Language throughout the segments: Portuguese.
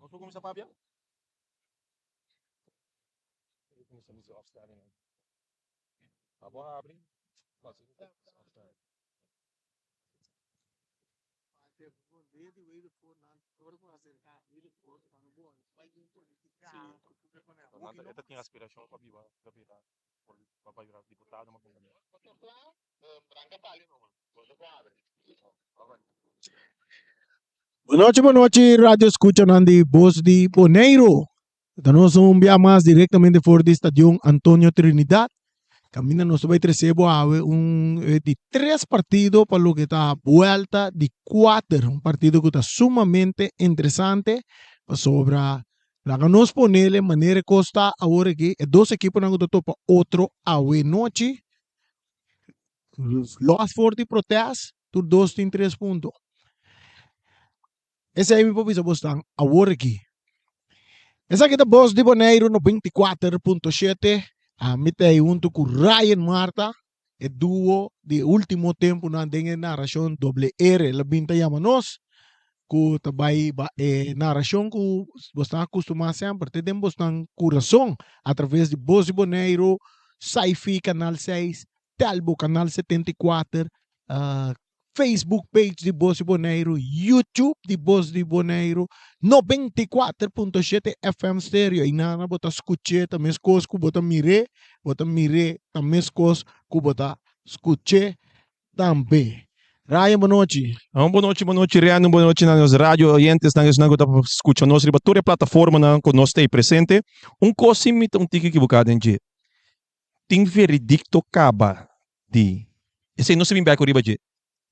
Posso começar, Fábio? Começamos a offstanding. Tá bom, abre. Esta tinha aspiração para virar deputado, mas Boa noite, rádio escucha Nandi Voz de Boneiro. Estamos un día más directamente por el estadio Antonio Trinidad. Camina nos vai receber de 3 partidos para lo que está vuelta de 4. Un partido que está sumamente interesante sobre la que nos pone de manera costa ahora que 2 equipos han jugado para otro hoy noche. Los Forti Protest, tu 2 tem 3 puntos. Esse aí me pode estão agora aqui. Essa aqui é a Voz de Boneiro no 24.7. A mitad junto com Ryan Marta, o duo de último tempo na narração doble R. La binta llamanos, que também narração que você está acostumado sempre, temos coração através de Voz de Boneiro, Sci-Fi Canal 6, Talbo Canal 74, Facebook page de Voz de Boneiro, YouTube de Voz de Boneiro, 94.7 FM Stereo. E nada, bota escutar também as coisas que bota mire também as coisas que bota escutar também. Ryan, boa noite. Boa noite, Riano, boa noite nas rádio oyentes, nós não estamos escutando nós, toda a plataforma que nós tem presente. Coisa um tique equivocado, gente. Tem veredicto acaba de... Esse não se vem bem com riba,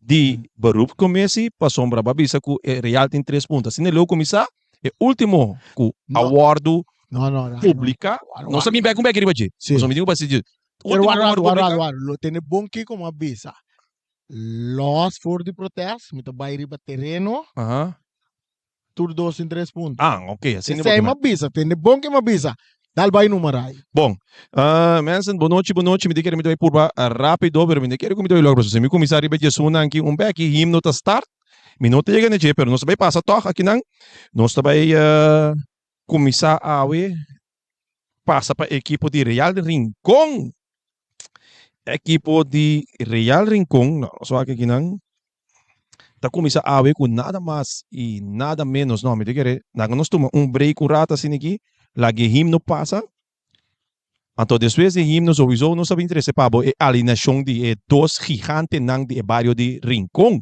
de beroep commissie para sombra babisa que real tem 3 pontos. Se não começar, é último que awardo pública. Não sabe bem como é que ele vai dizer. Não me diga para se dizer. Tem bom que como avisa. Los for de protesto, muito bairro para terreno. Tudo 2 em 3 pontos. Ok. Assim é uma avisa, tem bom que uma avisa. Dal vai numerar. Bom, mensen, boa noite, me diga me doi purba rápido, pero me quero que me doi logo para me começar a repetir suna aqui back himno ta start. Minuto chega né, pero nós vai passar toque aqui não. Nós vai começar a passa para equipo de Real Rincón. Equipo de Real Rincón, não, só aqui não. Tá começar a com nada mais e nada menos, não, me diga, nós toma break rata assim aqui. Lagi himno passa. Então, depois de himno, sowieso não sabe interesse para a alineação de 2 gigantes nang de barrio de Rincón.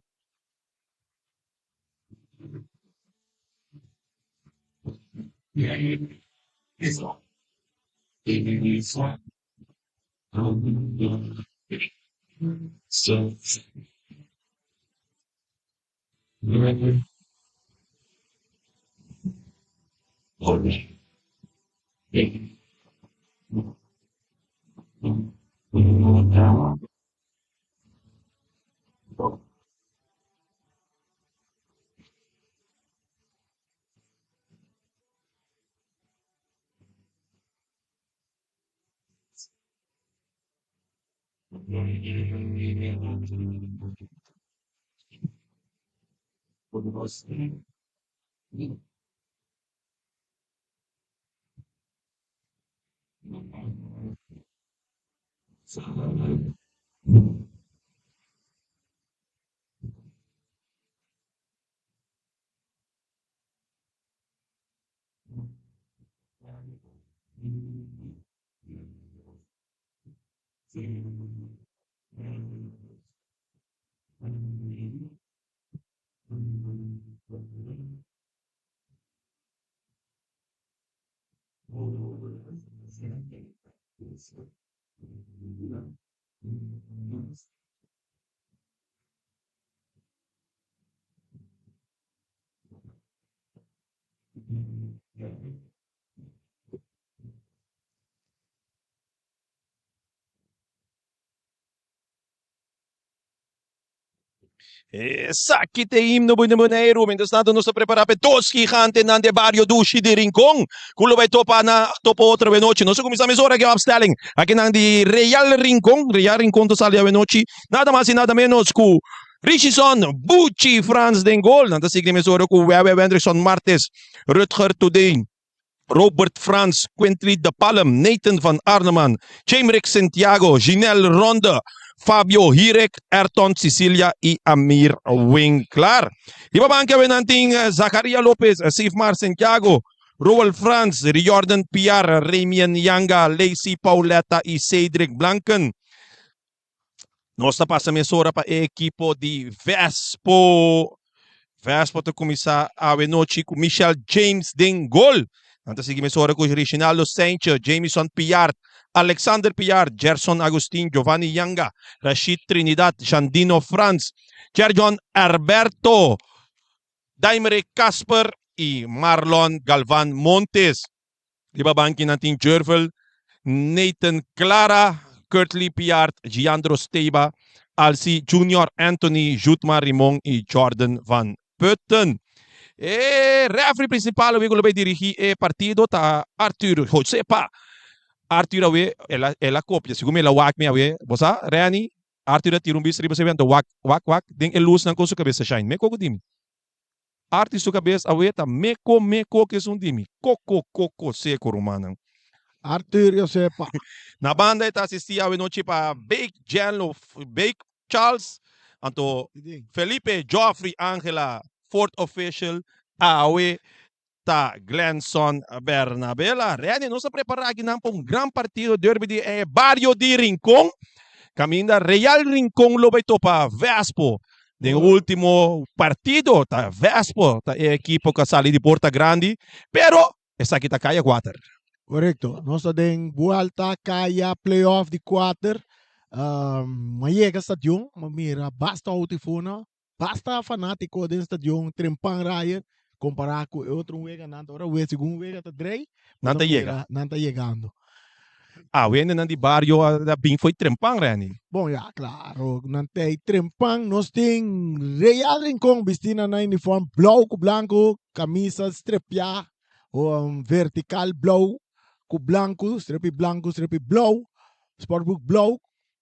Aqui tem himno Boneiro, mientras tanto nos prepara para 2 gigantes de barrio Dushi de Rincón. Kulo vai topa outra vez noite. Nós começamos agora que a upstelling. Aqui de Real Rincón to sale a noite. Nada mais e nada menos que Richison, Bucci, Frans den goal. Nanta sigli mesoro ku Wewe Wendrickson Martes, Rutger Toudeen, Robert Frans, Quintly de Palm, Nathan van Arneman, Chemerick Santiago, Ginelle Ronde, Fabio Hirek, Ayrton Cecilia y Amir Winkler. Ibabang kami nating Zacaria Lopez, Sifmar Santiago, Roel Frans, Riordan Piar, Ramian Yanga, Lacey Pauleta y Cedric Blanken. Nossa passa mesora para equipo de Vespo. Vespo to kumisa awe nochi com Michel James den gol. Anta sige mesora com Reginaldo Sanchez, Jamison Piart, Alexander Piart, Gerson Agustin, Giovanni Yanga, Rashid Trinidad, Jandino Franz, Gerjon Alberto, Daimere Casper y Marlon Galvan Montes. Ibabangkin natin Jervel, Nathan Clara, Kurtley Piart, Giandro Steba, Alci Junior, Anthony, Jutma Rimong y Jordan Van Putten. Referee principal we vai dirigir o partido tá Arthur Josepa. Arthur we ela copia, segundo ela wak me we, bosa Rani Arthur tira bis riba se vento wak ding elus nang ko sa cabeça shine. Me ko dimi. Arthur su cabeça we tá meko que sum dimi. Coco seco romanang. Arthur Josepa. Na banda está assistia a noite para Bake Janlo, Bake Charles, anto Felipe Joffrey Angela, fourth official, awe ta Glenson Bernabela. Reani, nós preparar aqui para grande partido derby de Barrio de Rincón. Caminda Real Rincón lo vai topar Vespo. No último partido, ta Vespo, ta equipo que sali de Porta Grande, pero essa aqui tá caia 4. Correcto. Nós temos Vuelta, Kaya, playoff de 4. Mayega stadion, mamira, basta autifona, basta fanático do stadion, Trempan Ryan, comparar com outro wega, ora o segundo wega tá drei, não tá chegando. O ene nandi barrio da bem foi Trempan, Rani. Bom, claro, não tem Trempan, nós temos Real Rincón, vestina na uniforme branco, camisa strepia, vertical blauw, com branco, strepi blauw, sportbook blauw,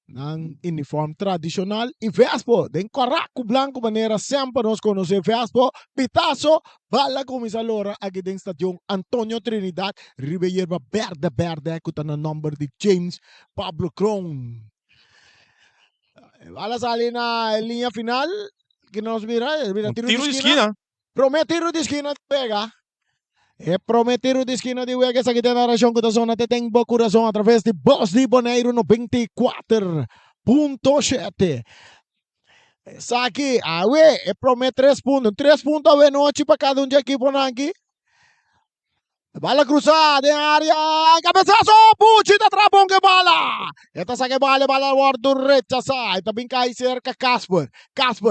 ng uniforme tradicional. E Vespo, den coraco blanco, maneira sempre nós conhecemos Vespo, Pitazo, bala comisa lora, aqui den stadion Antonio Trinidad, Ribeirba Verde, com o number de James Pablo Cron. Bala sali na linha final, que nós mira tiro de esquina. Promete tiro de esquina, pega. Prometeram de esquina de Uega, essa aqui tem a narração que a zona tem boa coração através de Voz de Bonaire no 24.7. Essa aqui, promete 3 pontos. 3 pontos a noite para cada de equipe aqui. Bala cruzada em área, cabeçazo, Pucci da trabong que bala. Esta saque bala guardo rechaza. Esta bem cai cerca Casper,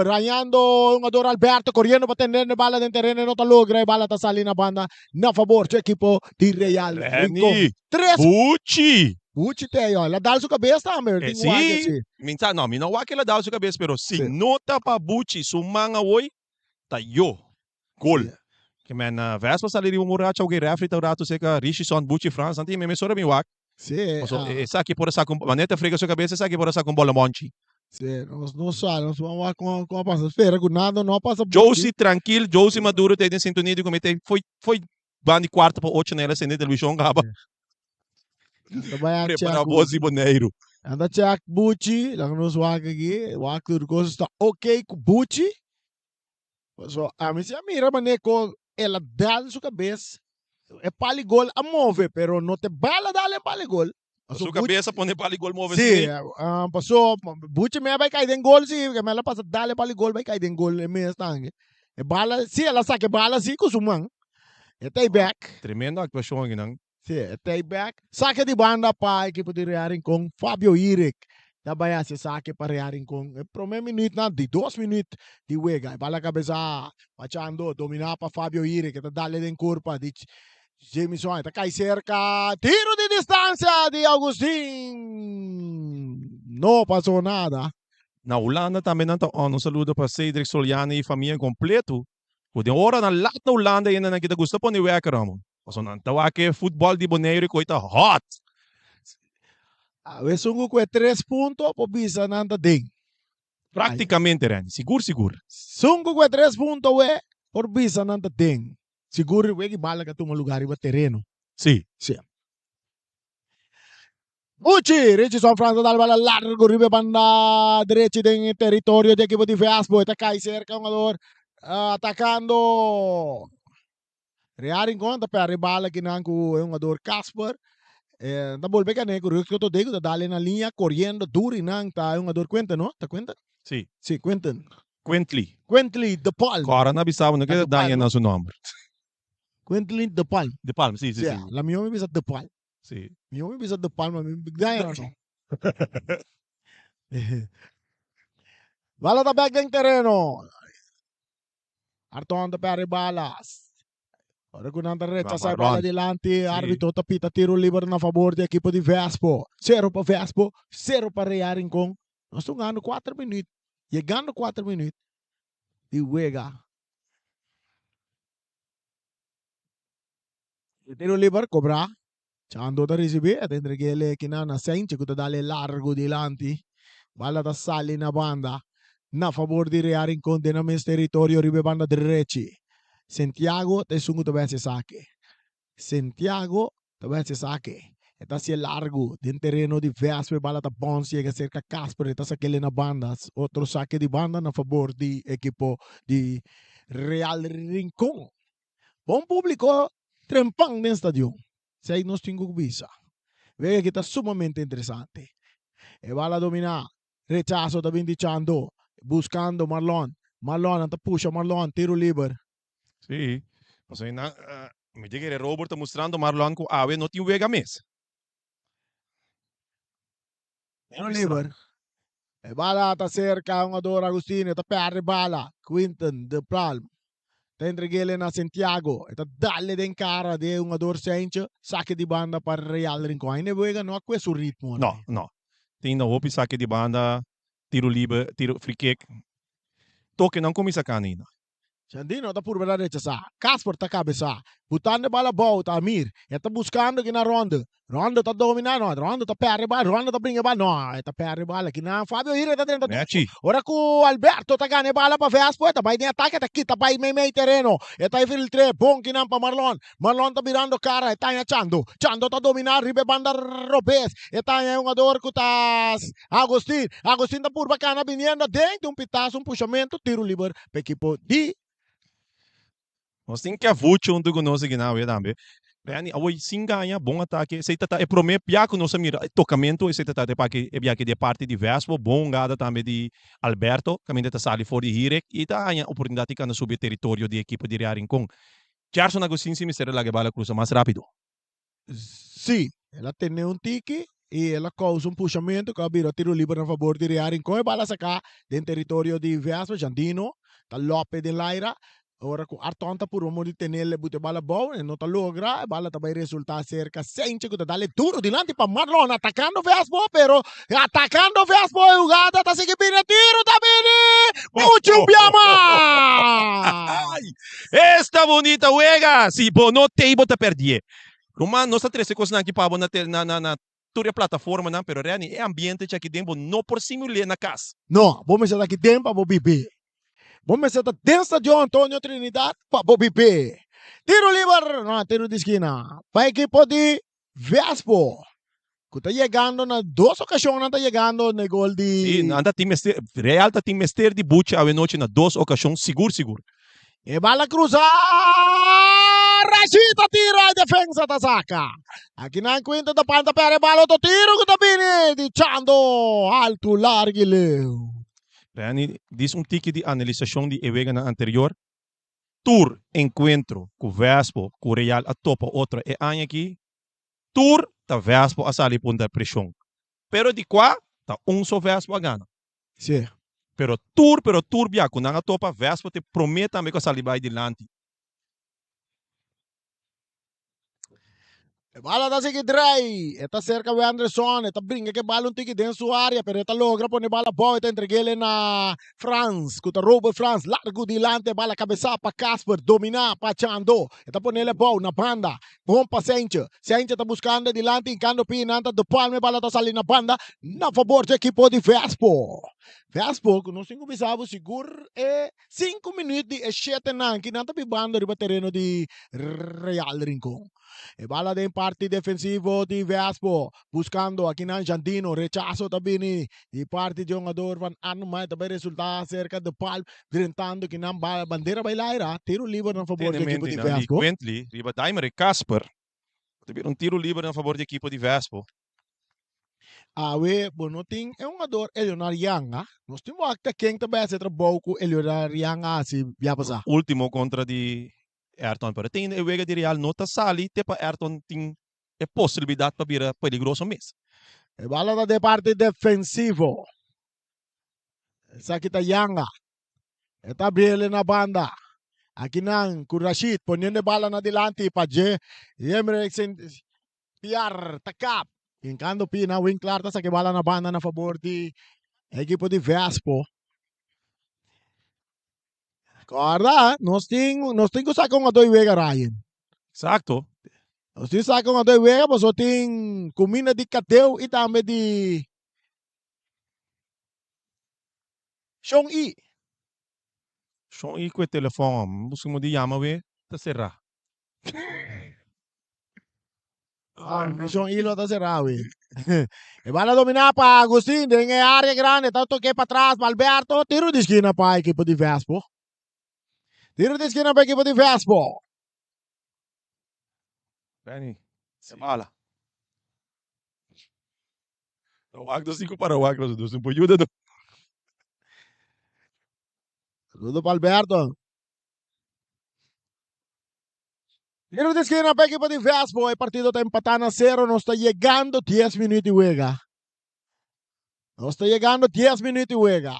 rayando un ador Alberto, corriendo para tener la bala en terreno, no te logra, bala ta sali na banda, na favor do equipo de Real Rincón. 3 Pucci te la dá sua cabeça, meu. Sim, minta não, não é que ela dá sua cabeça, pero se nota para Pucci, sumanga oi, tá yo, gol. Que man, Vespa sali di umuracha o referee ta rato seca Richison Bucci France, anti me mesora mi wak. Sim. Essa aqui por essa com maneta frega sua cabeça, essa aqui por essa com bola monte. Sim, nós vamos com a passadeira, nada não passa. Josie tranquilo, Josie maduro tem sintonia de cometer foi bandi quarto para 8 nela sem televisão gaba. Prepara voz e boneiro. Anda check Bucci, lang nos wak aqui, wak tudo coisa está ok com Bucci. So, a mim se mira maneco ela dá sua cabeça, paligol a move, pero não te bala dale paligol. A sua cabeça põe paligol move. Sim, passou, Bucci me vai cair em gol, sim, que me ela passa dale paligol, vai cair em gol, me estangue. Bala, sim, ela saque bala, sim, com sumang. Tay back. Tremenda atuação aqui, não? Sim, tay back. Saque de banda para a equipe de Real Rincón, Fabio Hirek. Dabei se saque para Real Rincón. Primeiro minuto, de 2 minutos de Uega. Bala cabeça, machando, dominar para Fabio Hirek, que dá em curva de Jamison. Está cai cerca, tiro de distância de Agustin. Não passou nada. Na Holanda também não saludo para Cedric Soliani e família completo. O de hora na lahat na Holanda ainda nakita gusto po ni Uega ramo. So nang tawa ke football di Bonaire ko ita hot. Sungguh kue 3 puntos, po bisa nanta ding. Praticamente, Rani. Seguro. 5 a 3 pontos, por bisa não tem. Seguro, que bala que toma lugar e terreno. Sim. Sim. Bucci, Ricci São França dal bala largo, ribe banda direita em território de equipo de Vespo. Está cai cerca, um jogador atacando. Rear em conta, para a bala que não é um jogador Casper. Da volve que né, que eu tô digo, da dale na linha, correndo duro e não tá um jogador Quenta, não? Tá Quenta? Sim. Sim, Quentin. Quently. De Palma. Agora não bisava, não quer dar na seu nome. Quentin De Palma. De Palma, sim. La minha me bisa De Palma. Sim. Minha me bisa De Palma, me bigdayan não. Bala da back ng terreno. Arton da pare balas. Ora con andare retta sai bala adelante, arbitro tapita tiro libero na favor de equipo de Vespo. 0 para Vespo, 0 para Real Rincón. Nós estamos ganhando 4 minutos. Chegando 4 minutos. E juega. Tiro libero cobra. Chando da riceve, atendere che le kinana sente che dale largo dilanti. Bala da sali na banda. Na favor de Real Rincón de na mes territorio ribe banda derecha. Santiago te sungo te vese saque. Santiago te vese saque. Eta si largo de terreno de Vespo bala da bon llega cerca Casper eta saquele na bandas. Outro saque de banda na favor de equipo de Real Rincón. Bom público trempang no estadio. Sei nós temos visa. Veja que está sumamente interessante. E bala domina. Rechazo da vindicando. Buscando Marlon. Marlon, anta puxa Marlon. Tiro livre. Sim. Mas aí, me diga que Robert está mostrando Marlon com a não tinha vega mês. Tiro livre. E bala está cerca um ador Agostino. Está perde bala. Quinton de Palma. Está entregando na Santiago. Está dale den cara de um ador Sencha. Saque de banda para Real Rincón. Ainda vega não há com esse ritmo. Não. Tem na opi saque de banda. Tiro livre, tiro free kick. Toque não começa canina. Sandino tá por verdade sa. Casper tá cabeça. Butando bala boa, tá Amir. Tá buscando que na ronda. Ronda tá dominando, ronda tá perde bala, ronda tá brinca bala. Não, tá perde bala que na Fábio Hira tá dentro. Ora com Alberto tá ganhando bala para Vespo, tá vai de ataque, tá aqui, tá vai meio terreno. Tá infiltre, bom que não para Marlon. Marlon tá virando cara, tá achando. Chando tá dominando, ribe banda Robes. Tá um jogador que tá Agostinho. Agostinho tá por bacana vindo dentro, pitaço, puxamento, tiro livre para equipo de nós temos que avute um do nosso ginau e também. Bem, a sim ganha bom ataque. Se tá é promete pia com nossa mira tocamento e se tá de para que é que de parte de Vespo bom gada também de Alberto, caminho tá sali fora de Hirek e tá a oportunidade que subir território de equipe de Real Rincón. Gerson Agustin se me será lá que bala cruza mais rápido. Sim, ela tem tique e ela causa puxamento que vira tiro livre a favor de Real Rincón e bala sacar dentro território de Vespo, Jandino, tá Lopes de Laira. Ora com Arton tá por um de tenele bute bala bom e não tá logra bala também resulta cerca sente que tá dale duro dilante para Marlon atacando Vespo pero atacando Vespo jugada tá seguindo tiro tá bem muito biama esta bonita juega si bo no te bota perder Roma não está 13 coisas aqui para na toda plataforma não pero reani é ambiente aqui dentro não por simular na casa não vamos estar aqui dentro para beber. Vamos estar dentro de Antônio Trinidad para Bobby P. Tiro livre, no, tiro de esquina. Para equipo de Vespo. Que está chegando na 2 ocasiões, está chegando no gol de... Sim, anda Real está time mester de Bucha a noite na 2 ocasiões, seguro. E bala cruzar! Rachita tira a defesa da saca. Aqui na quinta da panta para bala do tiro que está bem de Chando. Alto, largo e leu. Diz tique de analisação de evega na anterior. Tour encontro com Vespo, com Real a topa outra e ano aqui. Tour tá Vespo a salir ponta pressão. Pero de qua tá só Vespo a gana. Sim. Pero tour bia com a topa Vespo te promete também que a salir vai dilante. Bala da sige dry. Eta cerca de Anderson. Eta brinca que bala tique dentro sua área. Pero eta logra pone bala boa. Eta entreguele na Franz. Kuta Robert Franz. Largo dilante. Bala cabeça para Casper. Dominar para Chando. Eta ponele boa na banda. Bom para Sencha. Sencha tá buscando dilante. Encando pinanta do Palme. Bala tá salindo na banda. Na favor do equipo de Vespo. Fastball, kung nung começava seguro, 5 minutos e 7 na, kinanta pibando riba terreno di Real Rincon. E bala din parte defensivo di Vespo, buscando aqui na Jandino, rechazo também di parte de jogador van ano mais também resulta cerca de pal, direntando que não bandeira bailaira, tiro livre na favor do equipo Tenenmente di na Lee Vespo. Quentley, riba Dimer e Casper. Teve um tiro livre a favor do equipo de Vespo. Awe, bonoting, é um jogador, Eleonor Yanga, nós temos acta quem também se trabalha com Eleonor Yanga, se via passar. Último contra de Ayrton, pero tem o Vega de Real nota sali, tepa Ayrton tem a possibilidade para vir peligroso mesmo. E bala da de parte defensivo. Essa aqui tá Yanga. Está Biele na banda. Aqui não, com Rashid, ponendo bala na delante para J. E Emre Piar, takap. Enquanto Pina, Winkler, tá que bala na banda na favor de equipo de Vespo. Guarda, nós temos que sacar uma dois Vega, Ryan. Exacto. Nós temos que sacar uma dois Vega, mas nós temos comida de Cateu e também de Chong I. Só ir com o telefone, busca de chama we, tá será. Chong I lo tá cerrado, eh. E bala dominar para Agustin, em área grande, tanto que para trás, para Alberto, tiro de esquina para a equipe de Vespo. Tiro de esquina para a equipe de Vespo. Benny, se bala. O Agdo 5 para o Agdo, dos um pouquinho do. Saludo para Alberto. Tiro de esquina para a equipe de Vespo. El partido está empatando a 0. Nos está llegando 10 minutos y juega. Nos está llegando 10 minutos y juega.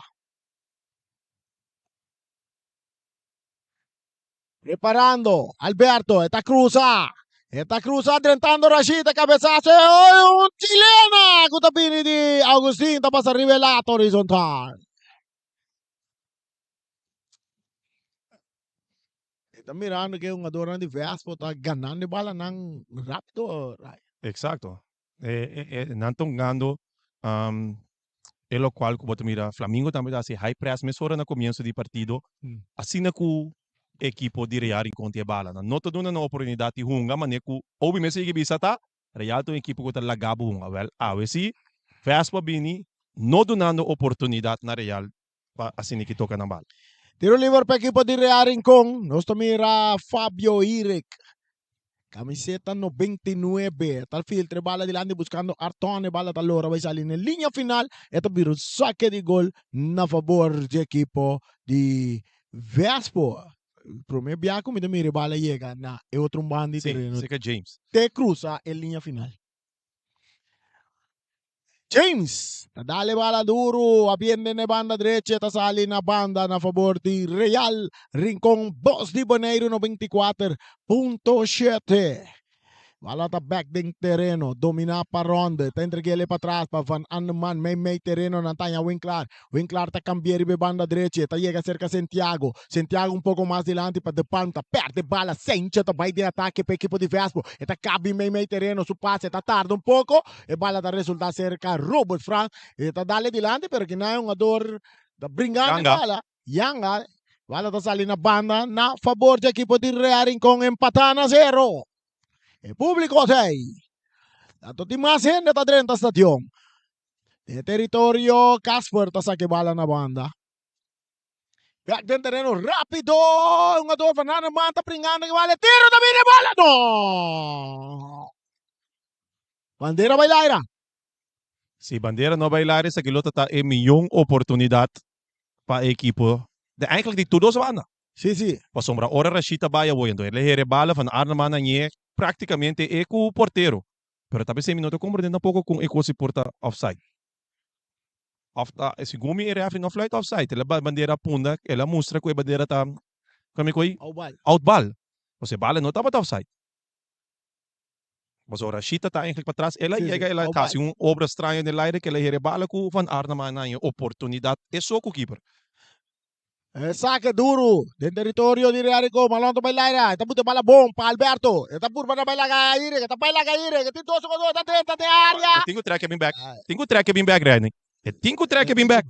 Preparando. Alberto. Está cruza. Está cruzando, tentando Rashid, cabezazo. Un chilena. Cutapini di Agustin. Está passa rivelato horizontal. Está mirando que un jogador de Vespo está ganando bala ng rápido. Exacto. Nantong gando, é lo qual, como tu mira, Flamengo também dá high press, mas fora no começo do partido, assim na que equipo de Real em conta a bala. Não está dando uma oportunidade de hunga, mas que obviamente se bisa tá, Real tem equipo que está lagabo hunga. Well, se Vespa bini, não dando oportunidade na Real, assim que toca na bala. Tiro libre para equipo de Real Rincón. Nos mira Fabio Irek. Camiseta 99. Tal filtre, bala adelante buscando Artone, bala talora, va a salir en línea final. Esto viro saque de gol na favor de equipo de Vespo. Primeiro biaco, me mire, bala llega na e outro bandi terreno. Seca James. Te cruza en línea final. James, dale bala duro, apiende na banda derecha, tasali na banda na favor de Real Rincón, Boss de Bonaire 94.7. Bala ta back ding terreno, domina pa ronde, ta entreguele pa trás, pa Van Anneman, may terreno na tanya Winkler. Winkler ta cambiere be banda derecha, ta llega cerca Santiago. Santiago un poco más adelante pa de panta, perde bala, sencha, ta vai de ataque pa equipo de Vespo. Eta cabe may terreno, su pase, ta tarda un poco, e bala ta resulta cerca Robert Frank, e ta dale dilante, pero que na un ador da bringane bala. Yanga, bala ta sali na banda, na favor de equipo de Real Rincón, empatana 0. El público 6. Tanto di más gente está dentro del estación. De territorio, Casper está saque bala na banda. Back del terreno rápido. Un jugador Fernando Manta pringando que vale. Tiro también de bola. No. Bandera bailaira. Si Bandera não bailar, essa quilota tá em milhão oportunidade para equipo. De eigenlijk die todos banda. Sí, sí. Para sombra, ora Rashida Baia voando. Ele here bala van Arnman na praticamente é com o porteiro. Pero talvez 6 minutos compreendendo um pouco com eco se porta offside. Esse gumi é reaf no flight offside. Ela bandeira punda, ela mostra que a bandeira tá como é outball. Você bala não estava offside. Mas ora Rashida tá eigenlijk para trás. Ela chega, ela faz obra estranha no aire que ela here bala com van Arnman na oportunidade. É só com o keeper. Saque duro del territorio de Real Rincón, balón to bailaira, está puto bala bom para Alberto, está por para bailar gaire, está bailar gaire, que tem dois jogadores, está dentro da área. Tenho track bem back. Tenho track bem back, Rani. E 5 trekken been back.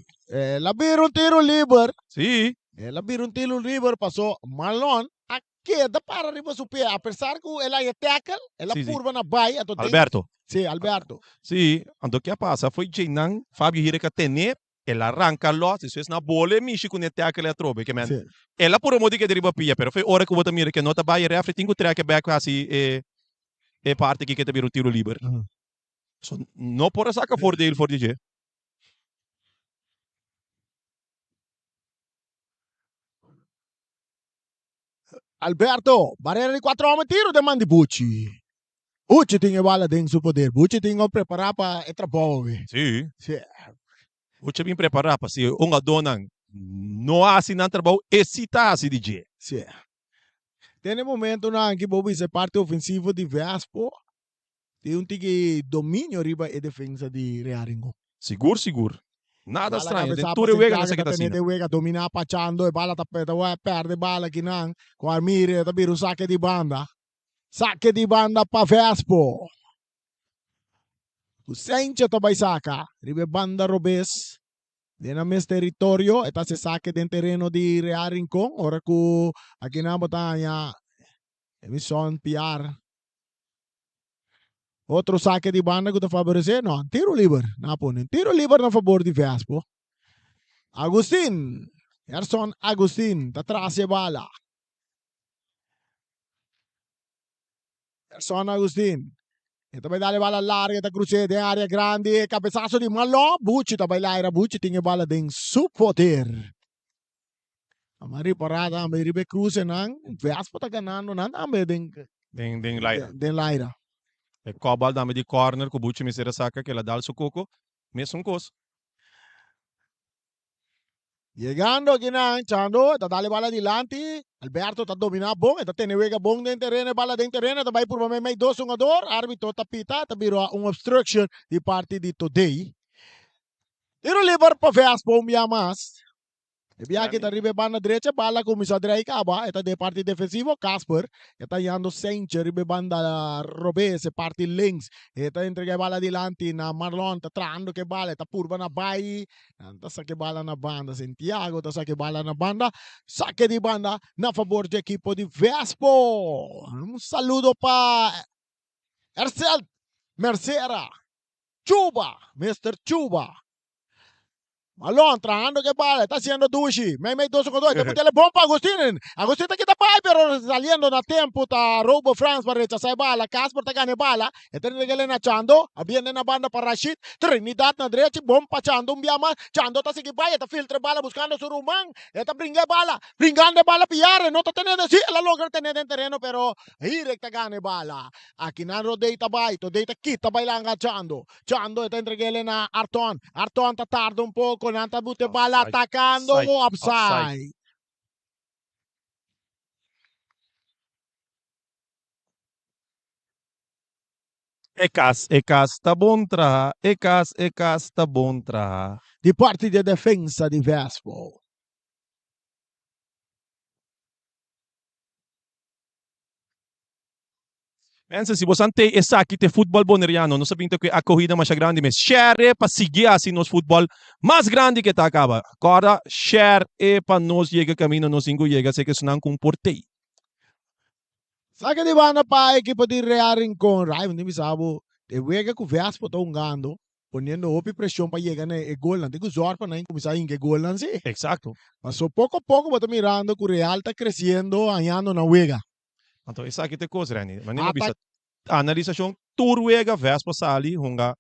Labir un tiro liber. Sim. Labir un tiro liber. Passou Marlon. A queda para riba su pé. Apesar que ela é tackle, ela Sim, sim. curva na baia. Alberto. Sim, Alberto. Sim. Ando que passa foi Jainan, Fábio Hireka Tené, ela arranca lot, isso é na bola, mishi com o tackle a trobe, que man. Sim. Ela por modo que deriva pia, pero foi hora que o mira que nota baia refre 5 trekken back assim é parte que te vira o tiro livre. So, não por saca voordeel voor DJ. Alberto, barreira de 4 homens, tiro de mandi Bucci. Bucci tinha bala dentro do seu poder. Bucci tinha que preparar para entrar boa. Sim. Sim. Bucci bem preparado para se um donan não há assim não trabalho excita assim DJ. Sim. Tem momento na que Bobby se parte ofensiva de Vespo. Tem tique domínio riba e defesa de Realengo. Seguro. Nada estranho. De Tudo wega na secreta assim. De wega domina pachando e bala tapeta perde bala aqui não. Com Armire tabir um saque de banda. Saque de banda para Vespo. O Sencha também saca. Ribe banda Robes. Dentro mes território, eta se saque de terreno de Real Rincón. Ora que aqui na batalha, emissão PR. Outro saque de banda que te favorece, não, tiro livre, na pone. Tiro livre na favor de Vespo. Agustin, Erson Agustin, tá atrás de bala. Erson Agustin. E também dá bala larga, tá cruze de área grande, cabeçaço de Malo, Bucci também lá era Bucci, tinha bala de seu poder. A Mari parada, a Mari be cruze nang, Vespo tá ganhando nang, a Mari Den Laira. Den Laira. E cobal dame de corner, que o Bucci me será saca, que ela dá o seu coco, mesmo cos. Llegando aquí na Chando, está dale bala adelante. Alberto está dominando bom, está tendo wega bom dentro terreno, bala dentro terreno, está vai por mais 2 jogador, árbitro está pita, está virou obstruction de parte de Today. Tiro livre para Vespo, mais. E bia que está ribe banda direita, bala começa a direita acaba, está de parte defensivo, Casper, está yando Sanchez, ribe banda Robes, parte links, está entrega bala adelante na Marlon, está trando que bala, está curva na Bai, está saque bala na banda, Santiago, está saque bala na banda, saque de banda na favor do equipo de Vespo. Saludo para Ercel Mercera, Chuba, Mr. Chuba. Malon, trabajando que vale, está haciendo dushi. Me 2 segundos. Te puse bom para Agustín. Agustín está aquí tapay, pero saliendo na tempo, ta Robo France para rechazar bala. Casper está gane bala. Este ni que le na Chando. Viene na banda para Rashid. Trinidad na derecha, bom para Chando. Un más. Chando está sigue vaya, está filtre bala buscando su rumán. Está bringue bala. Bringando bala piare. No está teniendo, sí, la logra tener en terreno, pero directa gane bala. Aquí na rodei tabay. Todei está quita bailanga Chando. Chando está entreguele na Arton. Arton está tarde un poco. Nanta bute bala atacando offside. Ekas tá bom tra. Ekas tá bom tra. De parte de defesa de Vespo. Mensen, se você tem essa aqui de futebol boneriano, não sabem que a corrida mais grande, mas share para seguir assim nos futebol mais grande que tá acaba. Agora, share é para nós chegar caminho, nós cinco chega, sei que isso não comportei. Sabe de banda para a equipe de Real Rincón, Rai, não me sabe, de wega que o Vespo está jogando, poniendo opi pressão para chegar no gol, não tem que usar para não começar a ir gol, não sei. Exacto. Mas pouco a pouco, você mirando que o Real está crescendo, ganhando na wega. Então, essa aqui tem coisa, Rani. Mas não bisa analisação, turwega, Vespa sali, hunga,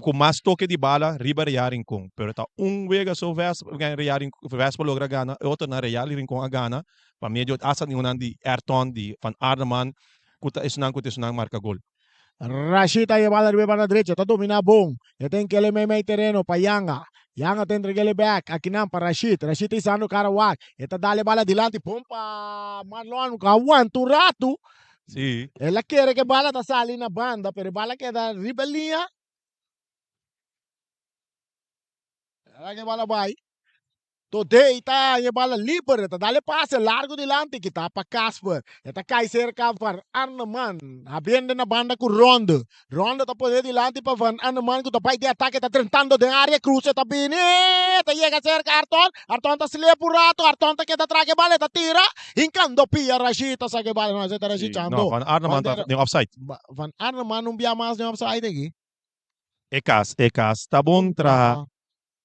com mais toque de bala, riba Real Rincón. Pero tá wega só Vespa logra gana, outro na Real Rincón a gana, para meio asa nenhum de Ayrton, de Van Ardeman, kuta isunang marca gol. Rashid aí bala riba na direita, está dominando bom. Já tem que ele meio terreno para Yanga. Yanga tem que ele back, aqui não para Rashid. Rashid está no Karawak. Está dale bala adiante, pum para Marlon, aguanta rato. Sim. Ela quer que bala tá saindo na banda, pero bala queda ribelinha. Ela que bala vai. Today ita yung bala libre, ita dali pase largo dilante kita pa Casper. Ita kay cerca par Arnaman. Habiendo na banda ku Rondo. Rondo ta pode dilante pa Van Arnaman ku tapay di ataque ta tentando de área cruce ta bini. Ta llega cerca Arton. Arton ta sile purato. Arton ta queda traque bala ta tira. Hincando pia Rashita sa que bala no se ta Rashita No, Van Arneman yung offside. Van Arnaman biya mas yung sa ide gi. Ekas, tabong tra.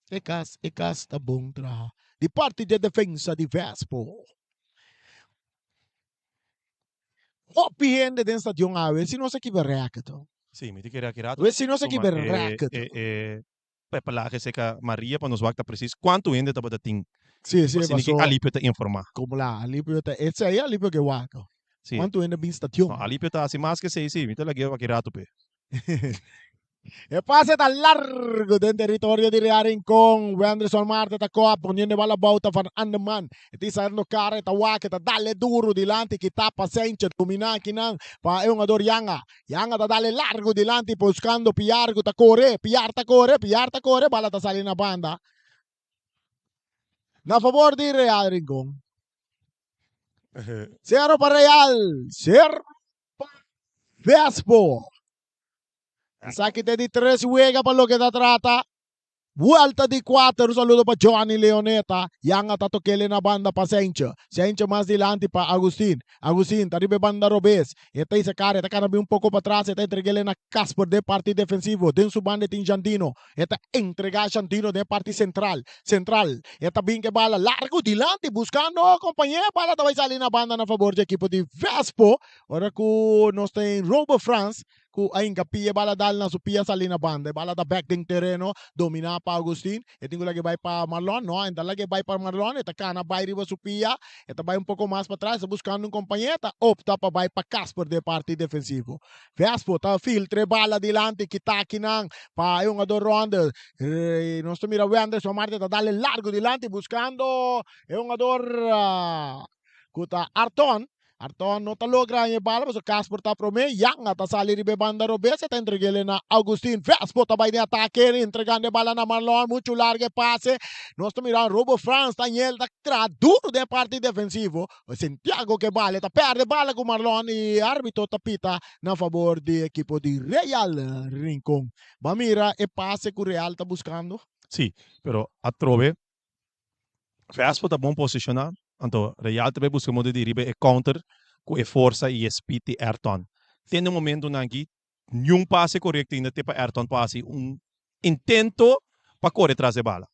Ekas tabong tra. Di parte de defensa di Vespo. Oppiende den stadion awe, sino sa kiberreak ito. Sí, mi kira-kira. Sino sa kiberreak ito. Palagi se ka Maria pa nos wakta precis quanto ainda taba dating. Sì, Sini paso. ki alipio ta informa. Como la, alipio te, etsa ya alipio que wako. Sí. Quanto ainda bin stadion. No, alipio ta si mas que sei, sí, mi talaga wa kirato pe. E pase tan largo del territorio di Rincon. Wenderson Marte tacò poniendo bala bauta Van Andeman. E ti sarno care tawake ta dalle duro dilante kita pasencha domina kinang pa eungador Yanga. Yanga ta dalle largo dilante buscando Piargo ta corre, Piar ta corre, bala ta sali na banda. Na favor di Real Rincon. 0 para Real, 0 para Vespo. Saque de 3 juega para lo que da trata. Vuelta de 4, un saludo para Johnny Leoneta. Yang atatoquele na banda para Sencha. Sencha más delante para Agustín. Agustín, taribe banda Robes. Esta dice cara, esta cara un poco para atrás. Esta entreguele na Casper de parte defensivo. Den su banda tin Jandino. Esta entrega Jandino de parte central. Esta bien que bala largo delante buscando compañero. Bala vai salir na banda na favor de equipo de Vespo. Ahora que nos tem Robo France. Ku ainda pia bala dal na supia sa lina banda bala da back ding terreno domina pa Agustin tinggal lagi bay pa Marlon no ainda lagi bay pa Marlon eta kana bay riba supia eta bay un poco más para trás buscando un compañeta opta pa bay pa Casper de parte defensivo Vespo ta filtre bala dilante kitaki nang pa yung ador Ronda non sto mira Wenderson Marte ta dale largo dilante buscando yung ador kuta Arton no ta logra yung bala so Casper ta prome yang ta sali ribe banda Robes ta entregele na Agustin Vespo ta bay de ataque entregando bala na Marlon mucho largo pase no está mirando Robo France Daniel ta tra duro de parte defensivo Santiago que vale ta perde bala con Marlon y árbitro ta pita na favor de equipo de Real Rincon Bamira e pase con Real ta buscando Sí, pero atrove Vespo ta bom posicionado. Anto Real também busca modo de ribe e counter com e força e speed de Ayrton. Tem um momento na que nenhum passe correto ainda tem para Ayrton passe intento para correr atrás da bala.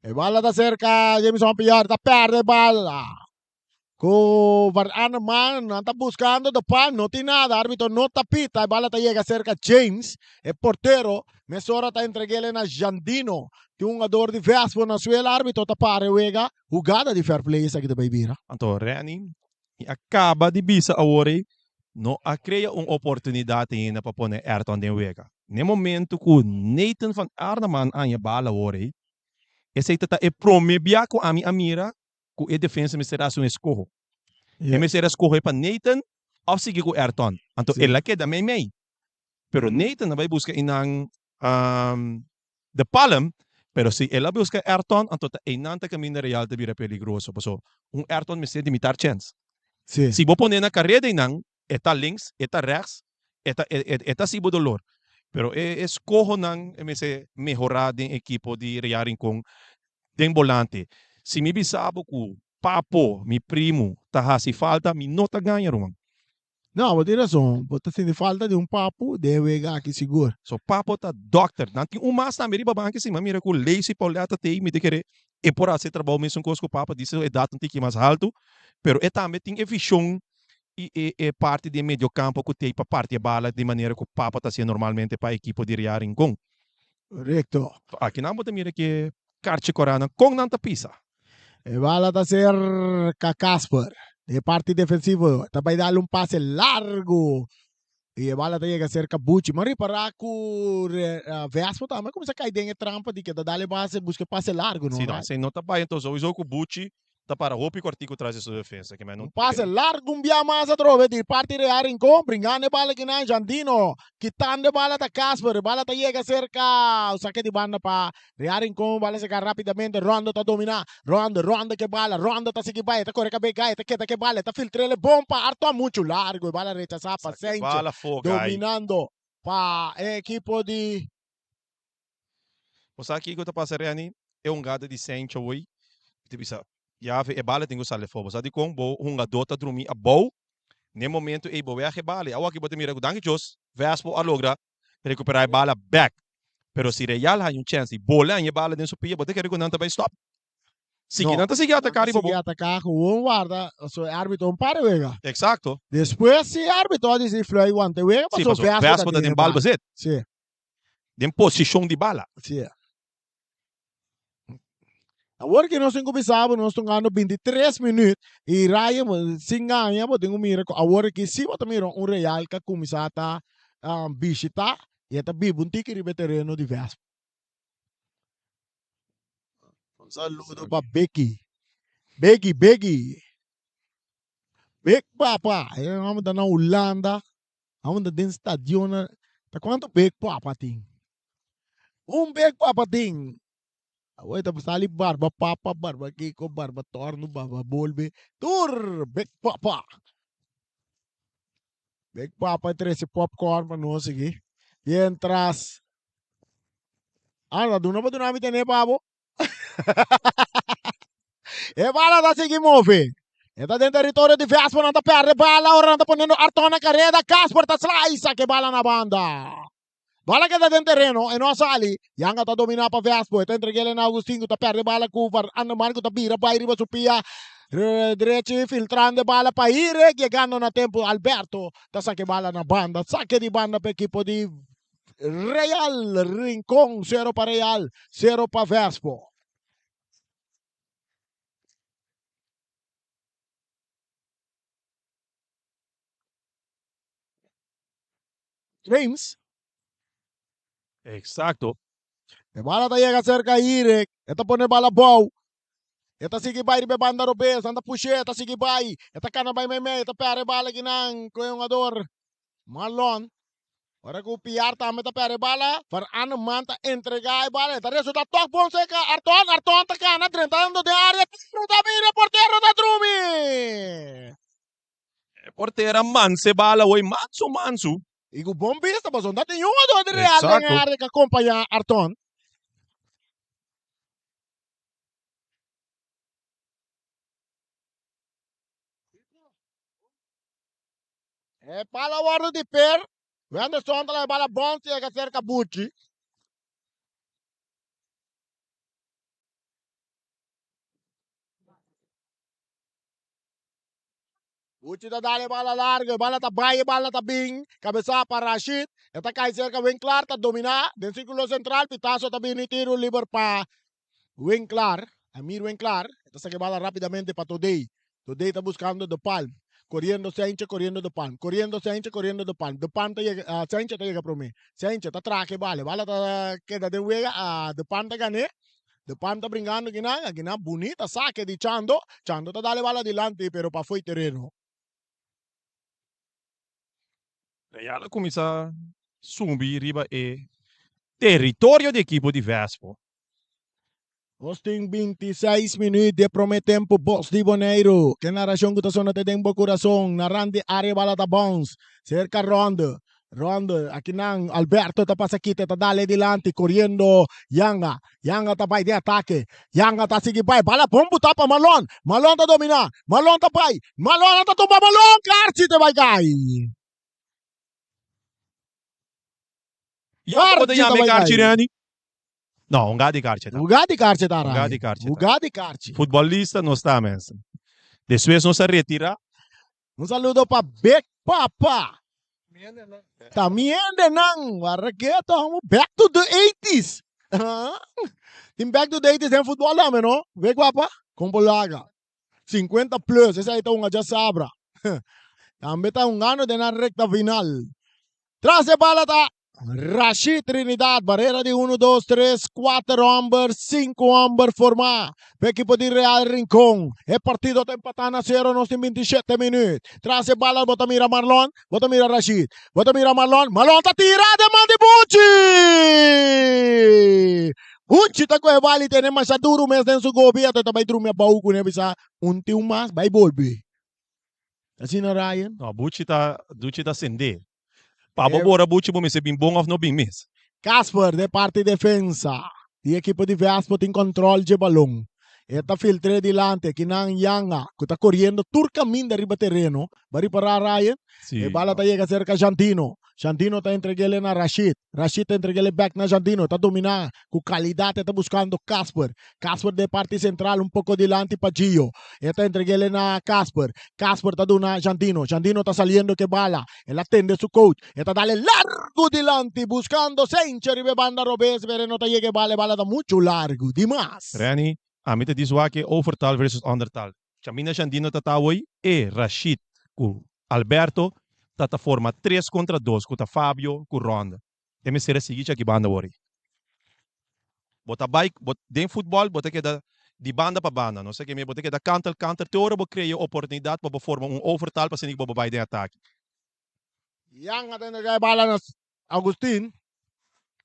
E bala ta cerca Jameson Piar ta perde bala Con Varane man anda buscando depan, no tiene nada, árbitro no tapita, bala ta llega cerca James, el portero, mesora ta entreguele na Jandino, que un ador de Vespo na suela, árbitro ta pare wega, jugada de fair play sa kita baybira. Anto Rani acaba de bisa awori no a crea uma oportunidade ainda para pôr Ayrton de wega. No momento que Nathan van Arneman anya bala awori, esse tá e promebia com a minha amira que a defesa me será um escorro. E me será escorro para Nathan ou seguir com Ayrton. Então ele queda meio. Pero Nathan vai buscar inang de palm, pero se ele busca Ayrton, então tá inanta caminho real de vira peligroso. So Ayrton me se limitar chance. Sí. Se vou poner na carreira inang, eta links, eta rechts, eta sibo dolor. Pero escorro nang me se mejorar den equipo de Real Rincon den volante. Se me bisabo que papo, mi primo, tá se falta, mi nota ganha, Roman. Não, vou ter razão. Bota sem falta de um papo, deve aqui seguro. So papo tá doctor. Nanti mas na meriba banque sim, mira que leise paulata te me de querer e por esse trabalho mesmo com o papo disse é data um mais alto, pero é também tem visão e parte de meio campo que tem para parte de bala de maneira que o papo tá sendo normalmente para a equipe de Real Rincon. Correcto. Aqui não bota mira que Carche Corana com nanta pisa. Bala a ser Casper, de parte defensivo. Também dá pase largo. E bala llega cerca Bucci. Mas para que Vespo também começa a cair dentro de trampa de que dá base busca passe largo, não? Sim, não, sem nota bem. Então, sowieso que Bucci Tá para roupa e cortico traz sua defesa. Que Um passe largo, mais a trove, de parte de Rincon, brincando a bola que na Jandino, quitando a bola da Casper, a bola chega cerca, o saque de banda para Rincon, bola chega rapidamente, Ronda tá dominar, Ronda que bola, Ronda tá seguir vai, tá corre que begai, tá queda que bola, tá filtrele bom para Arthur muito largo, bola rechazar paciente, bala fogo, dominando para equipo de... O sabe que eu tô passando ali? É gado de Saint hoje. Tipo isso. Já é bala tem que usar le fogo. Sabe como um gadota dormir a boa. No momento e boa é bala. Agora que bote mira com danke jos. Vespo a logra recuperar a bala back. Pero se Real há chance de bola e bala dentro do pia, bote querer que não vai stop. Sige não tá seguir atacar e bobo. Sige atacar com um guarda, o árbitro para vega. Exato. Depois se árbitro diz flui guante vega, passou Vespo da tem bala bazet. Sim. Tem posição de bala. Sim. Agora que nós começamos, nós estamos ganhando 23 minutos e Ryan, se ganha, eu tenho mira, agora que se você mira Real que começa a visitar e está vivo um tique de veterano de Vespa. Um saludo para Becky. Becky. Beck papa, vamos dar na Holanda, vamos dar dentro do estádio, tá quanto Beck papa tem? Beck papa tem. Away tapos sali barba papa, barba kiko, barba torno, barba bolbe. Tur, Beck papa. Beck papa esse popcorn para nós aqui. E entras. Doon ba doon namin tene babo? Bala da sige move. Eta dentro territorio di Vespa, non da perde bala, ora anda ponendo Artona carrera, Casper ta slice che bala na banda. Bala que tá dentro do terreno, e não sali, Yanga tá dominar para Vespo, tá entregue na Agostinho, tá perde bala com Anda Marco, tá vira, vai, riba, supia, direito, filtrando bala para Ire, chegando na tempo, Alberto, tá saque bala na banda, saque de banda para equipo de Real, Rincon, 0 para Real, 0 para Vespo. James. Exacto. A bala llega cerca a Irek. Esta pone bala bow. Esta sigue vai ribe banda robes. Anda puxe. Esta sigue vai. Esta cana vai meme. Esta pere bala ginang. Koyongador. Malon. Ora que o piar também tá pere bala. Para ano manta entregar a bala. Esta resulta toque bom seca. Arton tá cana. Trentando de área. Tá vira porteiro da Drumi. Porteira manse bala. Oi manso. E o bom vista, mas onde tem um jogador de Real na área que acompanha Arton. Pala guardo de per. Vende sonda la bala bonzi e che cerca Bucci. Bucci da dale bala larga, bala ta baie, bala ta bing, cabeça para Rashid. Esta cai cerca Winkler, ta dominar. Den círculo central, pitazo ta bini tiro liber pa Winkler. Amir Winkler. Esta saque bala rápidamente para Today. Today está buscando de Palm. Corriendo Sánchez, corriendo de Palm. Corriendo Sánchez, corriendo de Palm. De Palm te llega, Sánchez te llega para mí. Sánchez te traque, vale. Bala ta queda de huega, de Palm te gané. De Palm está brincando, Guiná bonita, saque de Chando. Chando te dale bala adelante, pero para foi terreno. Real começa a subir riba e território de equipo de Vespo. Nós temos 26 minutos de prometempo, Boss de Boneiro. Que narração que está te tem coração. Narrando área bala da bons. Cerca Ronda. Aqui não. Alberto tá passa aqui, tá dale adelante, correndo. Yanga tá vai de ataque. Yanga tá seguindo, vai. Bala bombo tá para Malon. Malon tá dominar. Malon tá vai. Malon tá tomar Malon. Carci te vai cair. Carci. No, un gadi carce. Ugadi carce da Ugadi carce. Futbolista não está, mas. Depois não se retira. Saludo para Beck Papa. También de nang. Barraqueto, back to the 80s. Team back to the 80s em futebol namin, no? Beck Papa, Compolaga. 50 plus, esa ito nga sabra. Também tá ano de na recta final. Tras de bala ta Rashid Trinidad, barreira de 1, 2, 3, 4 hombres, 5 hombres forma. Para equipo de Real Rincón. El partido está empatando a 0 nos 27 minutos. Traz a bola, bota mira Marlon, bota mira Rashid. Bota mira Marlon, Marlon está tirado, manda Bucci! Bucci está com o vale, tem mais duro mês dentro do governo, tá também dormir baú com ele, um mais, vai volver. Assim na Ryan. No, Bucci tá sender. Pabo bora Bucci bom se bem bom of no bem mes. Casper, de parte defensa. De equipo de Vespo tem controle de balão. Eta filtre dilante, kinang Yanga, que está correndo turcaminho arriba terreno. Bari para Ryan. Sí. E bala tá chega cerca Jantino. Jantino tá entreguele na Rashid. Rashid tá entreguele back na Jantino. Tá dominando. Com qualidade tá buscando Casper. Casper de parte central, um pouco dilante para Gio. Está entreguele na Casper. Casper tá dando na Jantino. Jantino tá saliendo que bala. Ele atende su coach. Está dale largo dilante, buscando Sencha ribe banda Robes. Pero no tá llegue bala da muito largo. Demais. Rani, a mim te diz que overtal versus undertal. Chamina Jandino tatawoi e Rashid com Alberto tata forma 3 contra 2 com Fábio com Ronda. Tem ser a seguinte aqui banda ori. Bota bike, den futebol, bota que da de banda para banda, não sei que me bota que da counter teora bo cria oportunidade para formar overtal para se nico babai de ataque. Yang atende kay bala na Agustin.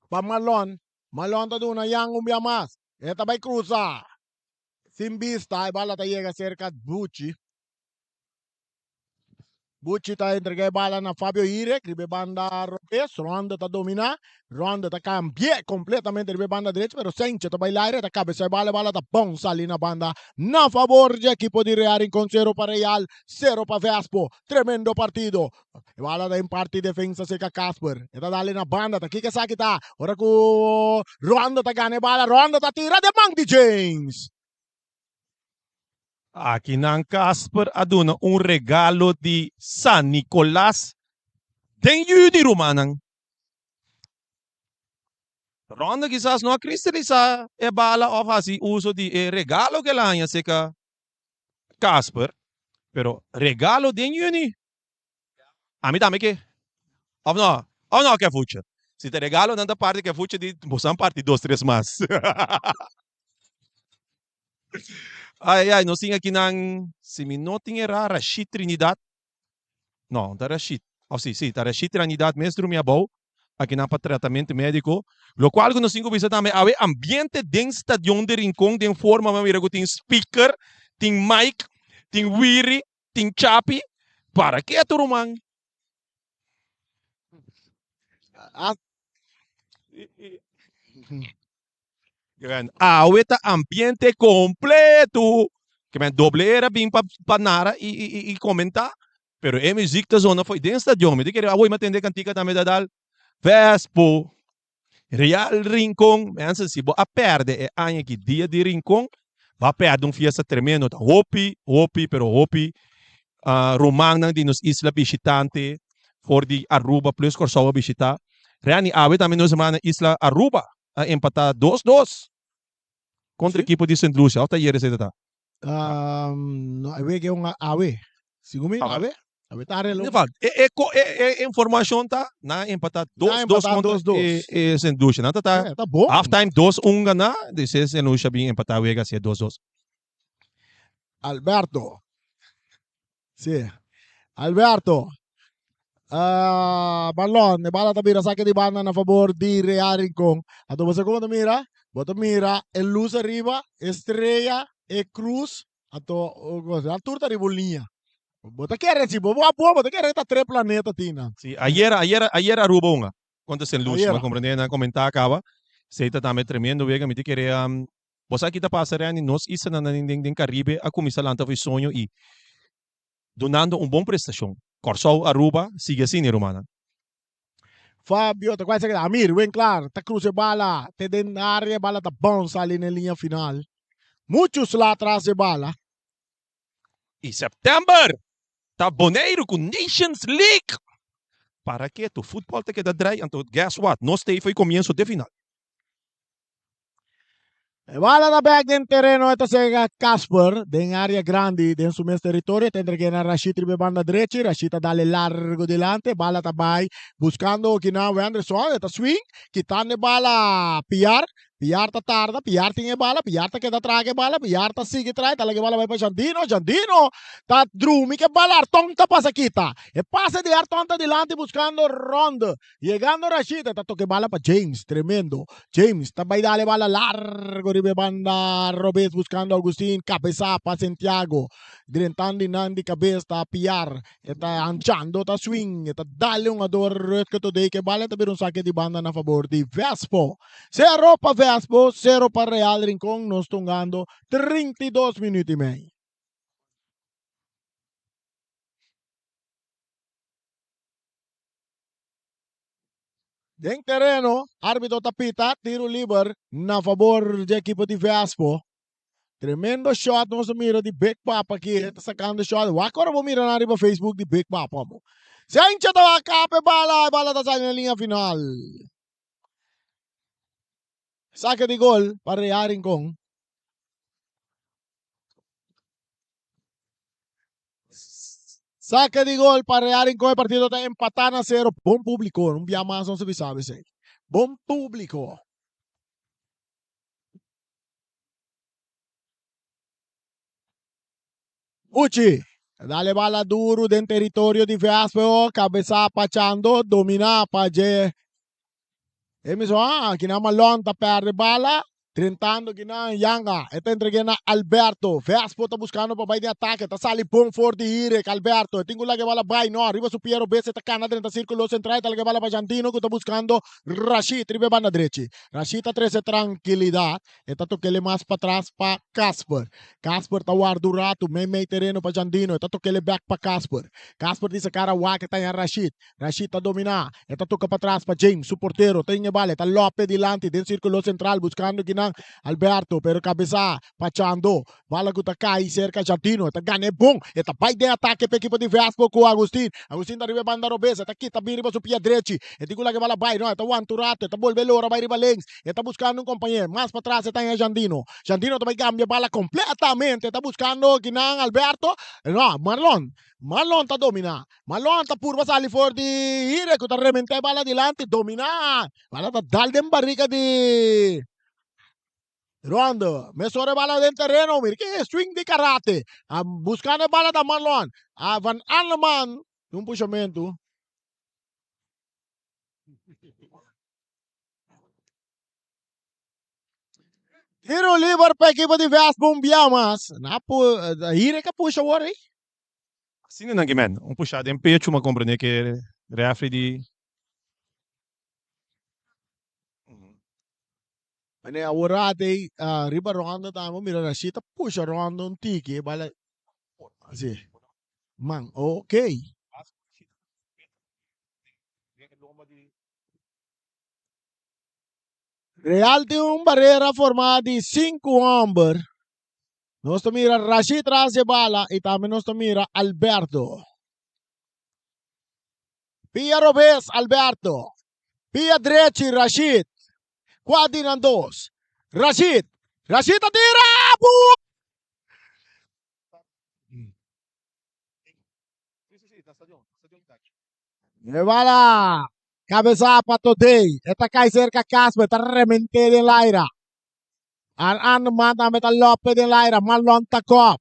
Pa Marlon. Marlon ta doon na Yang umyamas. Eta bay cruza. Sin vista, bala ta llega cerca Bucci. Bucci está entregue bala na Fabio Ire, ribe banda Robes, Ronda está domina, Ronda está cambie completamente ribe banda derecha, pero Sencha está bailar, está cabeza bala está bom sali na banda, na favor de equipo de Real con 0 para Real, 0 para Vespo, tremendo partido. Bala está en parte defensa seca Casper, está dale na banda, está kika sakita, ora ko Ronda está gane bala, Ronda está tira de Mandy James. Aqui ng Casper aduna regalo de San Nicolás den juni Romanang. Ronda quizás não cristaliza e bala of hasi uso de regalo que lá em seca Casper, pero regalo den juni. A mim também que of no que fucha. Se te regalo nanda parte que fucha de bosan parte 2, 3 mais. Ai, nós tínhamos aqui se me não tinha Rashid Trinidad. Não, da Rashid. Sim, da Rashid Trinidad mesmo minha boa. Aqui na para tratamento médico. Lo qual nós tínhamos visto também, o ambiente dentro do estadião de Rincón, tem forma, tem speaker, tem mic, tem wiri, tem chapi. Para que tu, Roman? Ahorita ambiente completo. Que me doble era bem para nada e comentar. Pero a música da zona foi dentro do estadião. Me diga, vou me atender cantica também da Dal. Vespo. Real Rincón. Mensen, se a perde é ano aqui, dia de Rincón. Vai perder fiesta tremendo. Hopi, pero hopi. Romang de nos isla visitante. For de Aruba plus Corsoa visitar. Reani, também nos semana isla Aruba. Empatar 2-2. Contra a equipe de St. Lucia. Alta hier is het. No, awe que un awe. Sigumi, awe. Awe tare lo. Informação tá na empatar 2-2 contra St. Lucia. Não tá. Tá bom. Half time 2-1 ganhar, desse St. Lucia bem empatar o Ega se 2-2. Alberto. Sì. Alberto. Balon, ne bala tabira saque de banda na favor de Real Rincón. A tu como te mira, bota mira, el luz arriba, estrella, e cruz, a tu turta de bolinha. Bota que recibo, bota que reta 3 planetas tina. Sí, ayer Aruba unga. Contra St. Lucia, me compreender na comentar acaba. Seita também tremendo, vega me queria você aqui tá passando nós isso na Caribe, a começar lá foi sonho e donando bom prestação. Corsou Aruba, sigue assim, Romana. Fabio, te quase que Amir, bem claro, te cruce bala, te den área, bala tá bom salir na linha final. Muitos lá atrás de bala. E September, tá boneiro com Nations League. Para que tu futebol te queda dry, então guess what? Nós foi começo de final. Bala na back din terreno ito sa Casper, din area grande din su mes territorio, tendrá que na Rashid ribe banda derecha, Rashid dale largo delante, bala tabay, buscando kina Anderson, ito swing, kitane bala, Piar ta tarda, Piar tinha bala, Piar ta queda traga bala, Piar ta sigue trai, talaga bala vai para Jandino, ta Drumi que bala, Arton ta pasa kita, e pase de Arton ta delante buscando Rondo, llegando Rashid, ta toque bala para James, tremendo, James, tabay dale bala largo, ribe banda, Robes buscando Agustín, cabeza pa Santiago, direntando Nandi cabeza, Piar, eta anchando ta swing, eta dale un ador que today que bala ta un saque de banda na favor de Vespo. 0 para Vespo, 0 para Real Rincón, nos tungando 32 minutos e meio. Em terreno, árbitro tapita, tiro livre na favor de equipo de Vespo. Tremendo shot, nós mira de Big Papa aqui, está sacando shot. Agora vou mirar na riba Facebook de Big Papa. Se a hincha da cape bala está saindo na linha final. Saque de gol para Real Rincón. Saque de gol para Real Rincón. El partido está empatado a 0. Bom público. Un día más no se sabe. Bom público. Uchi. Dale bala duro del territorio de Vespo. Cabeza pachando. Domina para J. Emisão, aqui na Malonta perde bala, tentando aqui na Yanga, está entregando a Alberto, Vespo está buscando para de ataque, está sali bom for de Irek, Alberto, tengo lá que bala vai, no, arriba su Piero Besse, está cana dentro do círculo central, está lá que bala para Jantino, que está buscando Rashid, ribe banda derecha, Rashid está 13 tranquilidade, está toquele mais para trás para Casper está guardo rato, meio terreno para Jandino, está toquele back para Casper disse cara que está em Rashid está dominar, está toca para trás para James, su portero, tem bala, está Lopes delante, dentro do círculo central, buscando Ginang Alberto, pero cabeza pachando, bala que está cai cerca Jantino, está gane bom, está vai de ataque para equipo de Vespo com Agustín está riba banda Robesa, está aqui, está biriba su pia direito, e digo lá que bala vai, não, está one to rato, está volver lora, vai riba links, está buscando um companheiro, mais para trás está em Jandino também cambia bala completamente, está buscando Ginang Alberto, no, Marlon está dominar, Marlon está purva sali for de Ire, que está remente bala adelante, dominar, bala está dal de barriga de Rondo, me sobre bala dentro terreno, mira que swing de karate, buscando bala da Marlon, Van Alleman, um puxamento. Tiro livre para a equipe de Vespo, Biamas. Hire que puxa o aí? Assim não é, man. Puxado em pecho, mas compreender que refri de... Ane agora tem riba ronda tamo mira na chita puxa ronda um tiki bala assim. Man, ok. Real tem barreira formada de 5 homens. Nós mira Rashid traz de bala e também nós mira Alberto. Pia Robes, Alberto. Pia direito, Rashid. Quadrinam 2. Rashid atira! Bala. Cabeza para today. Esta cai cerca Casper, está remente de Laira. An manda meta Lopes de Laira, Marlon Takop.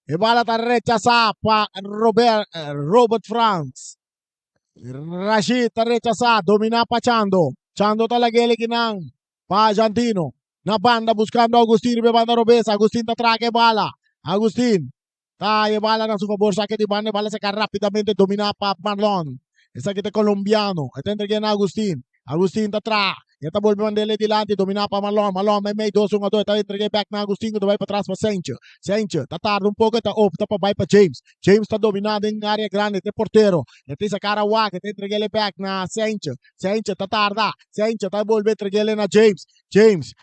E bala está rechazada para Robert Franz. Rashid está rechazada, domina para Chando. Chando está la gele kinang pa Jantino. Na banda buscando Agustín e banda Robesa. Agustín está traque bala. Agustín está bala na su favor, saque de banda, bala saca rapidamente, domina para Marlon. Esa que é colombiano, está entregando a Agustín. Agustín está atrás. Está volvendo ele delante, domina para Marlon. Marlon vai meio 2-1-2. Está entregando back na Agustín, vai para trás para Sancho. Está tarde um pouco, está opta para vai para James. James está dominado em área grande, é porteiro. Está essa cara Waka, está entregando back na Sancho. Sancho está tarde. Sancho está volvendo entregando na James. James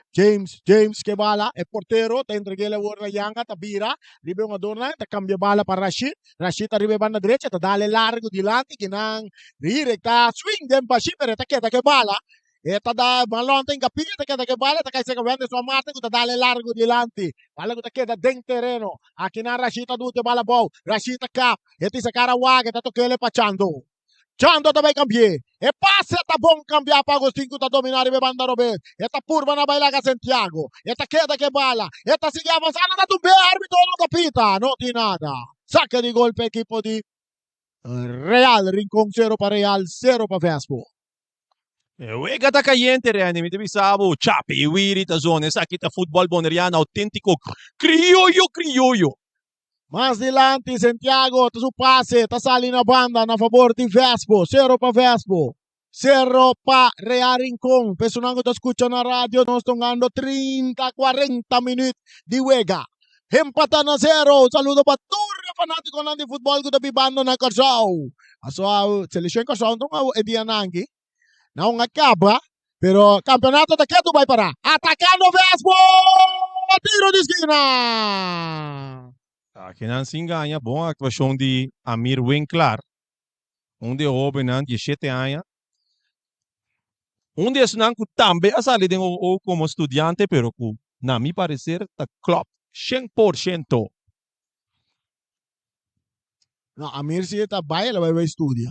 que bala, é porteiro, está entregando a Yanga, está vira. Ribe uma dona, está cambia bala para Rashid. Rashid está ribe banda direita, está dale largo delante, que não. Está swing dem para Shipper, está quieta que bala. Esta da Malon tem capita que bala ta kaysa kawende so Marte kuta dale largo dilante. Bala kuta queda dentro terreno. Aqui na Rashita dute bala bow. Rashita cap. Eti sa Karawaga ta tokele pa Chando. Chando também cambié. E passe tá bom cambiar para Agostinho tá dominar e banda Robert. Esta curva na bailaga Santiago. Esta queda que bala. Esta sigue avanzando da tumbe árbitro não capita. Não tem nada. Saca de golpe equipo de Real. Rincón 0 para Real, 0 para Vespo. Uega ta caliente, Rene, mi devi sabo, chapi, wiri, ta zone, sa kita football boneriano, autentico, criollo. Mais dilante, Santiago, su passe, ta sali na banda na favor di Vespo, 0 para Vespo. 0 para Real Rincón. Personango ta escucha na radio, nós tongando 30-40 minutos de Uega. Empatan na 0. Saludo para Torre fanático ng football ko tabi bando na Karsao. Aso seleksyon Karsao itong Edianangi. Naong acaba, pero campeonato da Queto vai para. Atacando Vespo! Tiro de esquina! Aqui não se engana, boa atuação de Amir Winkler, onde houve não 17 anos. Onde é não também a saída ou como estudante, pero na mi parecer tá club 100%. No, Amir si está vai, ela vai estudar.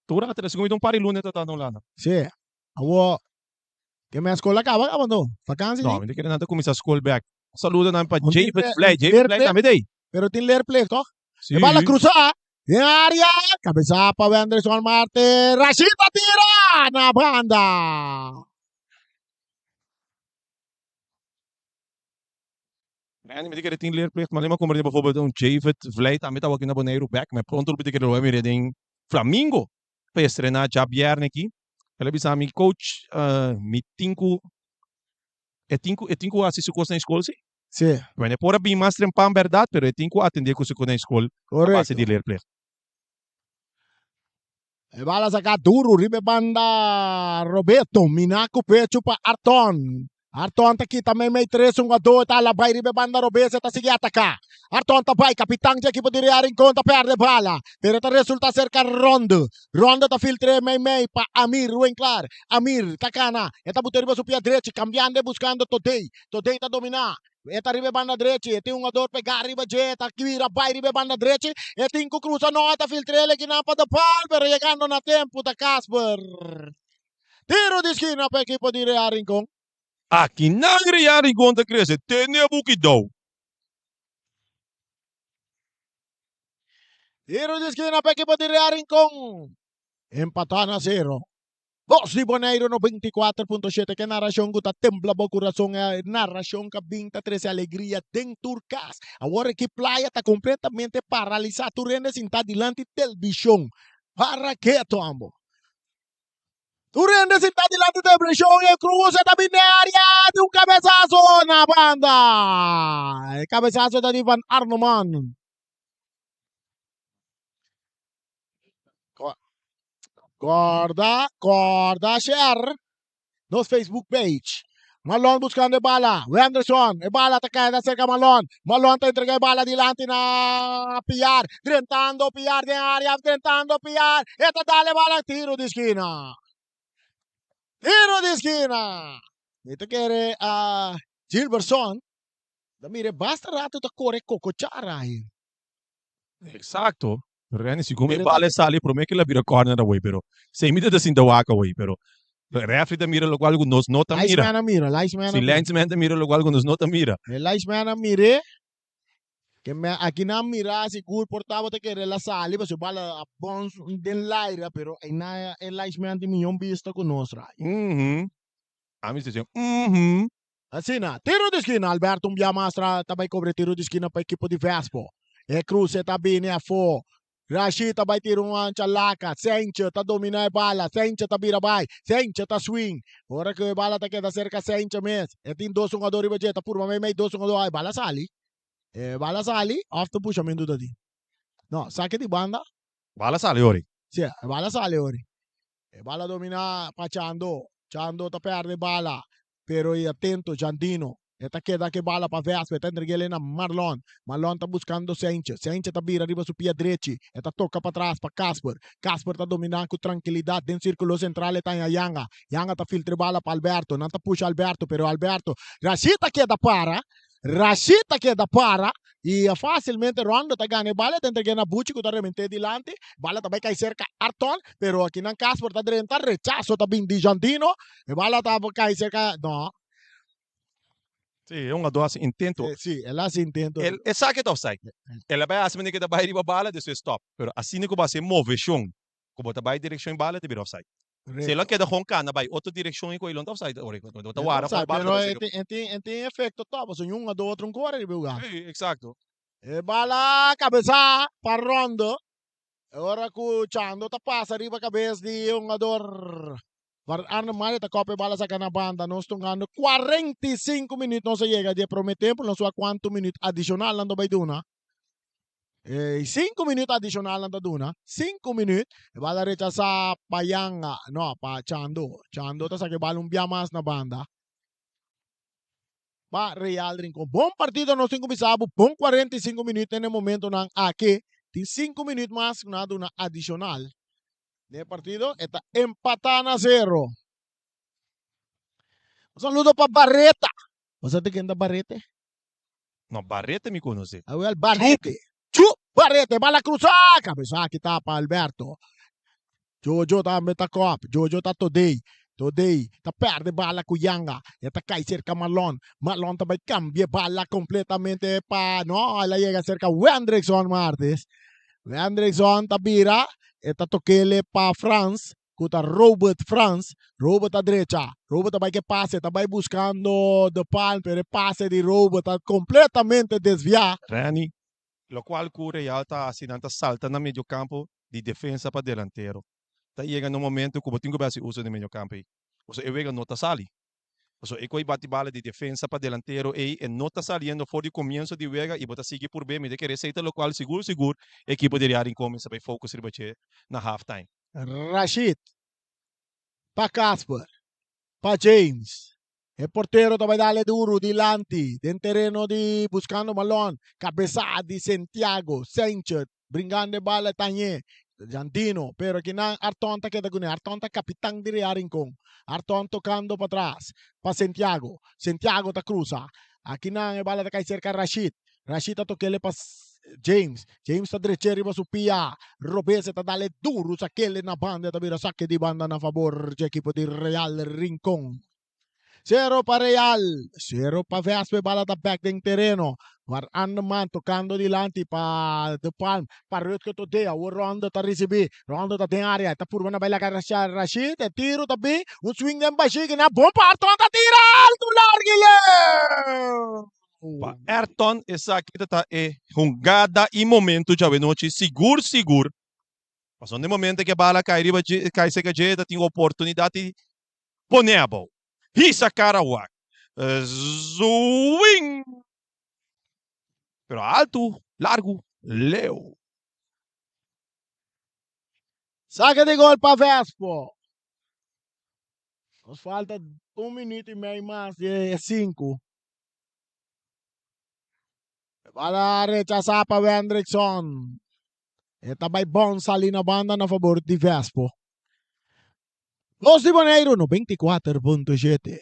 Tura até segundo um pari lunes tá no lado. Sim. Awo que minha escola acaba não? Vacancy? Não, me querendo nada começar school back. Saludo na para Onde David Play também daí. Pero tin ler play to. Sim. Bala cruzar. En área, cabeza para Anderson Marte, Rashida tira na banda. En met ik het leerplicht, maar alleen maar komen er bijvoorbeeld een David Vleit, aan met dat we naar beneden back, met pronto betekent dat we weer een Flamingo. Pestre na Javier neki. Ela bisa mi coach mi tinku assiste curso na escola, sim. Sim. Mas é por bem mais trempam verdade, pero tinku atender curso na escola. Correto. Base de leerplicht. E bala saca duro, ribe banda Roberto, Minaco pecho pa Arton. Arton tá aqui também meio 3-1-2, tá lá vai ribe banda Roberto, tá seguir atacar. Arton tá vai, capitão de equipe de Real Rincón, tá perde bala. Pero tá resulta cerca Rondo. Rondo tá filtre meio pa Amir Winkler. Amir, tá cana. Eta buter riba su pia direito, cambiando, buscando Todei. Todei tá dominar. Eta ribe banda direita, e tem um jogador pegar riba jeta, kira vai ribe banda direita, e tem que cruzar nota filtrele que napa da pal, pero chegando na tempo da Casper. Tiro de esquina para a equipe de Real Rincón. Aqui na Real Rincón tá crescendo, tem buquidão. Tiro de esquina para a equipe de Real Rincón. Empatan a 0. Voz de Bonaire no 24.7, que narração que tembla o coração, é narração que 23 alegria dentro casa. Agora que playa está completamente paralisada, tu rende sem estar diante de televisão. Para que tombo? Tu rende sem estar diante de televisão e cruza da binária de cabeçazo na banda. Cabeçazo da Ivan Arnoman. Corda, share nos Facebook page. Malon buscando bala. Wenderson, bala atacada cerca Malon. Malon te entrega bala dilante na Piar. Tentando Piar de área, tentando Piar. Esta dale bala, tiro de esquina. Tiro de esquina. Ito quiere a Gilberson. Mire, basta rato te corre cocochara. Exacto. Rene, se come bale sali, promete que la vira corner away, pero se imita da sinda waka away, pero refri da mira lo qual nos nota mira. Si linesman da mira lo qual nos nota mira. El linesman mire que me aquí na mira si cool portavo te querer la sali, pero bala a bons den laira, pero en na el linesman de millón visto con nosra. A mí se dice, Assim na, tiro de esquina, Alberto Mbiamastra também cobre tiro de esquina para a equipe de Vespo. E Cruz tá bem a fo. Rashida vai ter uma chalaca, Sencha tá dominar a bala, Sencha tá vira vai, Sencha tá swing. Ora que a bala tá queda cerca Sencha mes. E tem dois jogadores e bajeta por meio dois jogadores, bala sali. Bala sali, after puxamento dali. No, saque de banda. Bala sali ori. Sì, bala sali ori. E bala domina pa Chando. Chando tá perde bala. Pero e atento Jandino. Esta queda que bala para Vespa, está entregando na Marlon. Marlon está buscando Sanchez. Sanchez está vira arriba su pia direito. Esta toca para trás para Casper. Casper está dominando com tranquilidade. Dentro do círculo central está em Yanga. Yanga está filtrando bala para Alberto. Não está puxa Alberto, pero Alberto. Rashida queda para. Rashida queda para. E facilmente Rondo está ganhando bala. Está entregando a Bucci que está remente dilante. Bala também cai cerca Arton. Pero aqui na Casper está direito. Rechazo está bem de Jandino. E bala está cai cerca. Não. Sim, é um ador assim, intento. Sim, ela se intenta. Ele sabe que offside. Ela vai assim que vai riba bala, depois stop. Pero assim que você move chão, como tá vai direção em bala, te vira offside. Se ela queda com cana, vai outra direção e com ele não tá offside. Ora, quando tá wara para bala. Pero tem efeito top, so um do outro corre de lugar. Sim, exato. E bala cabeça para Rondo. Ora cu Chando ta passa riba cabeça de um ador. Arno Mari ta copia bala sa na banda. Nós estamos 45 minutos não se chega de prometer, não sei quanto minutos adicional não vai duna. 5 minutos adicional não duna. 5 minutos. E bala recha sa Payanga, no, pa Chando. Chando ta sa que bala mais na banda. Pa Real Rincón. Bom partido nós temos começado. Bom 45 minutos no momento não aqui. Tem 5 minutos mais na duna adicional. De partido está empatando a 0. Un saludo para Barreta. ¿Você te queda Barrete? Não, Barreta me conhece. Aí o Barrete. Chup, Barrete, bala cruzada. Cabeça aqui tá para Alberto. Jojo tá meta cop. Jojo tá Today. Today tá perde bala com Yanga. E tá cai cerca Malon. Malon também cambia bala completamente para no, ela chega cerca Wendrickson Martes. Wendrickson tá vira. Eta toquele para France, kuta Robert France, Robert à direita, Robert também que passe, também buscando de Palm, pero passe de Robert tá completamente desviado. Rani, lo qual cura e alta assinanta salta na meio campo de defesa para delantero. Tá chega no momento que o Botinho vai se usa no meio campo. Ou seja, eu não tá sali. Ou seja, eu bate bala de defesa para delantero e não tá saliendo fora do começo de vega e bota seguir por bem, me de que receita lo qual seguro equipe de Real começa a focus ribache na half time. Rashid, para Casper, para James. El portero também dá duro dilante, dentro terreno de buscando balão, cabeçada de Santiago, Sanchez, brincando bala Tanye. Jantino, pero aqui na Arton tá queda com Arton tá capitão de Real Rincón. Arton tocando para trás, para Santiago. Santiago tá cruza. Aqui na bala tá cai cerca Rashid. Rashid tá tocando para James. James tá direito riba su pia. Robese tá dale duro sa aquele na banda, tá vira saque de banda na favor do equipo de Real Rincón. 0 para Real, 0 para Vespa, bala da back dentro terreno. Varando man tocando dilante para De Palm, para Rutger Todea, o Rondo tá receber, Rondo tá dentro área, tá por uma bela cara Rashid, tiro também, swing em baixo, na bom para Arton, tá tira alto, largue-lhe! Pa Ayrton, essa aqui tá jogada e momento já noite seguro. Passou no momento que a bala cai seca jeta, tem oportunidade de poner a bola. Hisa Karawak. Swing. Pero alto, largo, Leo. Saque de gol para Vespa. Nos falta 1 minuto e meio mais de 5. Para rechazar para Wendrickson. Esta vai bom salir na banda na favor de Vespa. Los de Bonaire 94.7.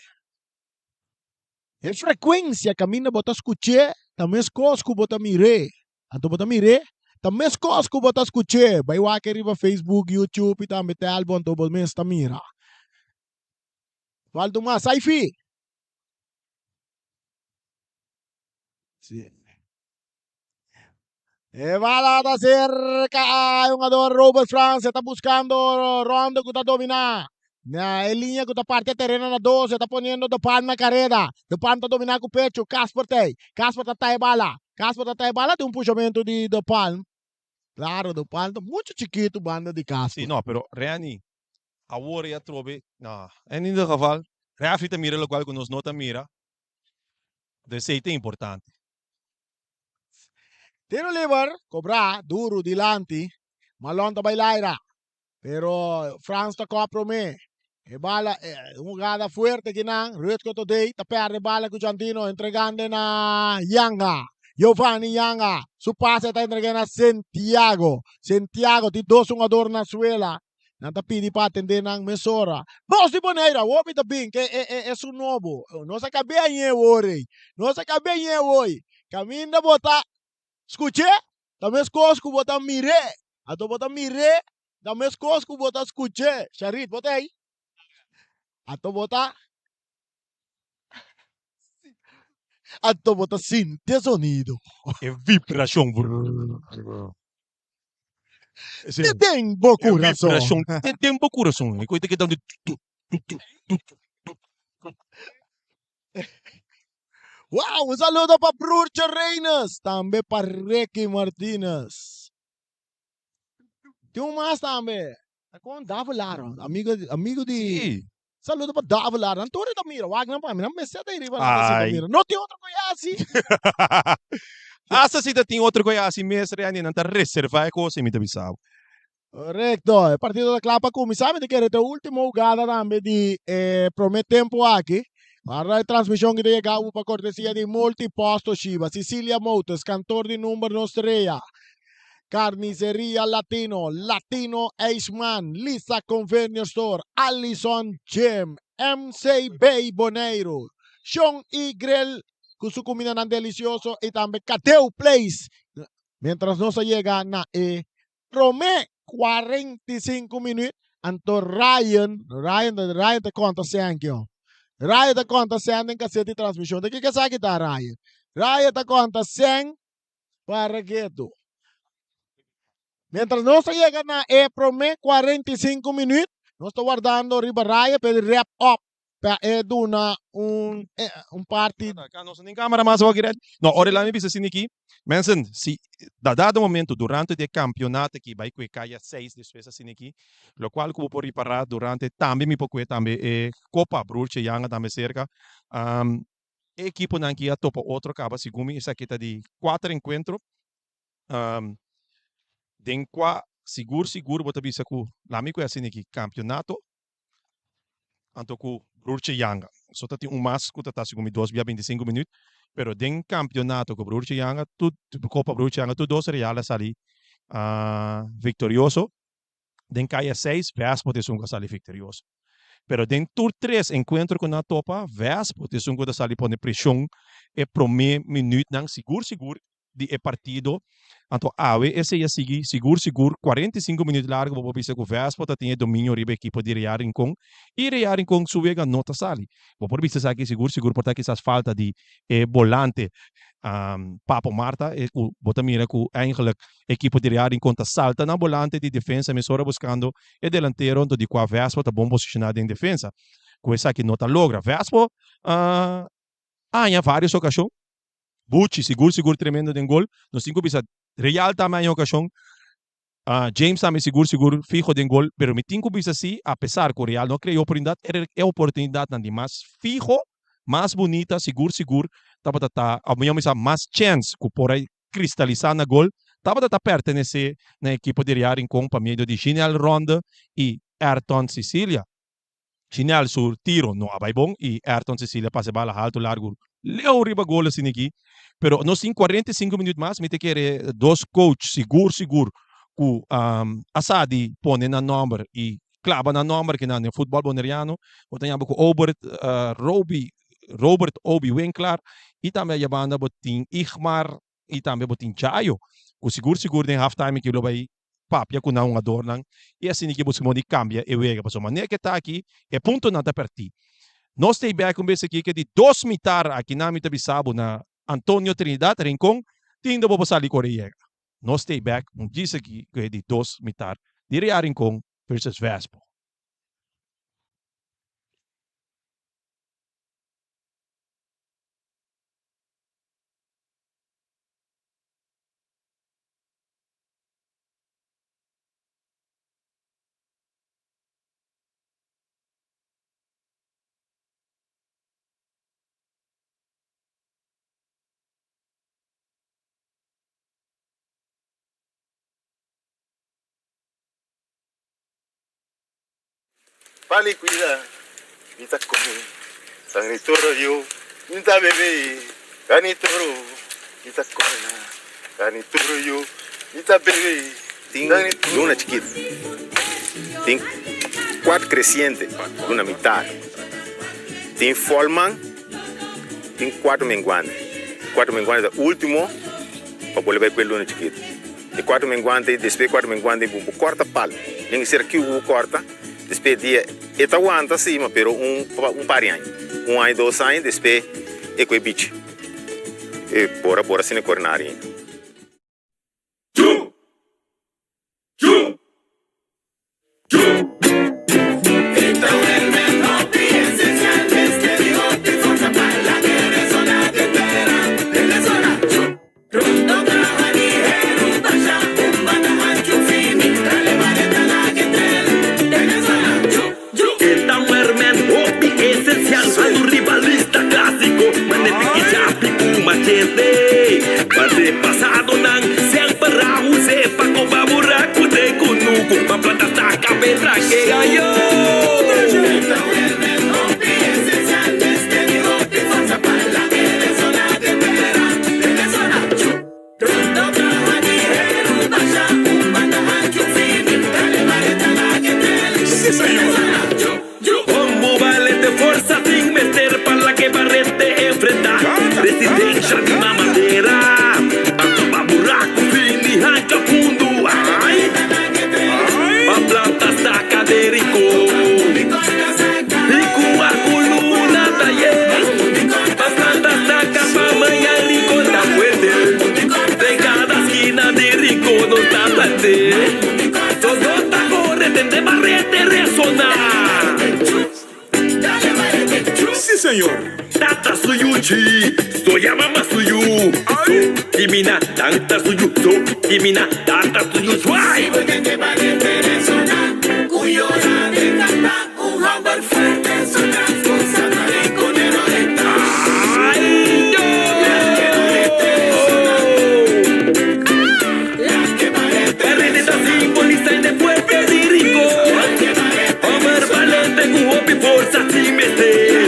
É frequência caminha bota escutar, também escosco bota mire. Anto bota mire, também escosco bota escutar. Vai lá que riba Facebook, YouTube e também tem álbum to bota mesta mira. Falta mais, sai fi. Sim. E va lá cerca, un ador Robert France está buscando Rondo que está dominando. Na linha que está parte terreno na 12, está ponendo De Palma na carreira. De Palma está dominando com o pecho, Casper está tae bala. Tem puxamento de Palma. Claro, De Palma está muito chiquito, banda de Casper. Sim, não, pero Reani, agora já trobe, não, em ieder geval, Rafi mira lo qual que nos nota mira, de aceite é importante. Tiro liver, cobra, duro, dilante, Malon ta bailaira. Pero France ta copro me. Bala, jugada fuerte que nan, Ritko today, tapere bala con Giantino, entregando na Yanga. Giovanni Yanga, su pase está entregando a Santiago. Santiago, ti dos un ador na suela. Nanta pidi pa atender ng mesora. Boss di Boneira, wobi da bing, que é su novo. Não se cabe aí, ori. Não se cabe aí, oi. Caminho botar, escute? Também cosco botar mire. Ato botar mire, também cosco botar escute. Charit, bota aí. Ato bota sinte sonido. É vibração. Te tengo É coração. vibração. Tem tempo coração. E coisa que dá de Wow, un saludo para Brurcho Reyes, também para Ricky Martinez. Tem um mais também. Com Davo Lara, amigo de... Sim. Saludo para Davo Lara. Antônio da Mira, Wagner para mim, não me senta aí, riba na Ai. Mira. Não tem outro conhece. Asa se tem outro coisa assim mesmo, aí não tá reservar coisa me bisao. Correcto, el partido da Clapa Cumi. Sabe de que era a última jugada também de Promet Tempo aqui. Para a transmissão que chega para cortesia de Multiposto Shiba. Cecilia Motors, cantor de número Nostrea. Carnicería Latino, Latino Aceman, Lisa Convenience Store, Allison Gem, MC Bay Boneiro, Sean y Grill, con su comida tan delicioso, y también Cateo Place. Mientras no se llega a Romé 45 minutos, anto Ryan te conta sean que Ryan te conta sean en cassette de transmisión. ¿De qué sabe que está Ryan? Ryan te conta sean para que tú. Mientras no se llegan a Promé 45 minutos, no estoy guardando Ribaraya para el wrap up. Para un partido. Não nem câmera mais vou querer. Não, olha lá me bisa assim aqui. Mensen, se dado momento durante o campeonato que vai que caia 6 después assim aqui, lo qual que vou por reparar durante também me pouco também Copa Brulche Yanga também cerca. Equipo não que a topa outro acaba segundo essa aqui tá de 4 encontros. Den qua seguro bota bisa ku lami ko assim aqui campeonato anto ku Brulche Yanga. Só tá um mas ku tá segundo 2 via 25 minutos, pero den campeonato ku Brulche Yanga tu Copa Brulche Yanga tu dos reales ali victorioso. Den caia 6 Vespo de sunga sali victorioso. Pero den tur 3 encontro com na topa Vespo de sunga sali pone pressão e prome minuto nang seguro de partido. Então, esse ia seguir, seguro, 45 minutos largo, vou pensar que o Vespa tinha domínio sobre a equipe de Real Rincon, e Real Rincon subia nota sali. Vou pensar aqui seguro, porque essas falta de volante, Papo Marta, bota mira que eigenlijk a equipe de Real Rincon salta na volante de defesa, mesora buscando e delantero, onde de qual Vespa está bom posicionado em defesa. Com essa aqui nota logra. Vespa, em várias ocasiões, Bucci, seguro tremendo de gol. Nos 5 bisa Real também em ocasião. James também seguro fijo de gol. Pero me 5 bisa sí, a pesar que o Real não criou oportunidade, era oportunidade de mais fijo, mais bonita, seguro. Tava ao menos mais chance que por aí cristalizar na gol. Tava pertencer na equipe de Real em com meio de Genial Ronda e Ayrton Sicilia. Genial sur tiro no vai bom e Ayrton Sicilia passa bala alto largo. Leo riba gol assim aqui. Pero nos 45 minutos mais, me te quer dois coach seguro que Asadi pone na número e clava na número que no futebol boneriano. O tem com Robert Obi Winkler e também a banda botin Igmar e também botin Chayo. O seguro em halftime que lo vai papia com não adornam e assim que você modi cambia e vega para maneira que está aqui é ponto nada per ti. Nós temos bem com aqui que de 2 mitar aqui na mita bisabo na Antonio Trinidad Rincon, tindo po sa Corea. No stay back, dice aqui que de 2 mitar, de Real Rincon versus Vespo. Pali cuida, nita come, sangue toro yo, nita bebe, cani toro, nita come, cani toro yo, nita bebe. Tem luna chiquita, tem 4 crescentes, luna mitad, tem folman, tem 4 menguantes. 4 menguantes é o último para volver com a luna chiquita. E 4 menguantes, depois 4 menguantes, corta palo. Tem que ser aqui o corta. Depois dia, eta aguanta cima, pero par de anos. 1 ano, 2 anos, depois é com o bicho. E bora sem coronária. Passado não, sempre raul, sepa com baburaco de cunuco, pra planta saca, pedra que ganhou. Como valente força sin meter para la que barrete enfrentar, resistência de mamadeira. A planta saca de rico e com a coluna da a planta saca pra manhã rico da fuerte. Tem cada esquina de rico no tapete. Todo tá correndo de barrete ressonar. Sim, senhor. Tata suyuchi, soya mama suyu. So kimina tanta suyu, so kimina tata suyu. Swai. Cuyo la de canta, un hamburger fuerte, su transfusa, con el oreta. Ay, yo. La que parece. Reneta simbolista y de fuerte y rico. Hombre valente, con hopi forza, sin meter.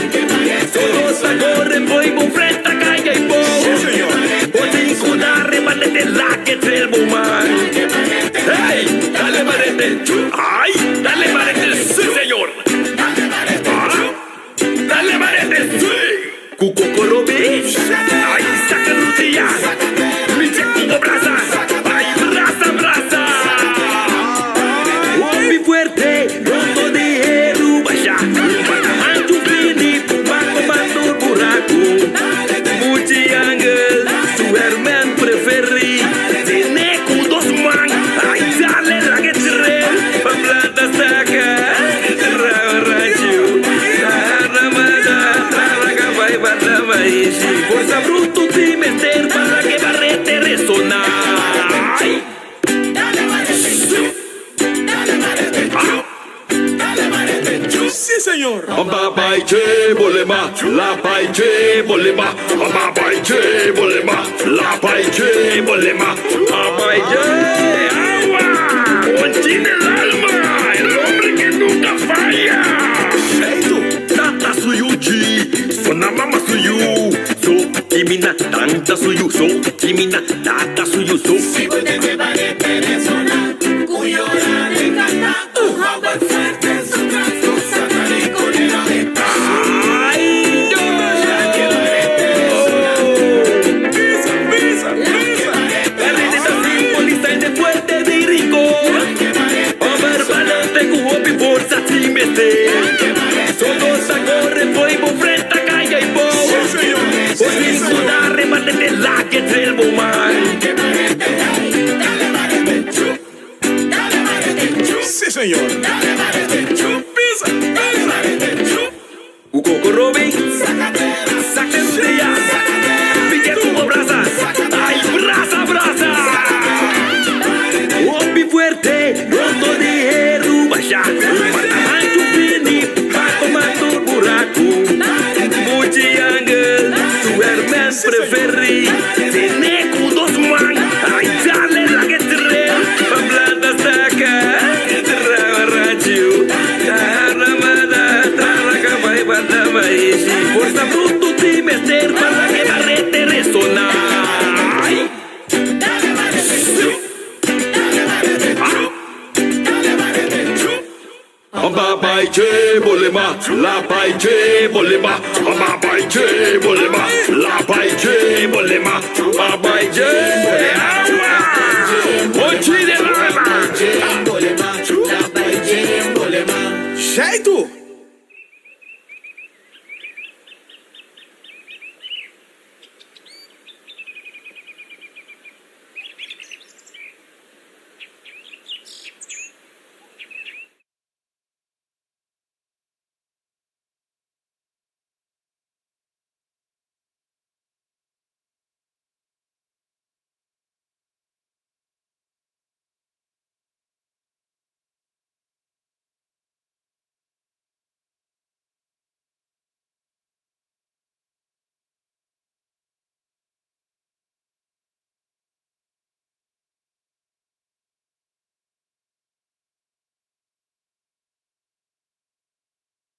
Todos corren, voy con frente a calle y po. Por cinco da remate de la que te el bumar. Hey, dale marete, ay, dale marete, sí señor. Dale marete, sí. Cuco corobi, ay, saca rutilla. Mi checo brasa, ay, brasa. Hombre fuerte, rondo de Erubacha. Multi-angle, tu herman preferi. Tiene con 2 man. Ay, dale raquetre. Pa' planta saca. Rancho. Ramada. Trabaja y barra fuerza bruto sin meter para que barrete resonar. Ay. Sim, senhor. Babai che bolema, la pai che bolema, babai che bolema, la pai che bolema, babai che agua, contiene el alma, el hombre que nunca falla. Feito, tata suyuchi, sona mama suyu, so kimina tanta suyu, so kimina tata suyu, so. Si voy de barete de zona, cuyo la de canta, un agua fuerte, su transfusa. Todos a correr, voy por frente a calle y po. Por cinco da remate de la que te el bumar. Sim, senhor. Pisa. O coco Robin, saca un día. Pide como brasa, ay, brasa. Hombre fuerte, rondo de Erubacha. Multi-angle, tu herman preferi. Tiene con 2 man. Ay, dale la que te pa' planta saca. Rancho. Babai che bolema, la pai che bolema, babai che bolema, la pai che bolema, babai che bolema. Ochi de bolema. Jeito!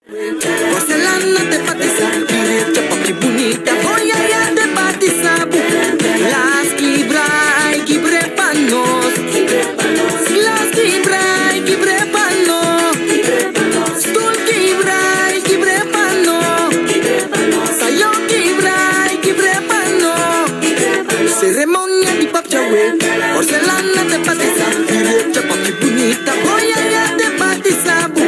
Porcelana de patiza, direita papi bonita, boiaia de batizabu. Las quibrai, quibre panos, las quibrai, quibre pano, stul quibrai, quibre pano, sayo quibrai, quibre pano. Ceremonia di papchawe, porcelana de patiza, direita papi bonita, boiaia de batizabu.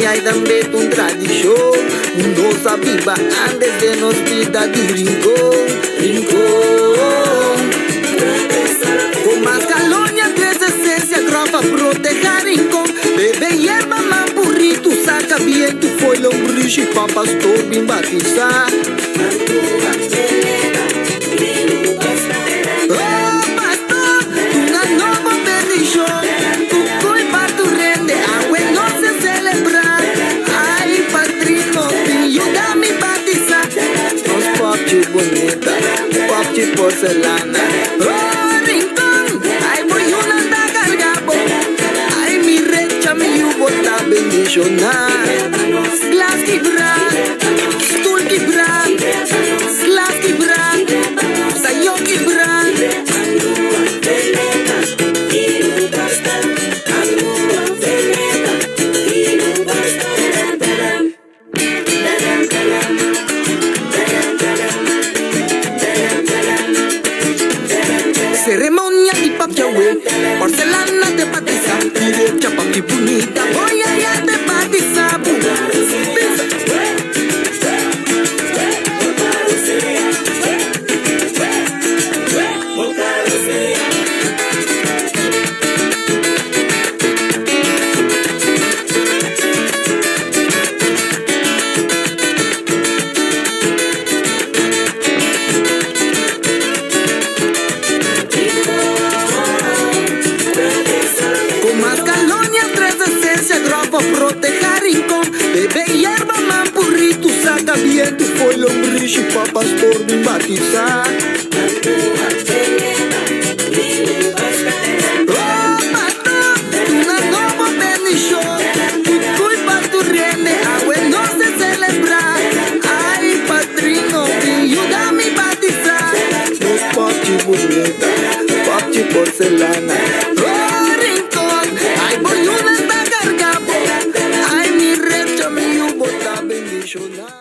Ai também um tradição, nossa viva antes de nos vida de rincón, rincón. Com más calonha, tres esencia, grava, proteger rincón. Bebe hierba, mampurrito, saca viento, foi lombriz e pão pastor, bem batizar. Oh, pastor, uma nova perdição. Cucui, pato, rende, água, não se celebrar. Ai, padrino, filho, dá-me batizar. Nos pop de bonita, pop de porcelana. Oh, rincón, ai, boiuna da cargabo. Ai, mi recha, mi botar bendicionar. Glass quebra, stool quebra, glass quebra, sayo quebra. Ceremonia di papchawe, porcelana de patiza, direcha papi bonita, boiaia de batizabu. Proteger rincón, bebe hierba, mampurrito, saca viento, foi lombriz e pão pastor, bem batizar. Oh, pastor, uma nova bendição, cuicui, pato, rende, água, não se celebrar. Ai, padrino, filho, dá-me batizar. Nos pop de bonita, pop de porcelana. Oh, rincón, ai, boiuna da cargabo. Ai, mi recha, mi botar bendicionar.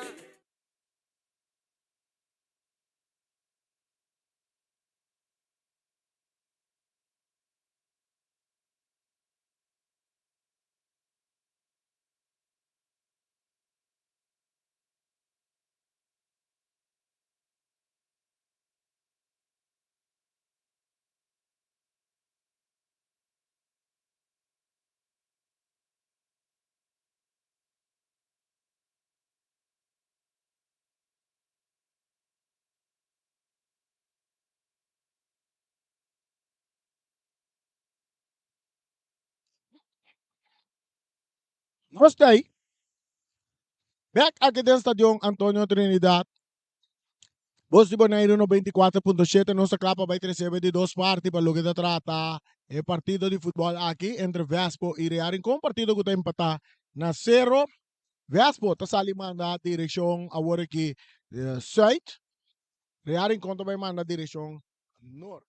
Namaste. Back aqui dentro do Stadion Antonio Trinidad. Boss di Bonaire no 24.7, nossa clapa vai receber de duas partes para o que trata o partido de futebol aqui entre Vespo e Real com partido que está empatar na 0. Vespo está salimando a direção agora aqui Zuid. Real conta vai mandar a direção Norte.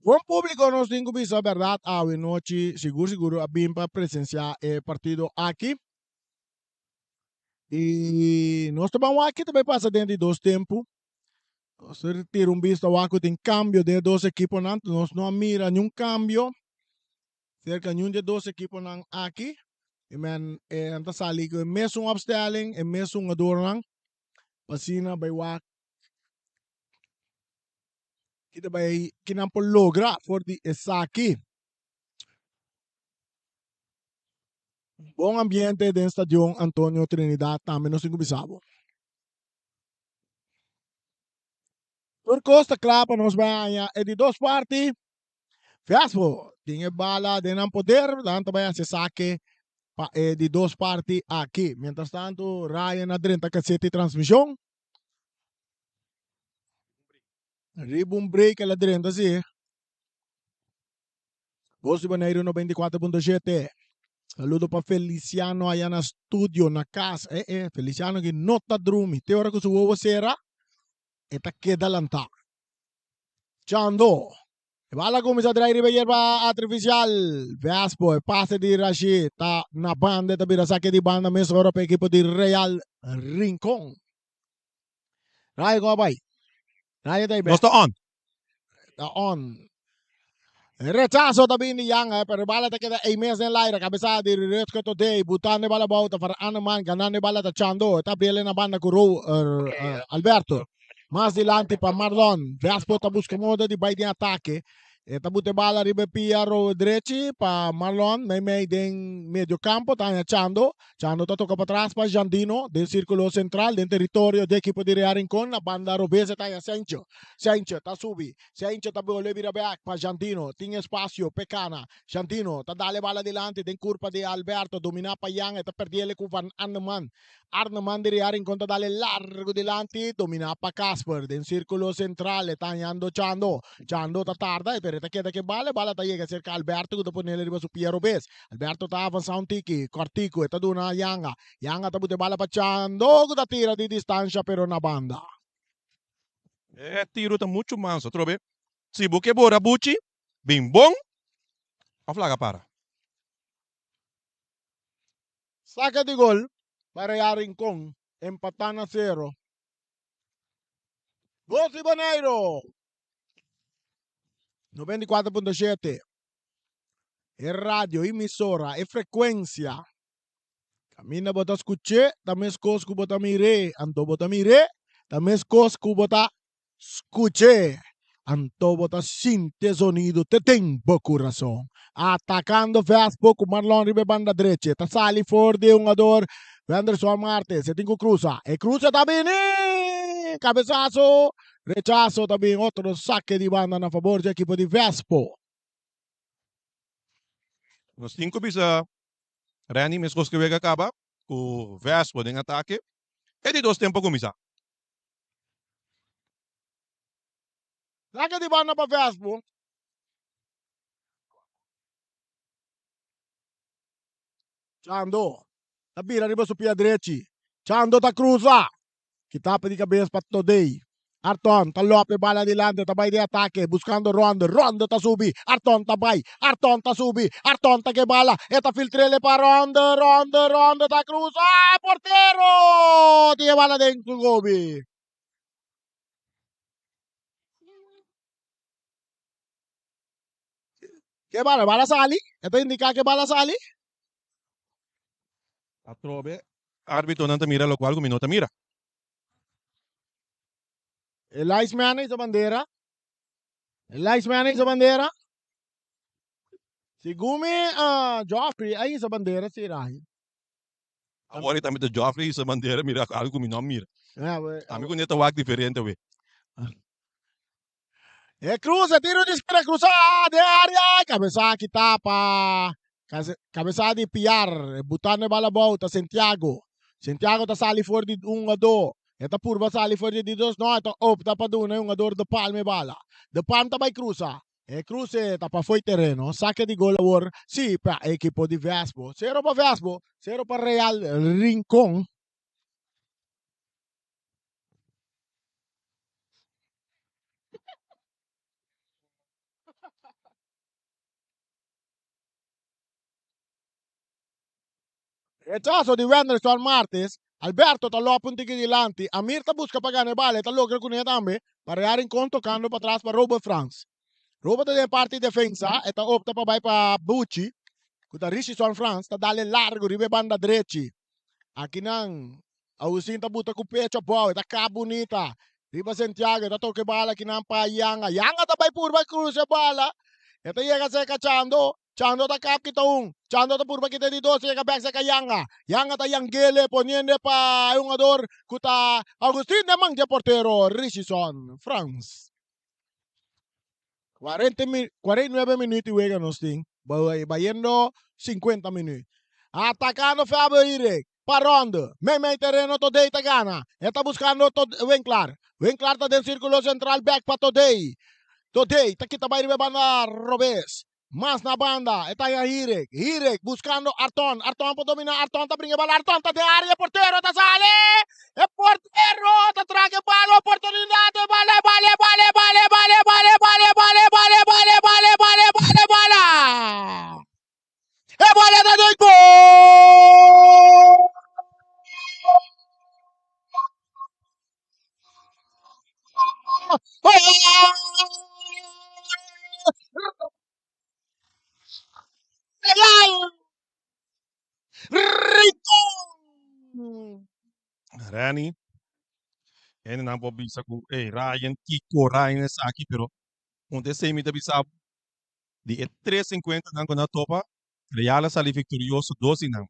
Bom público, nós temos que saber a verdade. A noite, seguro, a bem para presenciar o partido aqui. E nós também aqui também passa dentro de dois tempos. Nós temos visto aqui tem cambio de duas equipes, nós não mira nenhum cambio. Cerca nenhum de duas equipes aqui. E men, anta sali ko mesmo opstelling en mesmo adornang. Pasina by wak. Kita by kinampo logra for the Esaki. Bom ambiente do Stadion Antonio Trinidad, também nos Bisabo. Por Costa Clapa nos banha é de duas partes. Fiasco, tinha bala de não poder, tanto vai se saque de duas partes aqui. Mientras tanto, Ryan adrenta cassete transmissão. Ribbon break la adrenta, sì. Voz de Bonaire no 24.7. Saludo para Feliciano allá na studio, na casa. Feliciano que não tá dormindo. Tem hora que o ovo será, eta queda lanta. Chando. Bala comienza a traer hierba artificial. Vespo, pase di Rashid. Ta na banda, ta saque di banda, mes ora para equipo di Real Rincón. Raya ko bay. Raya tayo Nós está on. on. Rechazo también ni yang pero bala te queda mes en la cabeza de Resco today butane bala bauta para Anaman ganane bala tachando está bien na banda con Alberto más adelante para Marlon Vespo ta busca modo di bay de ataque tabute bala ribe Piero Drechi para Marlon may den medio campo está echando ta toca para atrás para Jandino del círculo central del territorio de equipo de Real Rincón la banda Robese está Sencho ta subi Sencho ta vuole vira back para Jandino tiene espacio Pecana Jandino ta dale bala delante den curva de Alberto domina pa Yang ta perdiele con Van Arneman de Real Rincón ta dale largo delante domina pa Casper del círculo central está andando Chando ta tarda e per te queda que bala ta llega cerca Alberto que dopo nele riba su Piero Bes Alberto ta avanza un tiki Cortico e ta duna Yanga ta bute bala pa Chando que ta tira di distancia pero na banda Tiro tá muito manso, trobe. Se buque bora buchi, bem bom. A flaga para. saca de gol para Real Rincón empatan a 0 Voz de Bonaire 94.7 e radio, emisora e frequência. Camina bota escuche, também escosco bota mire, anto bota mire, também escosco bota escuche, anto bota sinte sonido, te tempo coração. Atacando Vespo com Marlon Ribe banda derecha, ta sali for de jogador, Anderson Marte, se tengo cruza, e cruza também, cabeçazo, rechazo também, outro saque de banda na favor do equipo de Vespo. Nos 5 bisa Rani mescos que vega acaba com Vespo em ataque. E de 2 tempo começa. Saca de banda para Vespo. Chando. Ta bira riba su pia direchi. Chando ta cruza. Kita pa di cabeça para Today. Arton, talope bala adelante, tabay de ataque, buscando Rondo ta subi, Arton tabay, Arton ta subi, Arton ta que bala, eta filtrele para Rondo ta cruza, portero, tiene bala dentro gobi. ¿Qué bala? ¿Bala sali? ¿Esto indica que bala sali? A trobe, árbitro não mira, lo qual minuto mira. El Iceman sa bandera. El Iceman sa bandera. Si Gumi, Joffrey, ay sa bandera si Ryan. Agora também de Joffrey sa bandeira mira algo que não mira. Amigo neta wag diferente we. Cruza, tiro de esquerda, cruzada de área, cabeça que tapa, cabeça de piar, botando a bola volta, Santiago. Santiago tá sali fora de 1-2. Eta purba sali fora de 2, não, então opta para doon, um ador de palme bala. De palme também cruza. Cruze, tapa foi terreno, saque de gol agora, sim, para a equipo de Vespo. 0 para Vespo, 0 para Real Rincón. Rechazo di Wenderson Martes. Alberto tá lá punti dilanti. Amir tá busca pagar ne bale. Tá logra com ele também. Para rear em conto, tocando para trás para Robert Franz. Robert tá de parte defensa. E tá opta para vai para Bucci. Kuta Richardson Franz. Tá dale largo. Ribe banda direita. Aqui não. Augusin tá buta com pecho boa. Tá cá bonita. Riba Santiago. Tá toque bala aqui não para Yanga. Yanga tá vai por vai cruz bala. E tá chega se cachando. Chando ta kap kita Chando ta purba kita dito sa back sa Yanga. Yanga ta Yanggele poniendo pa yung ador kuta Agustin namang de portero Richardson France. 49 minutos juega nos ting. Bayendo 50 minutos. Atacando Fabio Irek. Parondo. Meme terreno today ta gana. Está buscando Winkler. Winkler ta den círculo central back pa today. Today ta kita bay banda Robes. Mas na banda, está aí Hirek buscando Arton para dominar, Arton tá brinca bala, Arton tá de área, porteiro tá sale, é porteiro, tá traga bala, oportunidade, bala, é bola da dois Rani. En na po bisa ko Ryan Kiko Ryan sa aqui pero onde se imita bisa di 350 nang na topa Real sali victorioso 12 nang.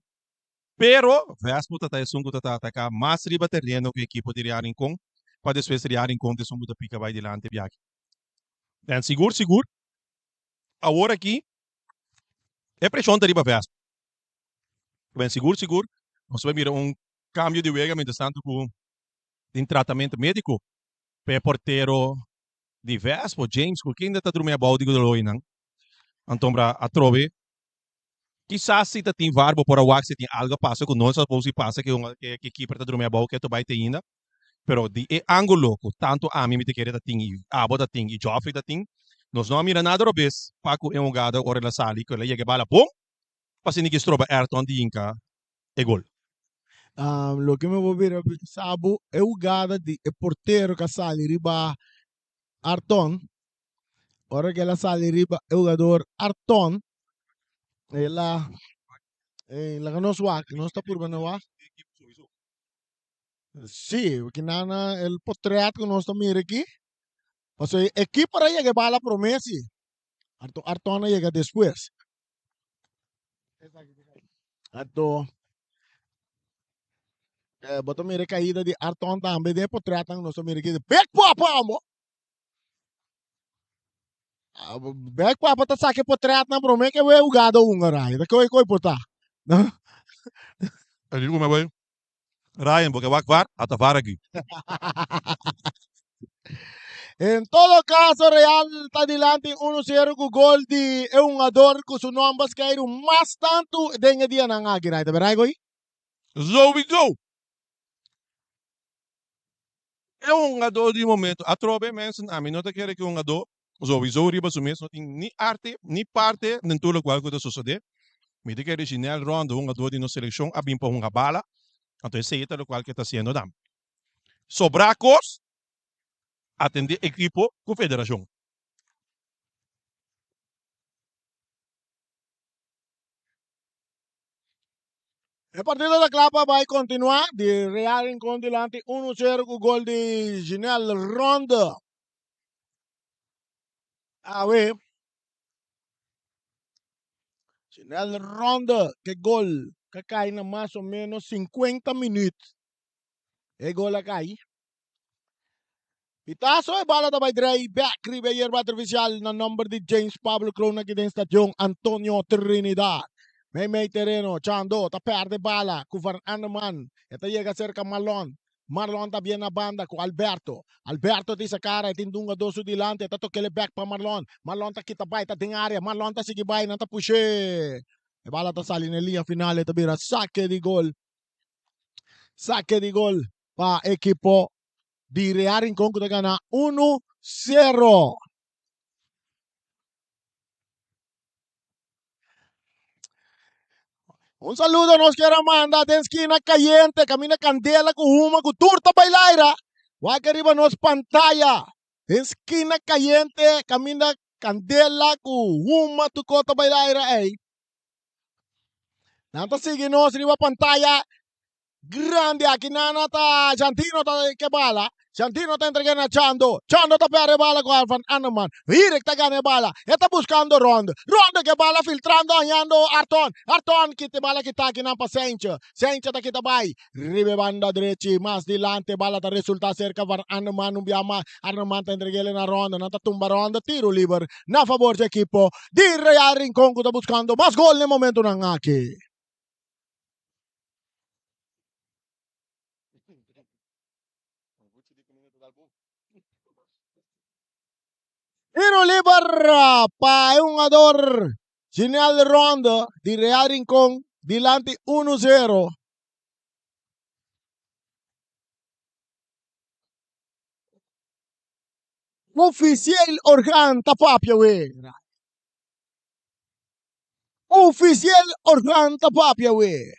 Pero Vespo tata sungo tata ataca mais riba terreno que equipo de Real Rincon para depois Real Rincon de sungo pica vai delante viaje. Dan seguro agora aqui é pressão riba Vespo. Ben seguro nós vamos mirar cambio de vega interessante com em tratamento médico para porteiro de Vespo James porque ainda está dormindo a balde do loinang então para a trove quizás se tem varbo por a se tem algo passa com nós se passa que keeper está dormindo a balde que tu vai ter ainda pero de ângulo tanto a mim me te querer da ting a bota ting e Joffrey da ting nós não mira nada robes Paco é gado ora la sali que ele chega bala bom passa ninguém estroba Ayrton de Inca e gol. Lo que me volver a sabo é o gada de porteiro que sale riba Arton. Ora que ela sale riba é o jogador Arton. Ela que nos wak, não está por banawa. Sí, que nana el portreado que nós está mira aqui. O sea, equipo para llegar bala promessa. Arton llega después. Ato bota mira caída de Arton também de portreado nós está mira aqui. Back papa mo. Back papa tá saque portreado na promessa que é o gado ungarai. Da coi porta. Eu digo meu bem Ryan porque vai var até var aqui. En todo caso, Real está adelante 1-0 com gol de um jogador com seu nome basqueiro mais tanto dengue dia na águia, tá vendo aí? Sowieso. É jogador de momento. A trove mensen a mim não te quer que jogador sowieso riba sumes não tem nem arte, nem parte nem tudo qual que sucede. Me te quer original round jogador de nossa seleção a bim para uma bala. Então esse é o qual que está sendo dam. Sobracos atender equipo com federação. A partida da Clapa vai continuar de Real Rincón delante 1-0 com gol de Ginel Ronda. A ver. Ginel Ronda, que gol. Kakay na más o menos 50 minutos. E gol akay. Pitaso e bala tabay Dre. Back ribe yerba artificial na number di James Pablo Crona kiden stadyong Antonio Trinidad. May terreno, Chando, ta perde bala, Kufar Anaman, esta llega cerca Marlon. Marlon ta bien na banda con Alberto. Alberto di sa cara, tindunga doso dilante, ta tokele back pa Marlon. Marlon ta kita bay, ta ding area, Marlon ta sige bay, nanta pushe. E bala ta sali na liya finale, ta bira, saque di gol. Saque di gol pa equipo di Real Rincón que gana 1-0. Un saludo nos quiero mandar de esquina caliente, camina candela con huma, con turta bailaira. Guaca arriba nos pantalla. Esquina caliente, camina candela con huma, tu cota bailaira, ey. Nanta sigue nos arriba pantalla. Grande aquí nanata Santino ta que bala. Santino está entregando a Chando. Chando está pere bala con Alfan Anaman. Hirek está gane bala. Está buscando Ronda. Ronda que bala filtrando, dañando Arton. Arton quita bala que está aquí nampa Sencha. Sencha está quita bay. Ribe banda derecha. Más delante bala está resulta cerca Van Anaman. Un biama. Anaman está entregando a Ronda. Nanta tumba Ronda. Tiro libre. Na favor de equipo. Di Real Rincón que está buscando más gol en el momento ng aquí. Tiro libre pa un jugador Ginal de Ronda di Real Rincón dilante 1-0. Oficial Orhan Tapapia we. Oficial Orhan Tapapia we.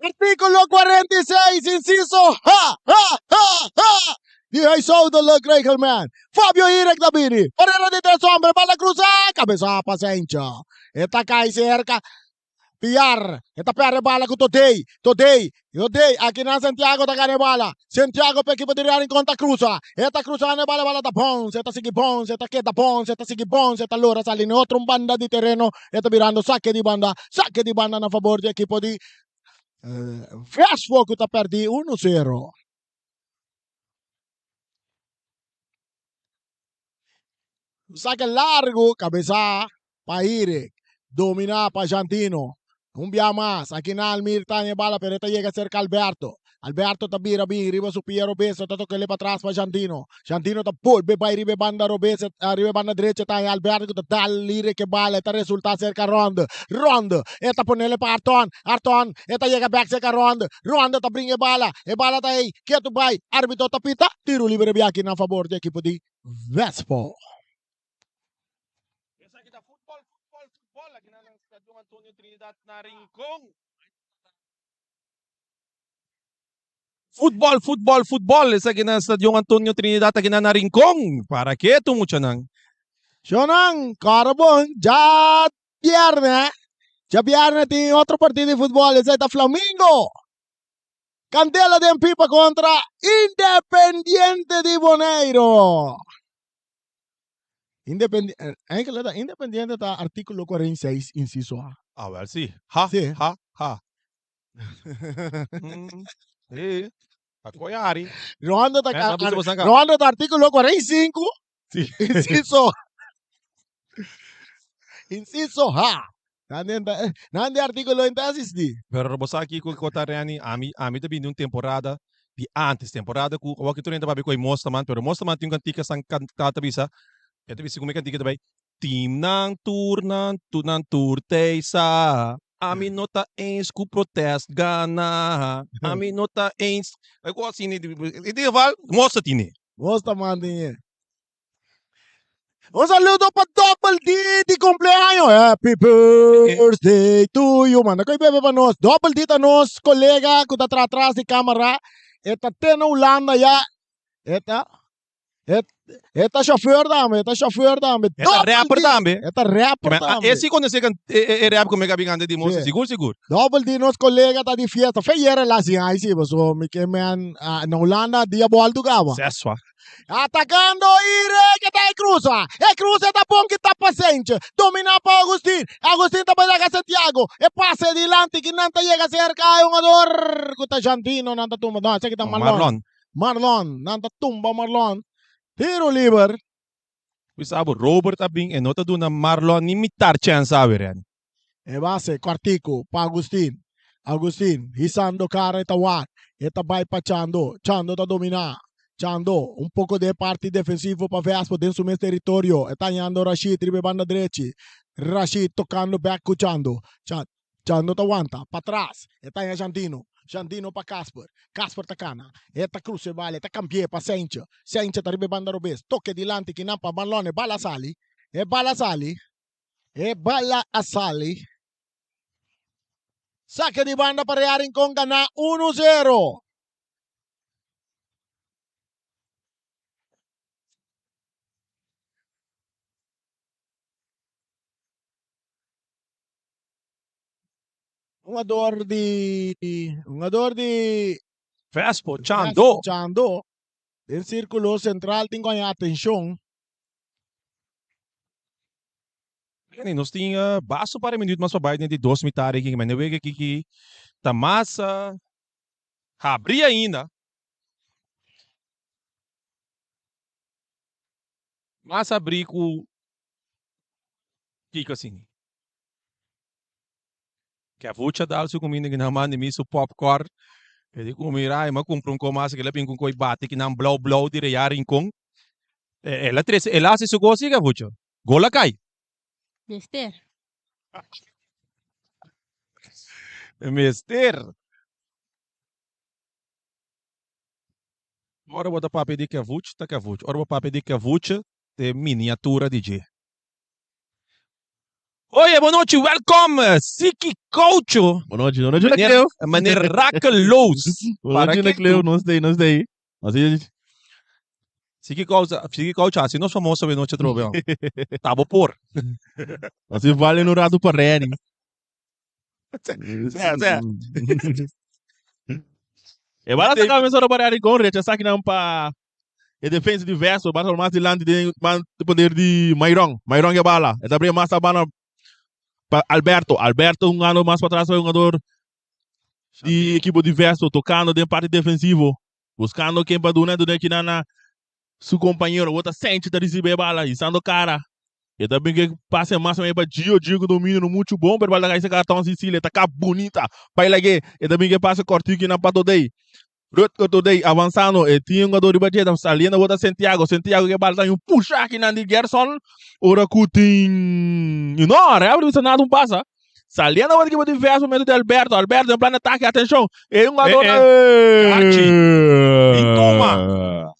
Artículo 46, inciso ha. Di soldo le Gregelman. Fabio Irek Dabiri. Porero di tres hombres, bala cruza, cabeza pasencha. Eta kay cerca. Piar. Eta pere bala ko today. Today, aquí na Santiago ta gane bala. Santiago pe equipo di Real Rincón ta cruza. Eta cruza ne bala ta Ponce. Eta sige Ponce. Eta queda Ponce. Eta sige Ponce. Eta allora sale in otro banda di terreno. Eta virando sacche di banda. Sacche di banda a favore di equipo di Vespo que tá perdi 1-0. Saque largo, cabeza pa Irek. Domina pa Santino. Un via más. Aquí na Almir tanya bala, pero esta llega cerca Alberto. Alberto tabira bin, riba su Piero Beso, tato que le para atrás pa Santino. Santino ta pol, bebay ribe banda Robesa, ribe banda derecha tanya Alberto que ta dal lire que bala, esta resulta cerca Ronda. Ronda, esta ponele pa Arton. Arton, esta llega back cerca Ronda. Ronda ta bringe bala, e bala ta aí, quieto bay, árbitro ta pita, tiro libre biaki na favor de equipo di Vespo. Esa kita football. Lagi na ng Stadium Antonio Trinidad na Rincón. Football. Esa kita ng Stadium Antonio Trinidad na Rincón. ¿Para qué tú mucho nang? Shonang, Carbon, ya viernes. Ya viernes tiene otro partido de fútbol. Es esta Flamingo. Candela de Pipa contra Independiente de Bonaire. Independiente está artículo 46, inciso A. A ver, sí. Sí. Ha. Sí. Akoyari. Ronda Kaya sabi ko, saan ka? Ronda está artículo 45, Sí. inciso A. Nande artículo entonces di. Pero Robosaki ko Kotariani, ami tabi nung temporada, di antes temporada ko, wag ito rin tabi ko ay Mostaman, pero Mostaman yung kantika sang katabisa, ito bisi kung may kantika tabi, team ng tour tesa, amin nota eens ku protest gana, amin nota eens, ay ko sini, iti val, Mostatini. Mostaman din. Un saludo para Double D de cumpleaños. Happy birthday to you, man. Kay bebe pa nos. Double D ta nos, kolega, ko ta atrás di kamera. Eta tena ulanda ya. Eta Esta chauffeur dame. Esta rapper dame. Esta rapper dame. Esse quando você rap como é que bingando de moça, Sí. seguro. Double D nos colega tá de fiesta. Feira lá assim, aí sim, so me que man na Holanda dia boal do gava. Acesso. Atacando Ire que tá aí cruza. E cruza tá bom que tá paciente. Domina para Agustín. Agustín tá para Santiago. E passe adelante que não tá chega cerca aí um ador. Kuta Jantino não tá tumba. Não, sei que tá Marlon. Marlon, não tá tumba Marlon. Tiro liber. We sabe Robert abing e nota do na Marlon imitar chance sabe ren. E base quartico para Agustín. Agustín, hisando cara itawan. Eta vai pa Chando. Chando tá dominar. Chando, un poco de parte defensivo para Vespo dentro su mesmo territorio. Está yendo Rashid, tribe banda derecha. Rashid tocando back con Chando. Chando te aguanta, para atrás. Está en Jandino. Jandino para Casper. Casper tacana. Esta cruce vale, esta cambie para Sencha. Sencha tribe banda robes. Toque dilante que nampa balone, bala sali. E bala sali. E bala asali. Saque di banda para Real Rincón gana 1-0. Um ador de Vespo, Chando. Chando. El círculo central tengo aí atenção. E nós tinha baixo para minuto mas para de 2 mitare aqui, mas não é que tá massa. Abri ainda. Massa abri com Kiko assim. Que a vucha dal su comida que na man mi su popcorn. E di kumirai ma compra un comasa que lapin con coi bate que nam blow di rearing con. Ela tres ela se su gosi que vucha. Gola kai. Mister. Mister. Ora bota papi di que vucha, tá que vucha. Ora bota papi di que vucha de miniatura DJ. Oi, boa noite, welcome, Siki Coach. Boa noite Cleo. Miraculous. Boa noite, Cleo. Não sei. Assim, Siki Coach, assim nós famosos boa noite, trove. Tabo por. assim vale no rato para Reni. Zé. E bala tá começando a parar com recha, sabe que não para e defesa diverso, bala mais de land de poder de Mairong é bala. É abrir mais a bala para Alberto um ano mais para trás foi um jogador de equipe diverso, tocando de parte defensivo, buscando quem para donar que na seu companheiro, outra sente de receber bala, e sendo cara. E também que passa mais para Gio domina no muito bom, para bala esse cartão Sicília, tá cá bonita, para lá e também que passa cortinho que na patodei. Rodei avançando, e tinha um jogador de batida, saliendo outra Santiago que bala tá um puxa aqui na de Gerson, ora cutin, não, realmente isso nada passa. Saliendo outra equipe diverso, momento de Alberto em plano ataque, atenção, e um jogador Pintuma.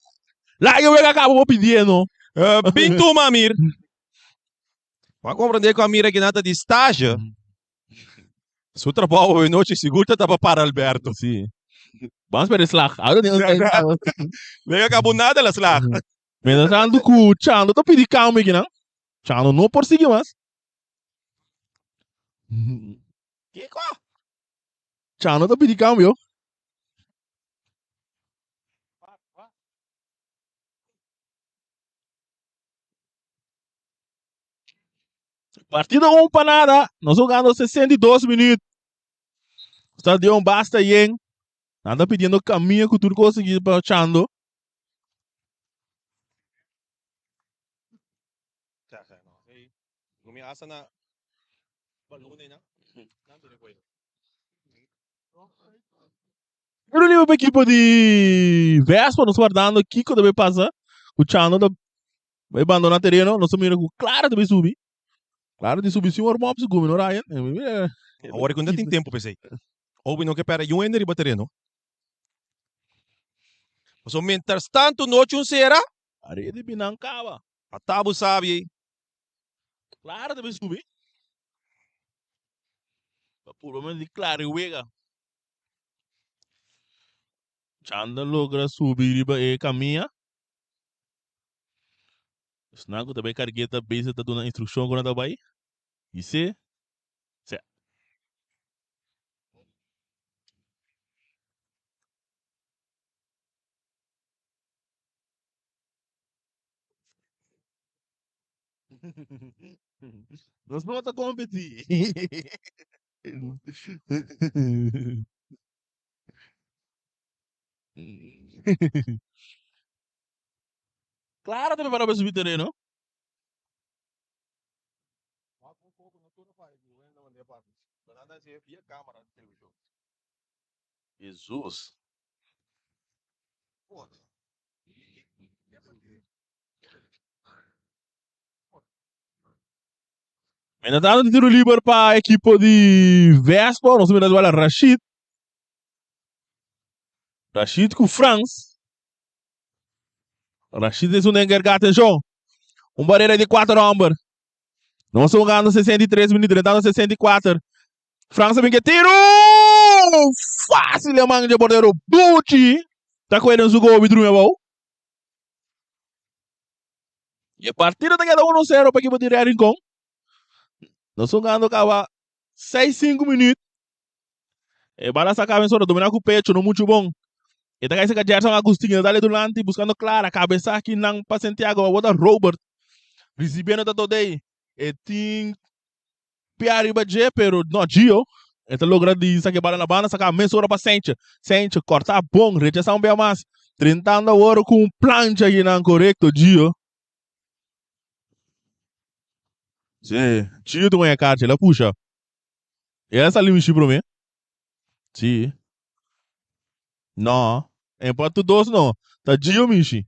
lá eu acabo pedindo. Pintuma, Amir. Para compreender que a Amir aqui nada de estágio. Seu trabalho hoje noite segura tá para Alberto. Sim. Vamos para esse slag. Agora nem Vem acabou nada las lá. Mas ando com Chando, tô pedindo calma aqui, não? Chando não por seguir mais. Que co? Chando tô pedindo calma, eu. Partida 1 para nada. Nós jogando 62 minutos. Stadion basta yen. Nada pedindo caminho que tudo conseguir para Chando. Gumiasa na balone na. Pero livro para equipe de Vespa, nos guardando aqui quando vai passar. O Chando vai abandonar o terreno. Nós estamos indo claro de subir. Claro de subir, senhor Mopes, Gumi, no Ryan. Agora quando tem tempo, pensei. Ou não que pera yung ender iba terreno. So, mientras tanto, noite um será. Areia de Pinancaba. A tabo sabe. Claro de subir. Puro menos de claro, wega. Chanda logra subir e caminha. Snago também cargueta base tá dando instrução quando tá vai. E se nós não tá competir. Claro, também para subir terreno. Jesus. Ainda tá dando tiro livre para a equipe de Vespa. Nós vamos ver Rashid. Rashid com France. Rashid é um engargado, atenção. Barreira de 4 homens. Nós estamos ganhando 63 minutos, entrando 64. França vem que tiro! Fácil, a manga de bordeiro. Bucci. Tá com ele no gol, Vidru, meu bom. E a partida tá quedando 1-0 para a equipe de Rincon. Nós estamos ganhando 6-5 minutos. E bala sacar só dominar com o pecho, não muito bom. E tá com Gerson Agostinho, dali durante, buscando Clara, cabeça aqui não para Santiago, a outra Robert. Recebendo da toda aí. E tem Pierre Badje, pero não Gio. E tá logrando de sacar bala na banda, sacar mensura para Sente. Sente, cortar bom, rechaçar bem mais. 30 anos agora com plancha aqui não correto, Gio. Sim, Gio tem uma carta, ela puxa. E essa limite para mim? Sim. Não. É para tu dois não. Tá Gio, Michi.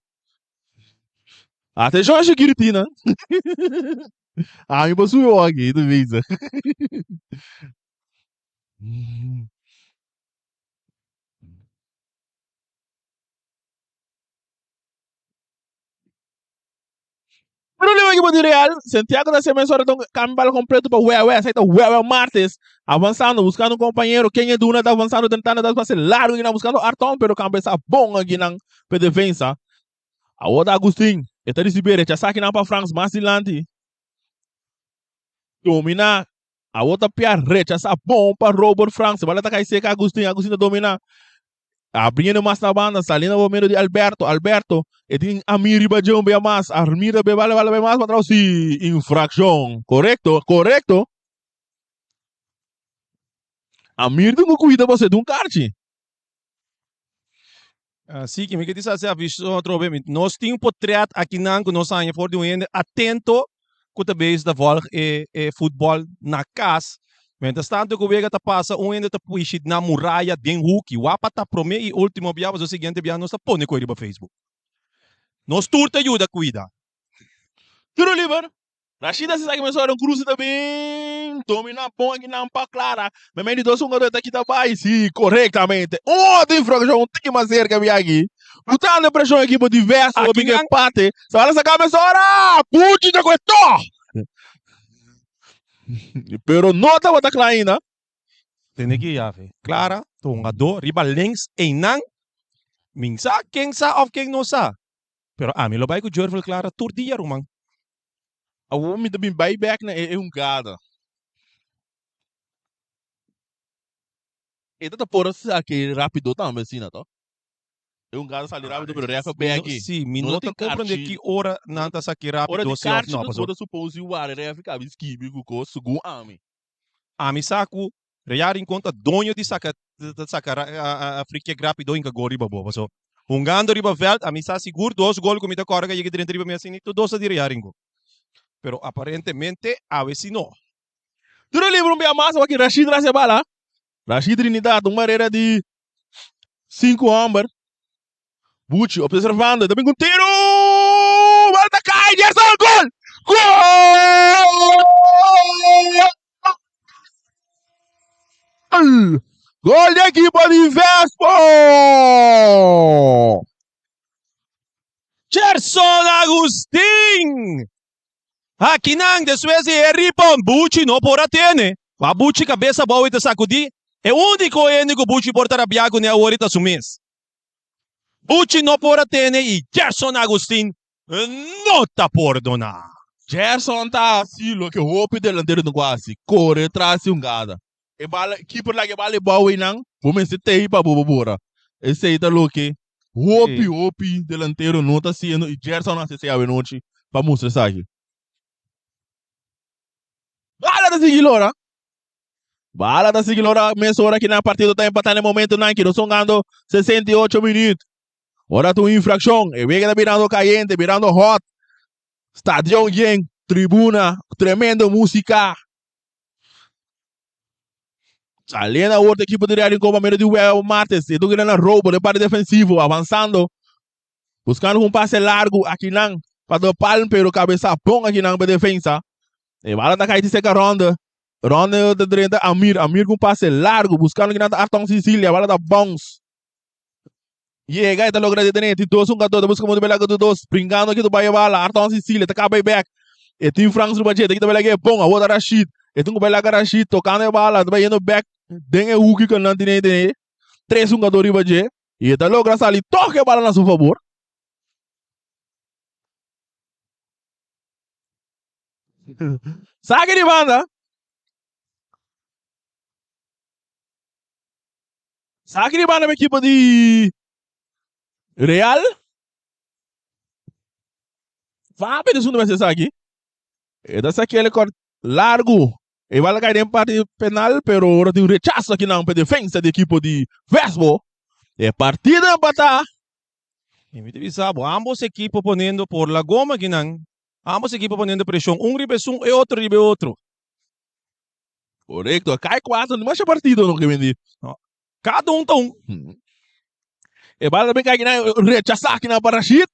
Até Jorge Guiritina. Ah, me possuiu aqui, tu vês. Problema aqui para Real. Santiago da Semana só cambia bala completo para Ué, aceita Ué Martes. Avançando, buscando um companheiro. Quem é Duna tá avançando, tentando dar passe largo aqui, buscando Arton, pero cabeça bom aqui na defesa. A outra Agostinho. Está recebendo, já sabe que não para França, mais adiante. Domina. A outra Pierre, já sabe bom para Robert França. Bala tá cai seca, Agostinho domina. Abrindo mais na banda, salindo o meio de Alberto. E tem Amir Ibajão bem mais. Armida bem vale mais para trás. Infração. Correto? Amir não cuida você de um kart. Sim, que me que diz assim, a visão outro bem. Nós temos portret aqui não que nós ainda for de um atento com a base da volta e futebol na casa. Mientras tanto, que o Vega passa ainda tá puxando na muralha de Huki. O apa tá promete e último dia, mas o seguinte dia nós tá põe coisa para Facebook. Nós turta ajuda cuida. Tiro livre. Rashida se sabe que começou a cruz também. Domina bom aqui na Ampa Clara. Mas meio de 2 1 aqui tá vai. Sim, corretamente. Tem infração, tem que mais cerca aqui. Botando a pressão aqui para diverso, para bem empate. Só ela se começou a puti de coetor. Pero não tá bota ainda. Tem que ir, Clara, tongado, riba links, enang. Minsa, quem sa of quem não sa. Pero a mim lo vai com Jorvel Clara tur dia rumang. A homem também buyback é gada. E tá por aqui rápido também assim, tá? É gada sair rápido, pero refa bem aqui. Sim, minuto compreende que hora não tá sair rápido. Hora de kart, não pode supor o ar refa ficar esquive com o segundo ami. Ami saco, rear em conta dono de sacar a frique rápido em que gori babo, so. Gando riba veld, ami sa seguro 2 gol com mita corga e que 30 riba assim, tu 2 de rear ingo. Pero aparentemente a veces no. Tiro livre bem massa aqui Rashid trazer bala. Rashid Trinidad, uma barreira de 5 homens. Bucci observando, também com tiro! Volta cai, Gerson, gol! Gol! Gol da equipe de Vespa! Gerson Agustin! Aqui não, después de ripon, Bucci não pora tiene. A Bucci cabeça boa e sacudi. É único que Bucci porta rabiago ne ahorita sumis. Bucci não pora tiene e Gerson Agustin Não tá perdonar. Gerson tá assim, lo que roupa delantero no quase. Corre atrás um gada. E bala, keeper lá que bala bawi nang. Vamos se tei pa bobora. Esse aí tá lo que roupa delantero não tá sendo e Gerson não se a noite para mostrar isso aqui. Bala da seguilora. Bala da seguilora, meia hora aqui na partida tá empatando no momento não que nós estamos ganhando 68 minutos. Ora tu infração, e vem que virando caliente, virando hot. Stadion gang, tribuna, tremendo música. Ali na outra equipe de Real em comando de Well Martes, e tu grande roubo de parte defensivo, avançando, buscando um passe largo aqui não, para dar palmo, pero cabeça bom aqui não para defesa. E bala da caída seca ronda de direita Amir com passe largo, buscando aqui na Arton Sicília, bala da bounce. E aí, tá logo de dentro, dois jogadores, busca muito bem do dois, brincando aqui do Bahia Bala, Arton Sicília, tá acaba back. E tem Franks no budget, aqui também é bom, a outra Rashid. E tem que bela Rashid, tocando a bala, tá indo back, tem o que não tem nem 3 jogadores no budget. E tá logo ali, toca a bala na sua favor. Saque de banda. Saque de banda, minha equipe de Real. Vai para o segundo vai ser aqui. E dessa aqui ele corta largo. E vai cair em parte penal, pero agora tem um rechaço aqui na defesa da equipe de Vespo. E partida empatar. E me divisabo, ambos equipos ponendo por la goma que não. Ambos equipos ponendo pressão. Um ribe um e outro. Correto. Cai 4, não mais partido no que vende. Cada um tá um. E bala também cai aqui na rechaçar aqui na Parashit.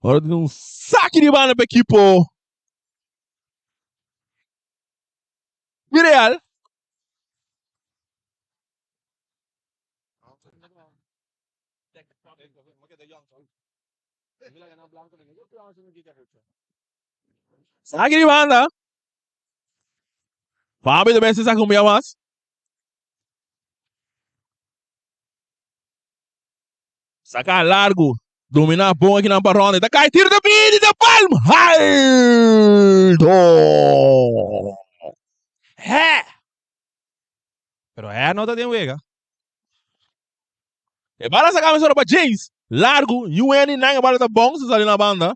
Agora tem um saque de bala para a equipe de Real. Saque de banda. Fábio também se saca um pouco mais. Sacar largo. Dominar bom aqui na Barrona. Tá cai, tiro da vida da palma. Aldo. É. Pero é a nota de Uega. E bala sacar a para James. Largo. UN não é bala da bom. Se ali na banda.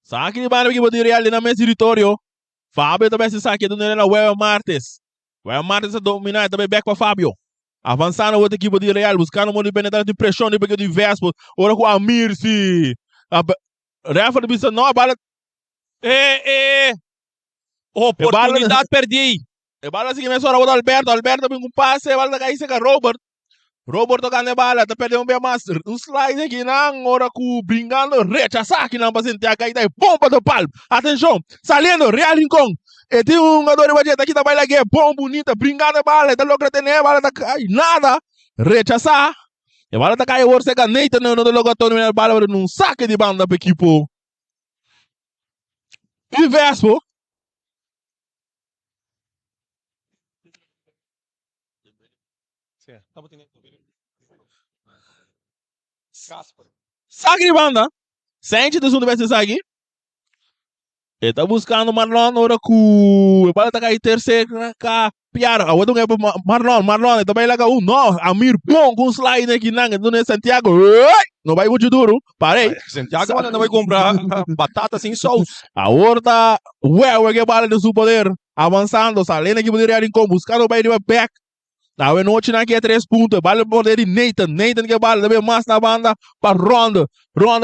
Saque de banda aqui para Real na mesa território. Fábio também se saque do na Well Martes. Well Martes a dominar também back para Fábio. Avançando a outra equipe de Real, buscando uma penetrar de pressão de pegar de Vespo. Ora com Amir, se. Refa de Bissa, não, a bala. Oportunidade perdi. E bala assim, começou a outra Alberto. Alberto vem com passe, a bala da caída com Robert. Robert tocando a bala, tá perdendo bem mais. Um slide aqui, não, ora com brincando, rechaçar aqui, não, para sentir a caída e bomba do palmo. Atenção, saliendo, Real Rincon. E tem um jogador de budget aqui também, que é bom, bonita, brincando a bala, tá louco de a bala tá cai, nada, rechaçar. E a bala tá cai, agora você ganha, não tá louco a bala, num saque de banda para a equipe. E Vespo. Saque de banda. Sente do segundo vai ser saque. Ele tá buscando Marlon, ora com... Para tá cair terceira, piar. A outra é Marlon, ele também larga um. Não, Amir, bom, com slide aqui, não é Santiago. Não vai muito duro, parei. Santiago não vai comprar batata sem sauce. A outra, é que bala de seu poder. Avançando, saindo aqui poderia ir com, buscando o baile back. A noite aqui é 3 pontos. Bala por poder de Nathan que bala também mais na banda para Ronda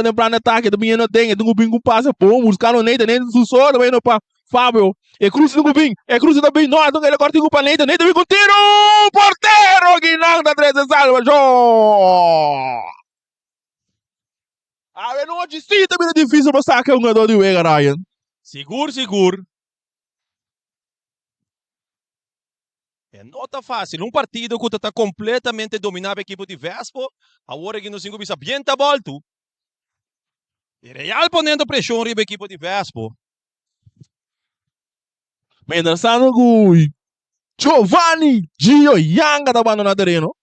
de plano ataque, também não tem um bingo passa, pô, buscando Nathan sussou também não para Fábio. E cruz do Gubim, também não, então ele corta para Nathan vem com tiro, porteiro, Guinão da 13 salva, Jô. A noite sim também é difícil para sacar um jogador de Uega, Ryan. Seguro. Não tá fácil. Um partido que está completamente dominado a equipe de Vespo. Agora que nos 5 bisa bem tá volto. E Real ponendo pressão riba a equipe de Vespo. Mendorzano com Giovanni Gio Yanga tá abandonando o terreno.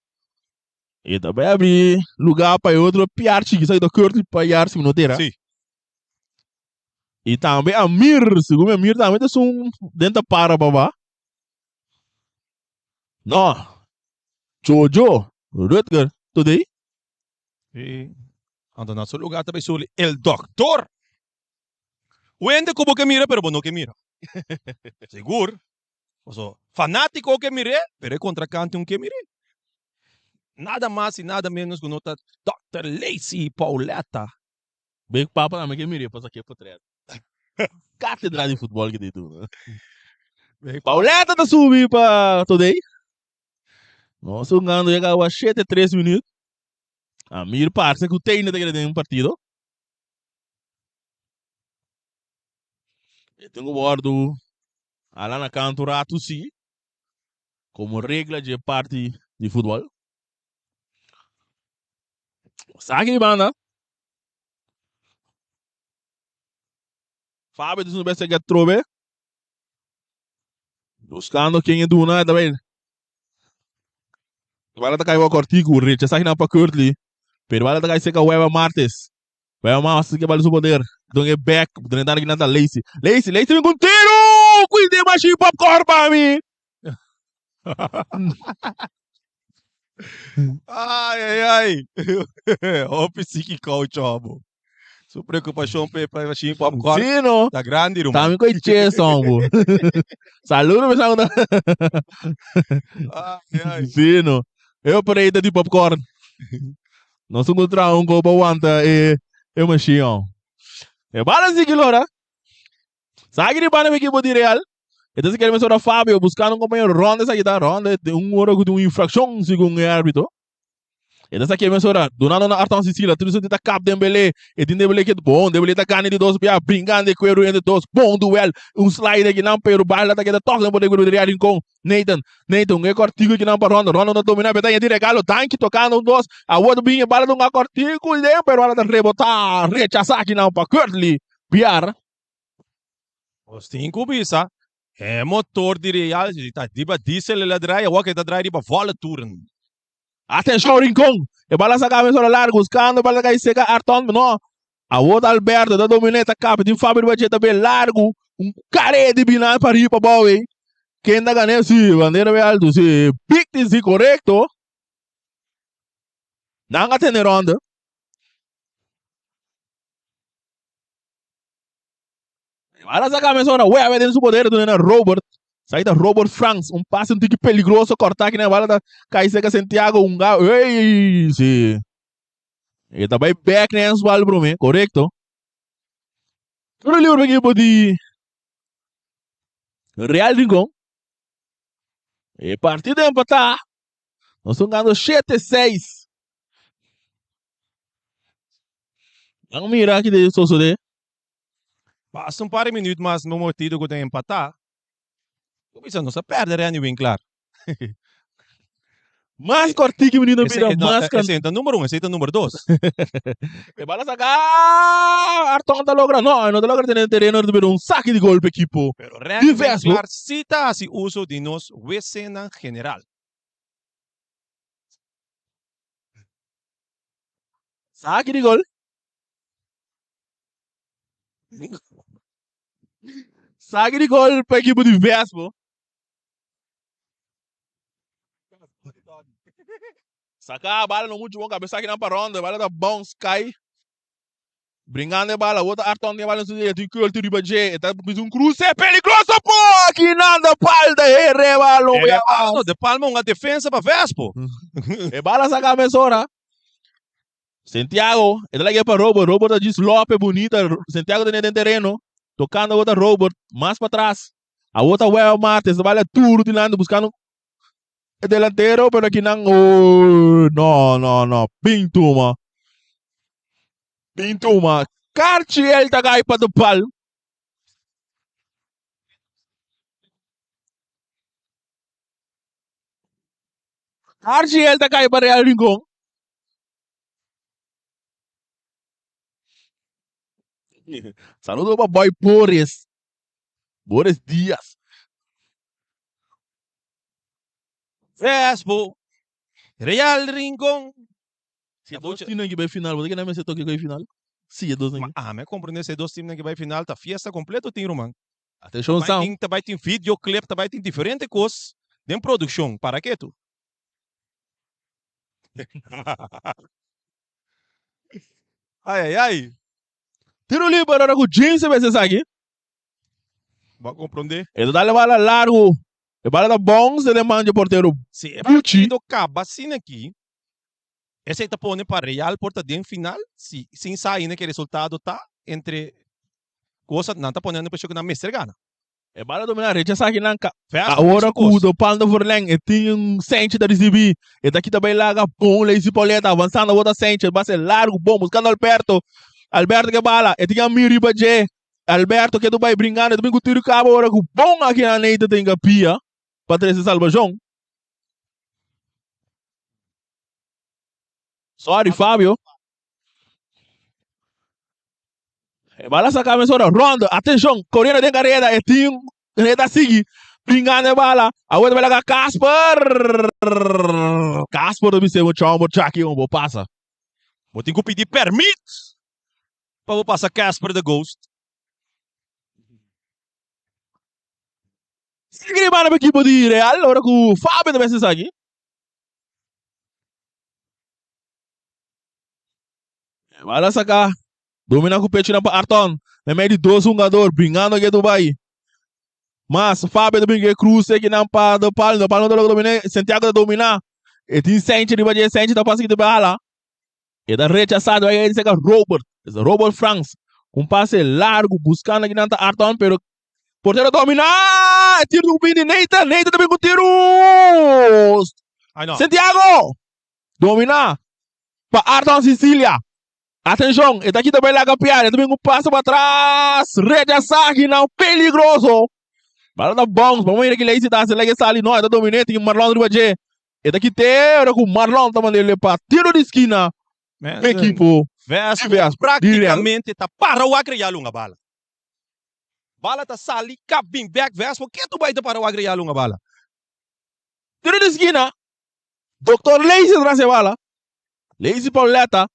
E também abrir lugar para outro Piarchi que sai do corte para Yarsi não terá. Sim. E também a Mir, segundo a Mir, também tem um dentro para babá. Não. Jojo. Rutger. Today. E ando na seu lugar também sou el doctor. Wende como que mira, pero no que mira. Seguro. So, fanático que mire, pero contra cante um que mire. Nada mais e nada menos que nota Dr. Lacey Pauleta. Bem papo também que Mir, passa aqui por trás. Cátedra de futebol que tem tudo. Pauleta tá subindo para Today. Nossa, o Gando chega a 7-3 minutos. A Mir parece que o treino tem um partido. Eu tenho bordo lá na canto rato sim, como regra de parte de futebol. Sabe banda? Fábio diz no best que trobe. Buscando quem é duna também. Vai lá caiu a cortico, Rich, sai na para Curtly. Pero vai lá cai seca Weva Martes. Weva Martes que vale o poder. Então é back, tentando que nada Lacey. Lacey vem com tiro! Cuide mais de popcorn para mim. Ai. O psíquico, chamo. Sua preocupação para machine popcorn. Sim, não. Tá grande, irmão. Também com o song. Saludo, meu sangue. Ai. Sim, não. Eu parei de popcorn. Nós vamos entrar um copo aguanta e machine. É bala assim que lora. Sabe que bala me que pode real. Então se quer me sobre Fábio buscando companheiro ronda essa guitarra ronda de hora com uma infração segundo o árbitro. Então se quer me sobre donando na Arton Sicília tudo isso de cap Dembélé e Dembélé que bom Dembélé tá ganhando de dois pia brincando de cuero entre dois bom duel slide aqui não pero bala tá que toca no poder do Real com Nathan é cortico que não para ronda não domina beta de regalo tanque tocando dois a outro bem bala do cortico e pero ela tá rebotar rechazar aqui não para Curtly piar Os cinco bisa. É motor de Real, tá diba diesel ele drai, o que tá drai diba vola turn. Atenção, Rincon. E bala sa cabeça largo, buscando bala cai seca Arton, não. A outra Alberto da domineta capa de Fábio Bacheta bem largo, care de binar para ir para boa. Quem ainda ganha se bandeira bem alto, se picte se correto. Não tem ronda. Bala sa cabeça ora, ué, vai dentro do poder do Robert. Saída Robert Franks, passe um tique peligroso, cortar aqui na bala da Caiceca Santiago, gato, ei, sim. Ele tá bem back nessa bola para mim, correto? Tudo livre aqui para de Real Rincon. E partida empatar. Nós estamos ganhando 7-6. Vamos mirar aqui de Sossodé. Basta par de minutos, mas meu motivo que tem empatar. Começando a perder, é claro. Mais cortico, menino, Esse mira, mais é o número 1, esse é o número 2. E bala sacar, Arton tá logra, não tá logra ter terreno de um saque de golpe equipo. Pero realmente Diverso. claro, cita assim uso de nos escena general. Saque de gol. Saque de gol para equipo diverso. Sacar a bala no muito bom, cabeça aqui na paronda, a bala da bounce cai. Brincando a bala, outra Arton tem a bala no sujeito, tem que o tiro de tá com um cruze, é perigoso, pô! Aqui nada, palda, rebalo. De palma uma defesa para Vespo. E bala sacar a mesora. Santiago, ele lá para Robert diz Lopes bonita, Santiago tem dentro terreno, tocando a outra Robert, mais para trás. A outra Weva Martes, a bala tudo de lado, buscando o delantero, pero aqui não, não, Pintuma. Cartiel tá cai para o pal. Cartiel tá cai para Real Rincon. Saludo para boy Boris Dias. Vespo. Real Rincon. Se a Agostinho que vai final, você que não me setou que vai final. Sim, dois Maar me compreende se dois times que vai final, tá fiesta completo tiro, man. Atenção, sound. Também tem videoclip, também tem diferente coisas. Tem produção, para que tu? Ai. Tiro livre agora com o James, você sabe? Vai compreender? Ele dá a largo. Ele vai dar bons, ele manda o porteiro. Se é Pucci. partido acaba assim aqui, esse aí tá pondo para Real porta de final, se sem sair que resultado tá entre coisa não tá ponendo para jogar na mestra gana. Ele vai dominar a rede, sabe? Festa, Agora isso com o coisa. do Paldo Forleng, ele tem sente da receber. E daqui também larga bom, lazy poleta, avançando a outra sente, vai ser largo, bom, buscando Alberto. Alberto que bala, e tem a Miri Badje. Alberto que tu vai brincando, domingo tiro cabo, agora com bom aqui na neita tem a pia. Patrícia Salvajão. Sorry, Fábio. Bala essa cabeça ronda. Atenção, correndo de carreira. E tem reta seguir. Brincando de bala. A outra vai lá Casper. Casper do Vicente Chombo. Aqui um passa. Vou ter que pedir permit para passar Casper the Ghost. Segui para a equipe de Real. Agora com o Fábio também se aqui. Bala sacar. Domina com o peito para Arton. No meio de dois jogadores. Brincando aqui do Dubai. Mas Fábio também que cruza aqui na pá do Palmo. Do Palmo do domina. Santiago da dominar. E tem sente de bater sente da passe de bala. E da rechaçado aí ele chega Robert. Robert Franks. Passe largo buscando aqui na Arton. Pero porteiro dominar. Tiro do Vini. Neita também com tiro. Ai não. Santiago. Dominar. Para Arton Sicília. Atenção, ele aqui também lá campeão, também um passo para trás, rechaçar não, peligroso. Bala da bons, vamos ver aqui lá, se dá, se liga ali, não, é da dominante, e Marlon Ribadje. Ele aqui tem, com o Marlon também ele para tiro de esquina, equipo. Verso Diverso, praticamente tá para o agregar uma bala. Bala tá sali, cabim back, verso, por que tu vai para o agregar uma bala? Tiro de esquina, Dr. Lazy traz a bala, Lazy Pauleta.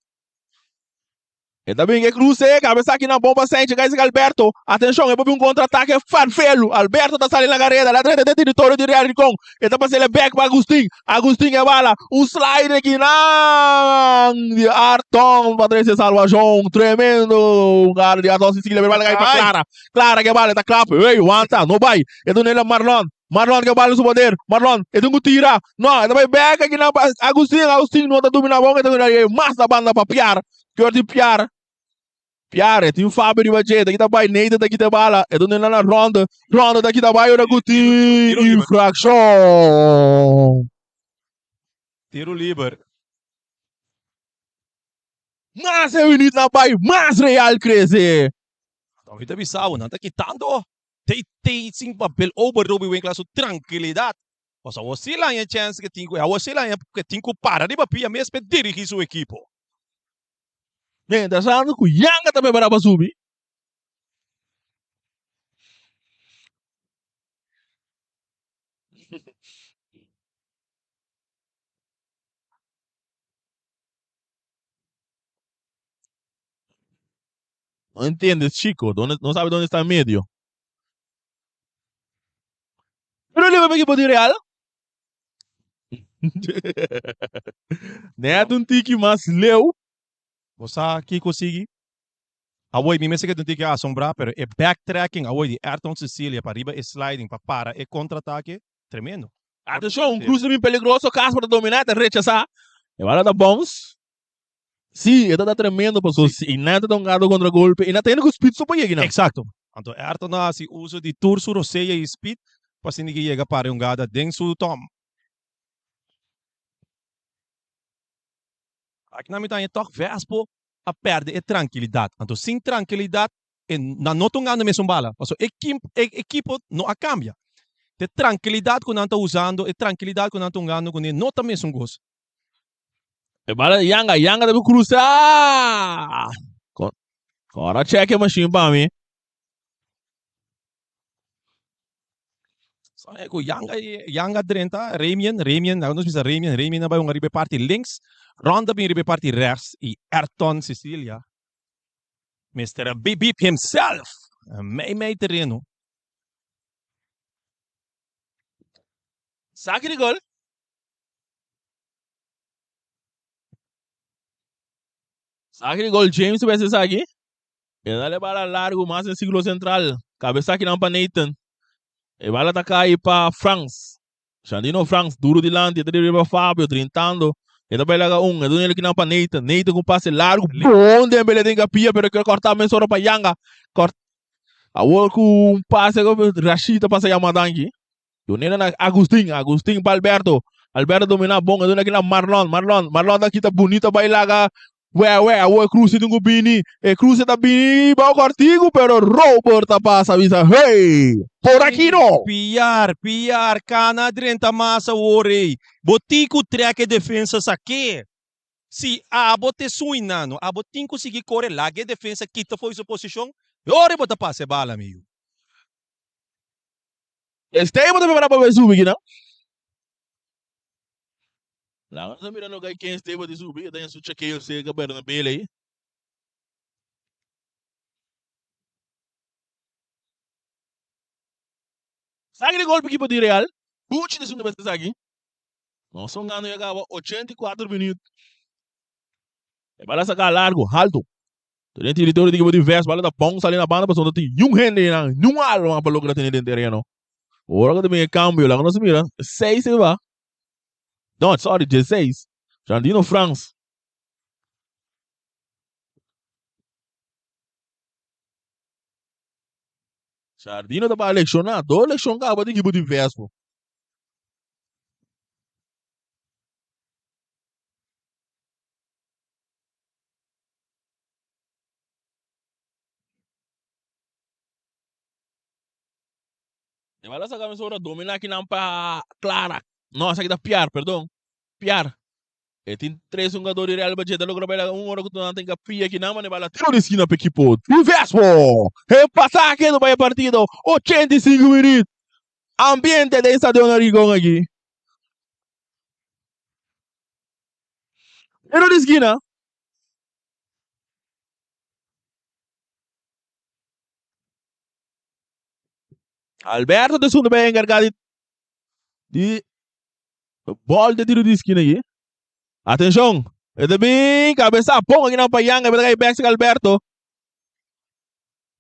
E também que cruze, cabeça aqui na bomba, sente, guys, Alberto. Atenção, é para um contra-ataque farfelo. Alberto tá saindo na carreira, lá dentro do território de Real Ricon. E tá passando back para Agustin. Agustin é bala, slide aqui na de Arton, Patrícia Salvajão, tremendo. Cara de Arton, Sicília, vai cair para Clara. Clara que bala, tá clap. Ei, aguanta, não vai. E do nele Marlon. Marlon que bala no seu poder. Marlon, e do tira. Não, e também back aqui na Agustin não tá dominando a bola, e mais da banda para Piar. Que hora de Piar. Piare, tem o Fábio de Badje, daqui da Bai, Neida daqui da bala, é do na ronda daqui da Bai, ora Guti, infração. Tiro livre. Mas é unido na Bai, mais Real crescer. Então, está bisao, não tá quitando. Tem sim papel over Ruby Winkler, sua tranquilidade. O sea, você lá é chance que tem, você lá é que tem que parar de papia mesmo para dirigir sua equipe. Bem, tá sabendo que o Yanga também para subir. Não entende, chico, não sabe onde está o meio. Pero ele vai para a equipe de Real. Neto um tique mais leu. Você aqui consegue. Awoi, me mesmo que não tem que assombrar, pero é backtracking, awoi, de Ayrton Sicília para riba, é sliding para é contra-ataque, tremendo. Atenção, um cruze bem peligroso, caso para dominar, te rechazar. E vai dar bons. Sim, está tremendo, pessoal. E nada tão gado contra golpe. E não tem que speed só para chegar. Exato. Então, Ayrton na se uso de turso, roceia e speed, para se ninguém chega para um gada dentro do tom. Aqui na mitad é toque vespo a perder é tranquilidade. Então, sem tranquilidade, não estão ganhando mesmo bala. Porque a equipe não cambia. De tranquilidade que não estão usando, e tranquilidade que não estão ganhando, que não está mesmo gosto. E bala Yanga deve cruzar. Agora check a machine para mim. Só é que Yanga drenta, Remian, não sei se Remian vai uma ribe parte links, Ronda bem ribe parte rechts, e Ayrton Sicília. Mr. Beep Beep himself. May terreno. Saque de gol. Saque de gol, James vai ser saque. Ele dá bola largo, mais em círculo central. Cabeça aqui não para Nathan. E vai atacar aí para Franks. Xandino Franks, duro de lante, ele para Fábio, trintando. Ele vai largar ele ele que não para Nathan. Nathan com passe largo. Bom, Dembele tem que pia, pero quer cortar mais hora para Yanga. Corta. Agora com um passe, Rashida passa a Madangi. Yun na Agustin para Alberto. Alberto domina bom, doon na Marlon na kita bonita ba ilaga. Ué, Cruz do Gubini. Cruz da Bini, ba cortigo, pero Robert passa avisa. Hey! Por aqui no. Piar, cana drenta massa worei. Botico treque defensa saque. Se a bote suinano, a botin conseguir correr lá, que defensa quita foi sua posição. Ore bota passe bala meio. Estamos também para ver subir, não? Lá nós mirando o quem esteve de subir, tem esse chequeio se gabar na bela aí. Saque de gol para equipe de Real. Puxa de segunda vez saque. Nós estamos ganhando chegava 84 minutos. E bala sacar largo, alto. Tem território de equipe diverso, bala da pão, ali na banda, passando tem gente, não alma para lograr ter dentro do terreno. Agora que tem cambio, lá nós mira, 6 se vai. Não, sorry, 16. Jandino France. Jardino tá para eleicionar, 2 eleições acaba de equipe diverso. E vai lá sacar mais hora, dominar aqui não para Clara. Nossa, aqui da Piar, perdão. Piar. E tem 3 jogadores de Real Madrid, logo vai hora que tu não tem que pia aqui não, mas vai lá tiro de esquina para equipe. Diverso. E passar aqui no partido, 85 minutos. Ambiente de Estadio Narigón aqui. Tiro de esquina. Alberto de segundo bem encarregado de bola de tiro de esquina aqui. Atenção. É bem cabeça pão aqui na Payanga, vai cair back Alberto.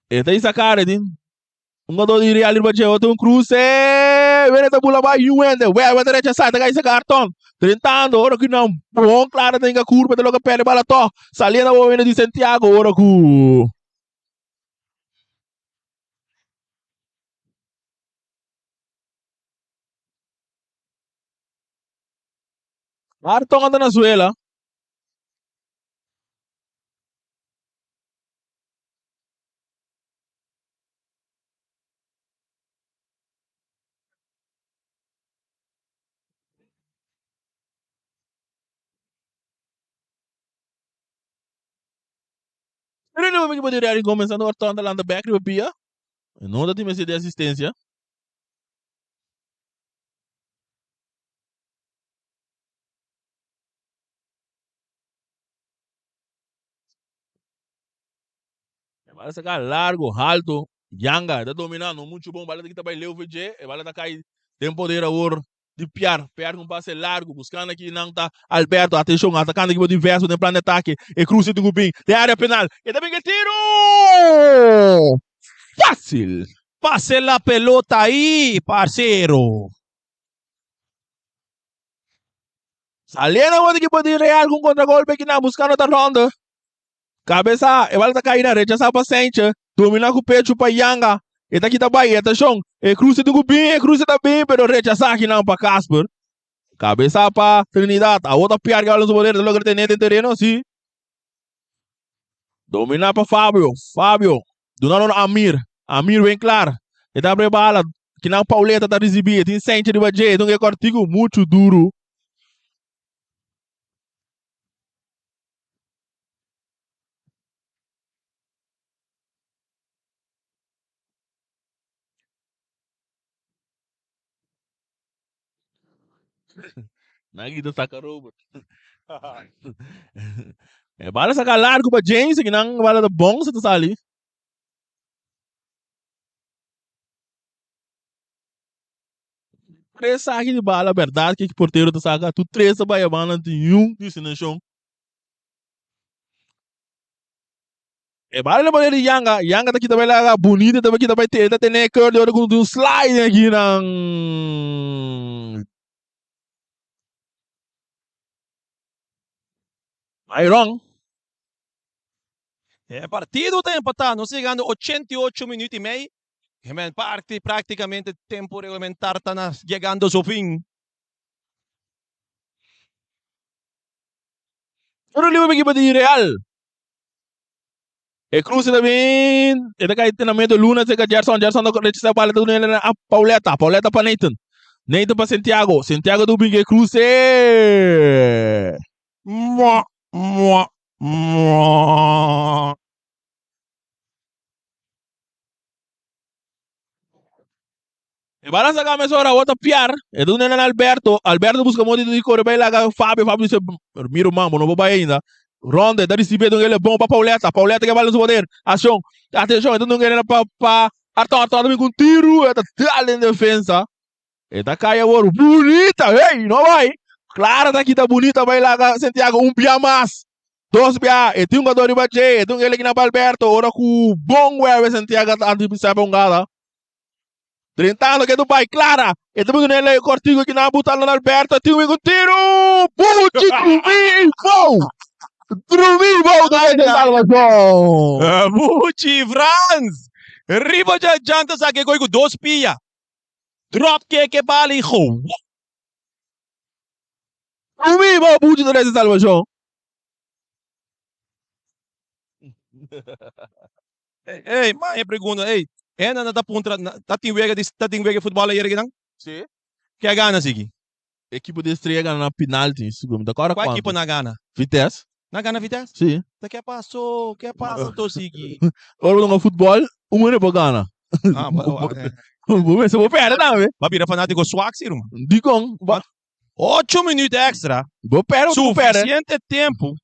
Eta essa cara de jogador de Real Madrid, outro cruze. Vem essa bola vai e vai direita sai, tá esse cartão. Tentando, ora que não. Bom, claro, tem que curva, tem logo pele bala to. Saliendo o homem de Santiago, ora que cartão anda na Venezuela. Ele não vai poder ir começando o cartão da back do Pia. Não dá time de assistência. Vai sacar largo, alto, Yanga, está dominando, muito bom, bala que tá leu o VG, bala tá cai, tem poder agora de Piar com passe largo, buscando aqui não tá Alberto, atenção, atacando aqui o diverso, tem plano de ataque, e cruza do Gubim, tem área penal, e também que tiro! Fácil! Pase la pelota aí, parceiro. Saliendo o equipo de Real com contra-golpe que não, buscando outra ronda. Cabeça, e bala tá caindo, rechaçar para Sanchez, dominar com o pecho para Yanga, e tá aqui também, atenção, e cruza do Gubim, cruza também, pero rechaçar aqui não para Casper. Cabeça para Trinidad, a outra Piar que olha os poderes, logo tem em terreno, sim. Dominar para Fábio, do nome Amir bem claro, e tá bala, que não Pauleta tá recebendo, tem Sanchez de Bajé, então é cortigo muito duro. Nakita saca Robert. Bala saca largo para James, que não bala da bom sa sali. Três saques de bala, verdade que o porteiro tá saca, tu três vai a bala de disse no chão. Bala na banheira de Yanga tá aqui também lá bonita, também aqui também tem, tá tendo curl, olha com um slide aqui nang. Aí wrong. Partido está empatado, nós chegando 88 minutos e meio. Praticamente tempo regulamentar está chegando ao seu fim. Pero lima equipo de Real. Cruz também, ele cai treinamento Luna, chega Gerson não corrige essa bola tudo nele a Pauleta para Nathan para Santiago do Bingue Cruz. Mua. Balança a cabeça ahora, outra piar. É do nele Alberto busca modo de correr bem lá, Fábio disse, mira o mambo, não vou ainda. Ronde, da recebendo ele bom para Pauleta que vai no poder. Atenção, então não quer para Arthur também com tiro, tá tal em defesa. Eta caia agora bonita, ei, não vai. Claro, tá aqui tá bonita, vai lá Santiago, pia mais. Dois pia, e tem um jogador de bate, então ele que na Alberto, ora com bom web Santiago antes de bongada. 30 anos que do pai, Clara, e também ele cortigo que na botar no Alberto, tem um tiro, puti, Trumimo da Salvação! Muchi Franz! Riba já janta sa que coi com 2 pia. Drop que bala e ho. Trumimo Puti da Salvação! Ei, mas pergunta, ei, na da punta, tá tem vega futebol aí não? Sim. Que gana sigi? Equipe de estreia na penalti, segundo. Da cara qual equipe na gana? Vitesse. Na gana Vitesse? Sim. Da que passou to sigi. Ora no futebol, ano para gana. Ah, Vamos ver, perder não, velho. Vai virar fanático swag sirum. Digam, 8 minutos extra. Vou perder, suficiente tempo.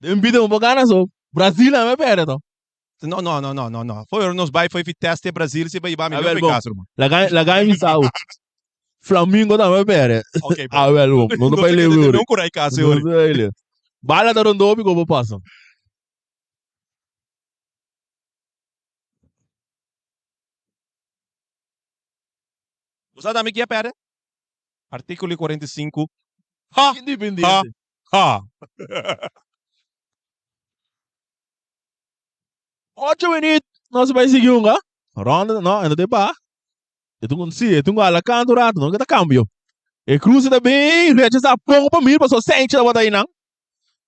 Embidão para gana só. Brasil não vai perder, não. Não. Foi Vitesse Brasil, se vai ir melhor ver, em casa, irmão. La ganha missão. Flamengo não vai perder. Ok, ah, velho, não vai ler o não curar em casa, senhor. Bala da Rondobi como passa. Você dá-me que é pera? Artículo 45. Ha! Independente. Ha! 8 minutos, nós vai seguir um, ronda, não, ainda tem para. Tu ala canto rato, não que cambio. E Cruz também, recha essa ponga para mim, passou sente da bota aí não.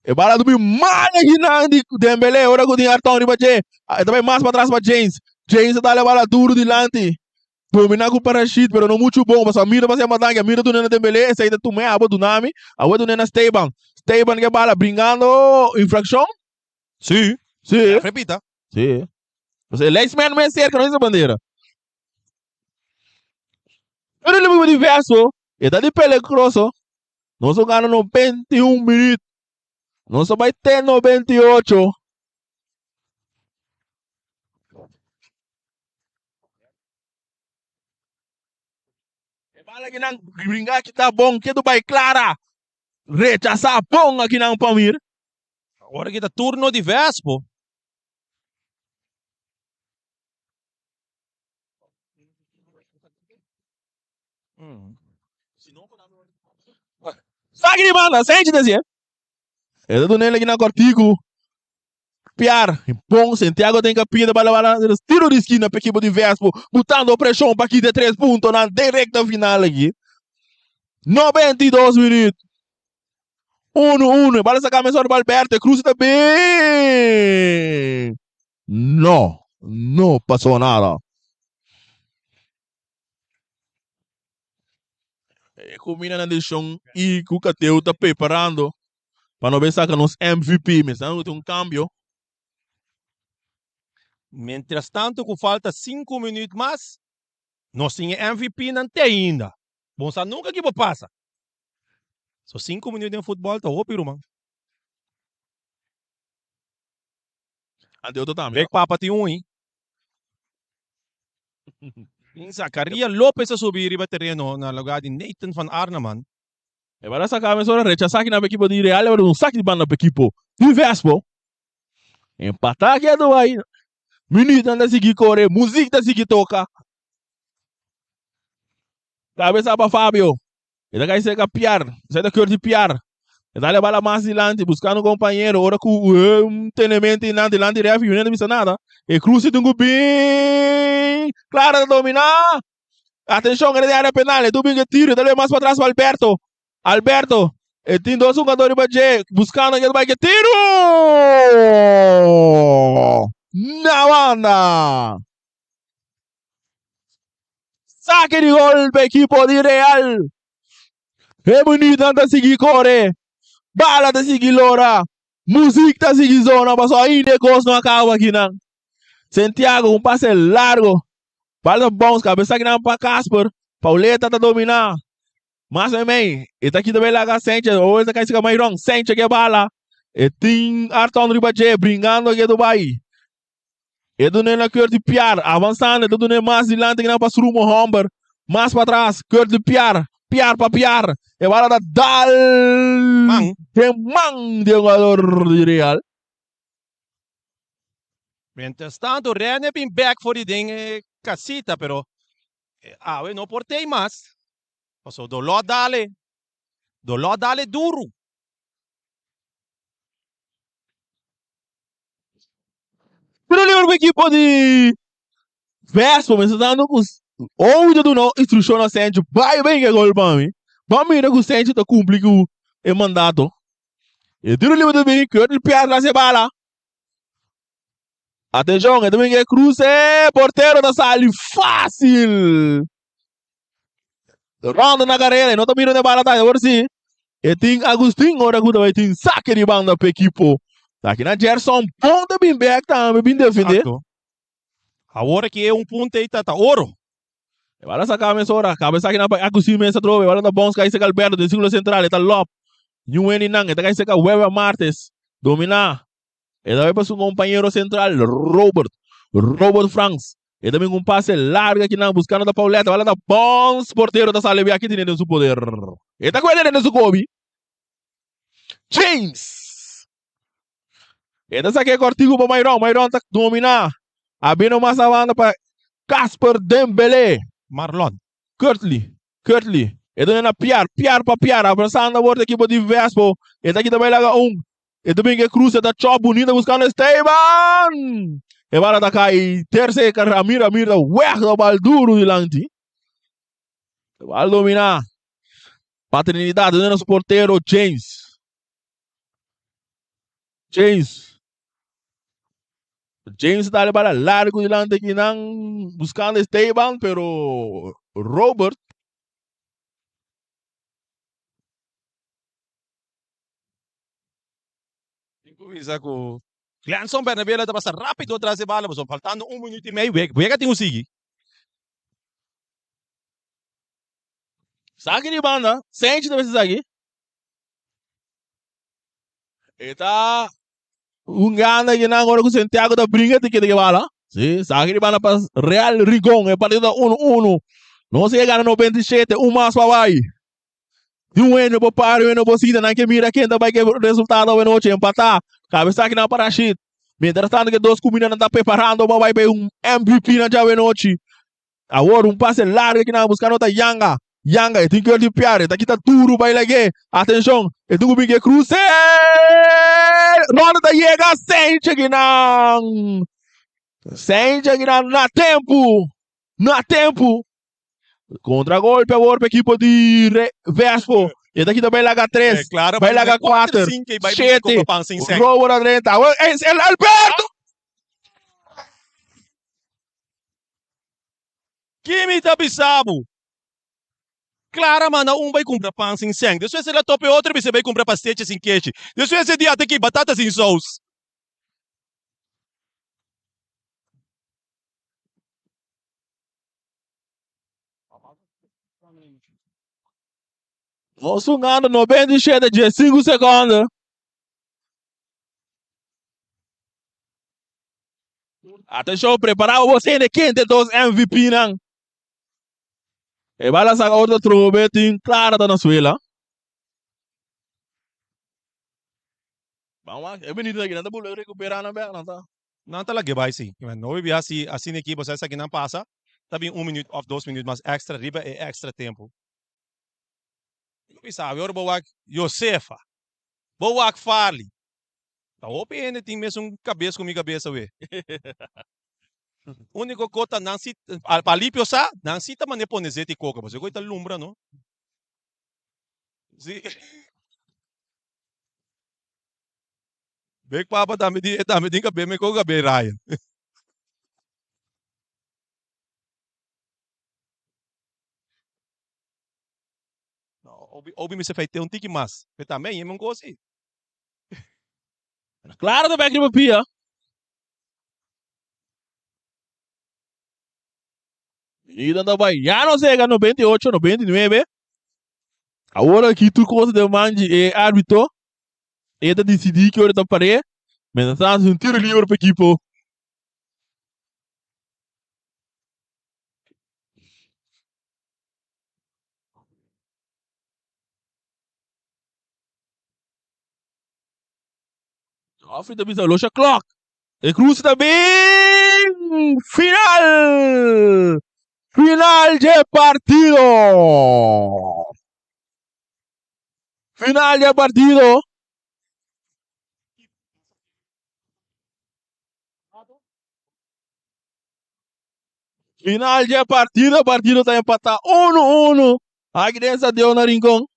E bala do bem mal aqui na de Dembele, ora com o Arthur riba je. Também mais para trás para James. James tá leva bala duro dilante. Dominar com o Parachute, pero não muito bom, mas a mira para ser madanga, mira tu nena Dembele, essa aí tu me aba do nome, a outra nena Esteban que bala brincando infração? Sim. Repita. Sim. Você Leisman não é cerca, não é essa bandeira. Pero ele me diverso, e tá de pele grosso. Nós ganhamos 91 minutos. Nós vai ter 98. E bala que não brincar que tá bom, que do vai clara. Rechaçar bom aqui não Pamir. Agora que tá turno de Vespo. Sabe de banda, sente dizer. É do nele aqui na cortico. Piar, bom, Santiago tem capinha da bala, tiro de esquina para equipe de Vespo, botando a pressão para aqui de 3 pontos na direta final aqui. 92 minutos. 1-1, bala essa cabeça do Alberto, Cruz também. Não passou nada. Combina na deixão e o Cateu está preparando para não pensar que nos MVP, mas não tem cambio. Mientras tanto, com falta 5 minutos mais, nós temos MVP não tem ainda. Bom, nunca que passa. So 5 minutos em futebol, tá ópero, man. Ante outro também. Vek papa ti um, hein? Em Zacaria Lopes a subir riba terreno na lugar de Nathan van Arneman. E para essa camisa ora recha saque na equipe de Real, agora um saque de banda na equipe de Vespo. Empatar que é do aí. Minuto anda seguir correr, música da seguir tocar. Cabeça para Fábio. Ele vai ser piar, sai da cor de piar. Ele dá a bola mais adiante, buscando um companheiro. Ora com um treinamento delante ref, e não missa nada. E cruze de um bem. Claro de dominar. Atenção, ele área penal. Ele dá tiro, dá mais para trás para Alberto. Alberto. E tem dois jogadores buscando aquele vai que tiro. Na banda. Saque de gol para equipo de Real. É bonito anda seguir correr. Bala da seguir lora. Música da seguir zona. Mas aí negócio não acaba aqui, não. Santiago, um passe largo. Bala bons, cabeça aqui não para Casper. Pauleta tá dominar. Mas também, ele tá aqui também lá com a Sente. Ou ele tá aqui com a Mairong. Sente aqui a bala. E tem Arton Ribache brincando aqui do Bahia. E do Nena Cor de Piar. Avançando, e do Nena mais adiante que não passa rumo ao Homber. Mais para trás, Cor de Piar. Piar para Piar. E bala da Dal. Mang. Tem Mang de jogador de Real. Mientras tanto, Rene been back for the ding casita, pero we no portei mais. So dolor dale duro. Pero lembra o equipe de Vespo, mas tá no onde do não instrução na Sente. Vai bem que gol para mim. Vamos ver que o Sente tá cumprindo o mandato. E tiro livre também, que ele piada lá se bala. Atenção, é também que cruze, porteiro da sala, fácil. Ronda na carreira, não tá mirando de bala, tá? Agora sim. E tem Agostinho, agora que vai ter saque de banda para equipe. Tá aqui na Gerson, ponta bem back, tá? Bem defender. Agora que é ponto aí, tá ouro. Agora essa cabeça aqui na Agostinho, essa trova, agora na bons, cai esse Alberto, de círculo central, tá Lop. E um Eninang, tá cai esse Weber Martes, dominar. E daí para seu companheiro central, Robert Franks. E também um passe largo aqui na buscando da Pauleta. Olha da bons porteiro da Salve aqui dentro do seu poder. E tá com ele dentro do Kobe. James. E dessa aqui é cortigo para Mairon. Mairon tá dominar. Abrindo mais a banda para Casper Dembele. Marlon. Curtly. E daí na Piar para Piar. Abraçando a borda aqui para Vespo. E daqui também lá e também que cruza da Chop bonita buscando Esteban. E bala da cai terceira Ramira da bal duro de lanti. Bal dominar. Paternidade do nosso porteiro James. James dá a bala largo de lanti que não buscando Esteban, pero Robert Começa com Glanson Bernabela tá passando rápido atrás da bala, mas faltando 1 minuto e meio, vega tem um seguir. saque de banda, sente desse aqui. E tá gana que não agora com o Santiago da brinca tem que bala. Sim, saque de banda para Real Rigon, é partida 1-1. Não se gana 97, mais para vai. De um ano para par, um ano para cida, não que mira quem vai que resultado vai noite empatar. Cabeça aqui na Parachit. Mientras tanto que dois combinando está preparando para vai para um MVP na Java noite. Agora passe largo aqui na buscando outra Yanga, e tem que de piare, tá aqui tá duro vai lá atenção, e tem que cruze. Ronda da chega, sente aqui na tempo. Contra-golpe agora para a equipe de Vespo. E daqui também lá H3. Claro, vai lá H4. 7. Roubo na direita. É Alberto! Kimi Tabisabo. Claro, mano, vai comprar pão sem sangue. Depois ele topa outro, você vai comprar pastete sem queijo. Depois esse dia tem que batata sem sauce. Nós jogando 97 de 5 segundos. Atenção, preparar você de quente dos MVP, não? E vai lá sacar outra trombeta clara da Venezuela. Vamos lá, é bonito aqui, não tá bom recuperar na beira, não tá? Não talaga vai sim. Não vai assim equipe você sabe que não passa. Tá bem 1 minuto ou 2 minutos mais extra riba e extra tempo. Bisa, agora boa Josefa. Boa Farley. Tá open tem mesmo cabeça com minha cabeça we. Único cota não se palipio sa, não se tá mane ponezete coca, você coita lumbra, não? Sim. Bek papa dami din kabe me ko kabe Ryan. Obi me se faz ter tique mais. Eu também, eu não gosto. Claro, da Beckham Pia. E ainda vai. Já não chega no 28, no 29. Agora que tu coisa de mande é árbitro. Ele decidiu que hora tá parede. Mas tá um tiro livre para a equipe. Off the bisa loja clock. E cruz também. Final. Final de partido. Final de partido. Final de partido. Partido está empatado 1-1. A criança deu na rincão.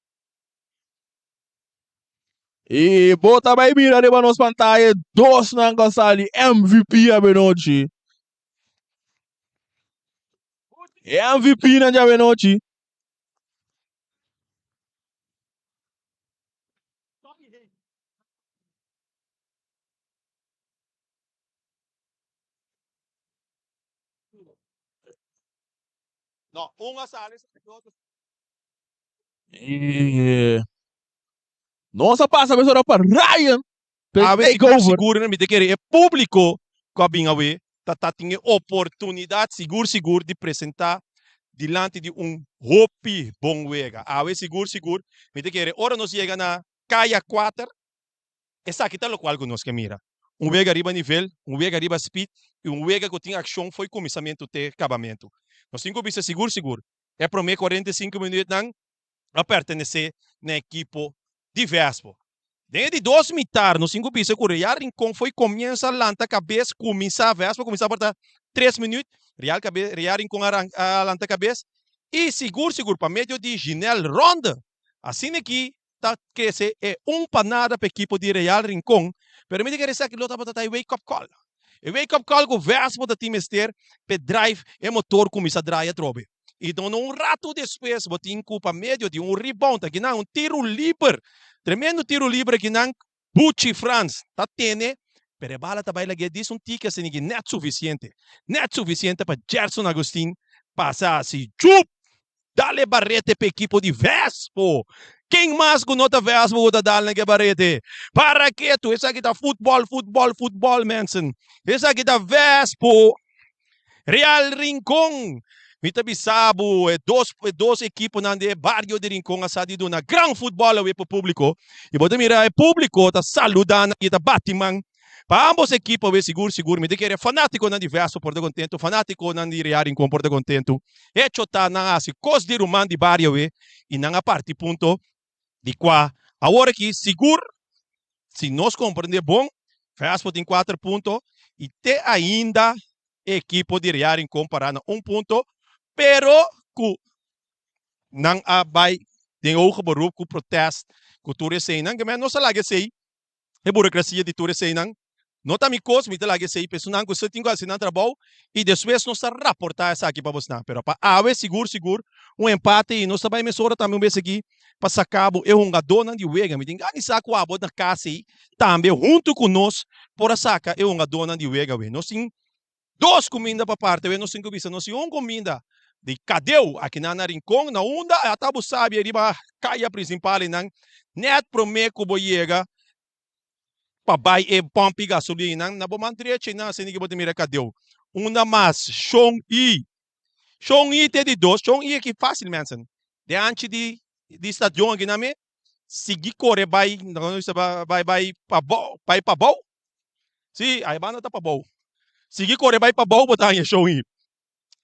E bota vai mirar de nos pantalla 2 na Gonçalves MVP a Benochi. MVP na Benochi. Não, uma sala E nossa passa pessoal para Ryan. A ver Takeover. seguro, me querer é público com a bingawe, tá tinha oportunidade seguro de apresentar diante de hopi bom wega. A ver seguro, me querer ora nós chega na caia 4. Essa aqui tá lo qual nós que mira. Wega arriba nível, wega arriba speed e wega que tinha ação foi começamento até acabamento. Nós cinco bisa seguro. É para mim 45 minutos não a pertencer na equipe de Vespo. Dentro de 2 mitar, no 5 bisa, o Real Rincón foi começa a lança cabeça, começar a Vespo, começar a portar 3 minutos, Real Rincón a lança cabeça, e seguro, para meio de Ginel Ronda. Assim aqui, tá crescer é panada para a equipe de Real Rincón, pero me diga que lota para wake up call. E wake up call com o Vespo da time ester, para drive e motor começa a drive a trobe. E então, rato depois, botin culpa meio de rebound, que não, tiro livre. Tremendo tiro livre que não, Bucci France, tá tene, pero bala tá baila que diz tique assim que net suficiente para Gerson Agustin passar assim, chup, dale barrete para equipe de Vespo. Quem mais com nota Vespo da dale que barrete? Para que tu, essa aqui tá futebol, Manson. Essa aqui tá Vespo, Real Rincón. Mita bisabo, dos equipos de barrio de Rincón asadi do na gran futebol para o público. E pode mirar, o público tá saludando aqui, tá Batman. Para ambos equipos, seguro, me querer fanático na diverso por contento, fanático na de Real Rincón por contento. Hecho tá na assim, cos de Roman de barrio e na parte ponto de qua. Agora aqui, seguro, se nós compreender bom, Vespo tem 4 pontos e te ainda equipo de Real Rincón para 1 ponto. Pero ku nang abay den ogen beroep ku protest ku ture seinang kemen no salage sei e burocracia de ture seinang no tamikos mi talage sei personang ku setting ko asinan trabalho e depois no sa raportar essa aqui para você pero para ave seguro empate e no sabay mesora também um vez aqui para sacabo e dona de wega me tinga ni saco abo na casa também junto conosco por saca e dona de wega we no sim 2 comidas para parte we no 5 bisa no sim 1 comida de cadeu aqui na rincón na onda atabo sabe riba caia principal nang net prome ko boyega pa buy e pompi gasolina na bomandre china sinigi bote mira cadeu uma mas Chong i te de dos Chong i que fácil mensen de antes de stadion aqui na me sigi corre vai pa bom sim aí banda tá pa bom sigi corre vai pa bom botar em Chong i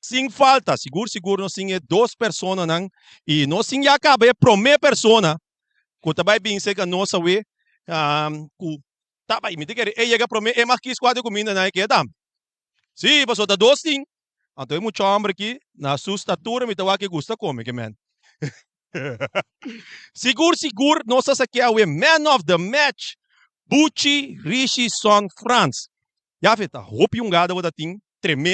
sem falta, seguro não sim é duas pessoas não e não sim já acaba é prome persona que também bem sei que nossa we ku tá vai me diga é chega prome é mais que squad comida na que dá sim passou da dois sim então é muito hambre aqui na sua estatura me tá que gosta comer que man seguro nossa aqui é o man of the match Bucci Rishi Son France já feita hope um gado da tim tremendo